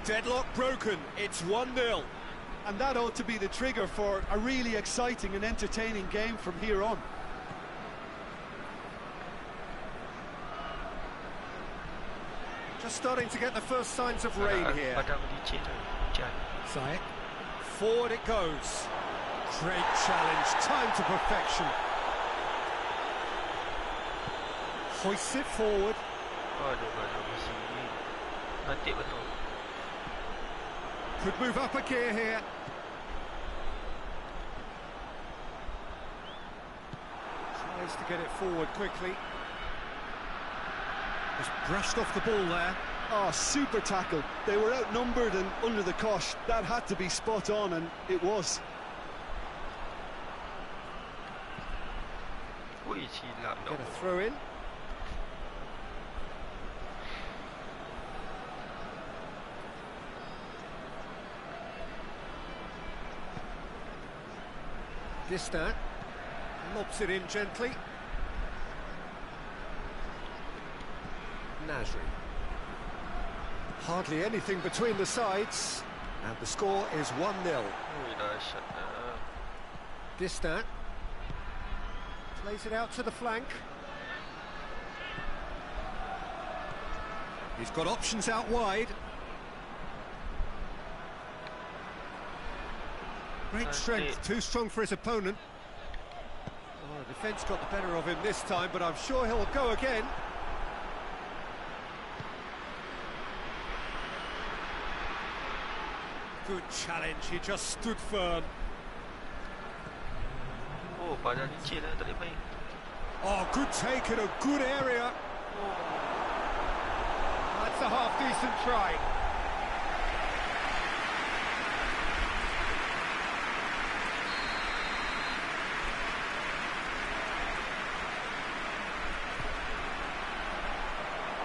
S2: Deadlock broken, it's 1-0.
S4: And that ought to be the trigger for a really exciting and entertaining game from here on.
S2: Just starting to get the first signs of rain here. Zayek. Forward it goes. Great challenge, time to perfection. Hoists it forward. Could move up a gear here. Tries to get it forward quickly. Just brushed off the ball there.
S3: Oh, super tackle. They were outnumbered and under the cosh. That had to be spot on, and it was.
S2: Get a throw in. Distan lobs it in gently. Nasri. Hardly anything between the sides, and the score is 1-0. Distan plays it out to the flank. He's got options out wide. Great strength, too strong for his opponent. Oh, the defence got the better of him this time, but I'm sure he'll go again. Good challenge, he just stood firm.
S1: Oh, badan licin lah, tak boleh main.
S2: Oh, good take in a good area. That's a half-decent try.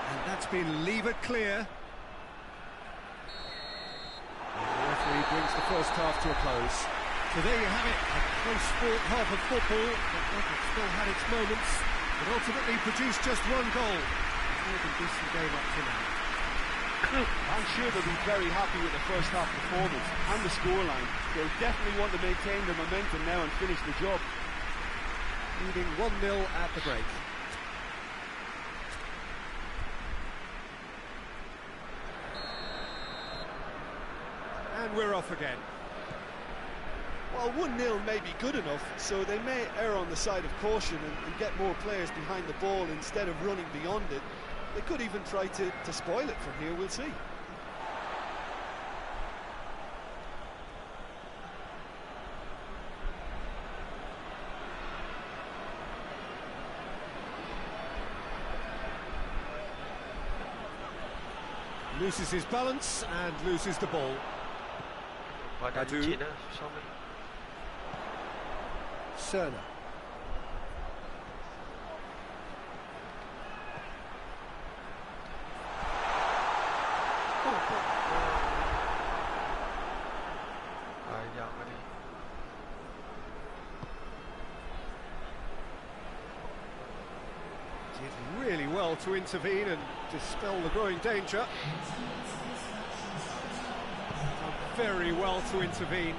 S2: And that's been levered clear. And the referee brings the first half to a close. So there you have it, a close-fought half of football, but it still had its moments, but ultimately produced just one goal. More than decent game up to now.
S4: I'm sure they'll be very happy with the first half performance and the scoreline. They'll definitely want to maintain the momentum now and finish the job.
S2: Leading 1-0 at the break. And we're off again.
S3: Well, 1-0 may be good enough, so they may err on the side of caution and get more players behind the ball instead of running beyond it. They could even try to spoil it from here, we'll see.
S2: Loses his balance and loses the ball.
S1: Badan licin lah, susah main.
S2: Cerner.
S1: Banyak kali.
S2: Did really well to intervene and dispel the growing danger. Done very well to intervene.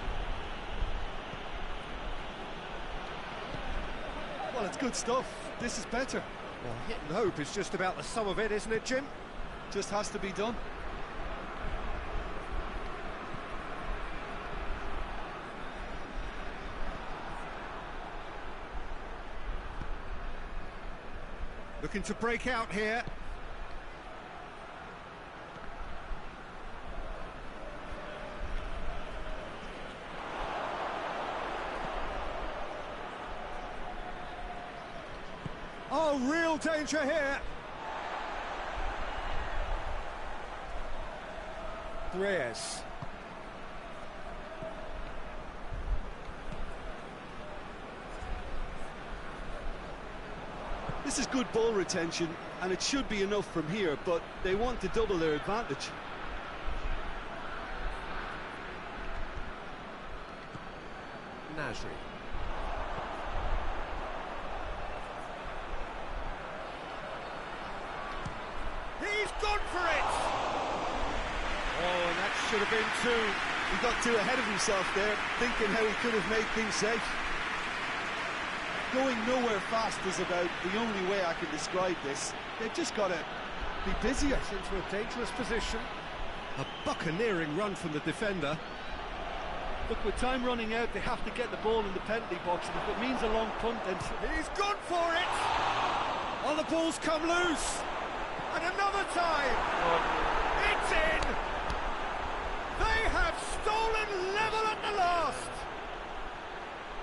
S3: Well, it's good stuff. This is better.
S2: Well, hit and hope is just about the sum of it, isn't it, Jim?
S3: Just has to be done.
S2: Looking to break out here. Oh, real danger here. Reyes.
S3: This is good ball retention, and it should be enough from here, but they want to double their advantage.
S2: Nasri. He's gone for it! Oh, and that should have been two.
S3: He got too ahead of himself there, thinking how he could have made things safe. Going nowhere fast is about the only way I can describe this. They've just got to be busier.
S2: Into a dangerous position. A buccaneering run from the defender.
S4: Look, with time running out, they have to get the ball in the penalty box, and if it means a long punt, then...
S2: He's gone for it! Oh, the ball's come loose! And another time! It's in! They have stolen level at the last!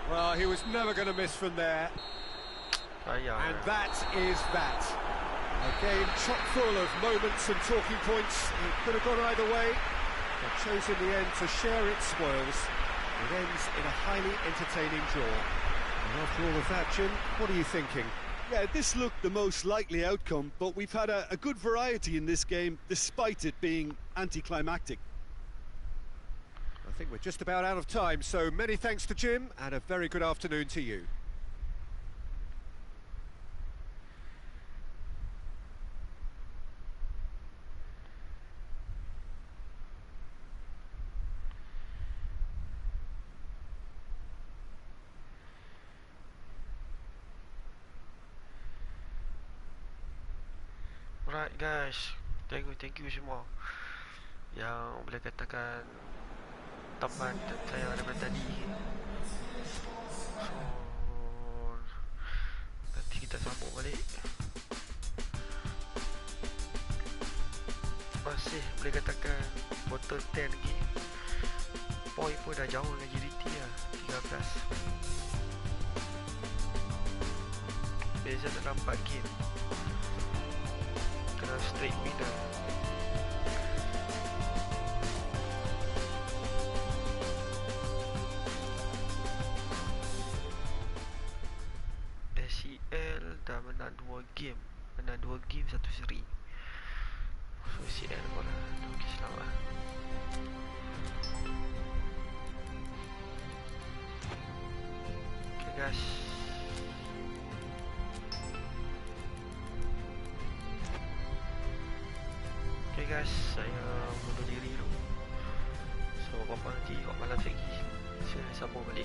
S2: Well, he was never going to miss from there. And that is that. A game chock full of moments and talking points. It could have gone either way, but chose in the end to share its spoils. It ends in a highly entertaining draw. And after all of that, Jim, what are you thinking?
S3: Yeah, this looked the most likely outcome, but we've had a good variety in this game, despite it being anticlimactic.
S2: I think we're just about out of time, so many thanks to Jim, and a very good afternoon to you.
S1: Alright guys, thank you semua yang boleh katakan teman saya daripada tadi. So nanti kita sambung balik. Masih boleh katakan bottom 10 lagi. Point pun dah jauh dengan GDT lah, 13. Beza dalam 4 game. Kena straight winner. SEL dah menang 2 game. Menang 2 game, 1 seri. So SEL pun lah. Okay, selamat. Okay guys. Okay guys, saya mundur diri dulu. So, apa nanti, malam lagi saya sambung balik.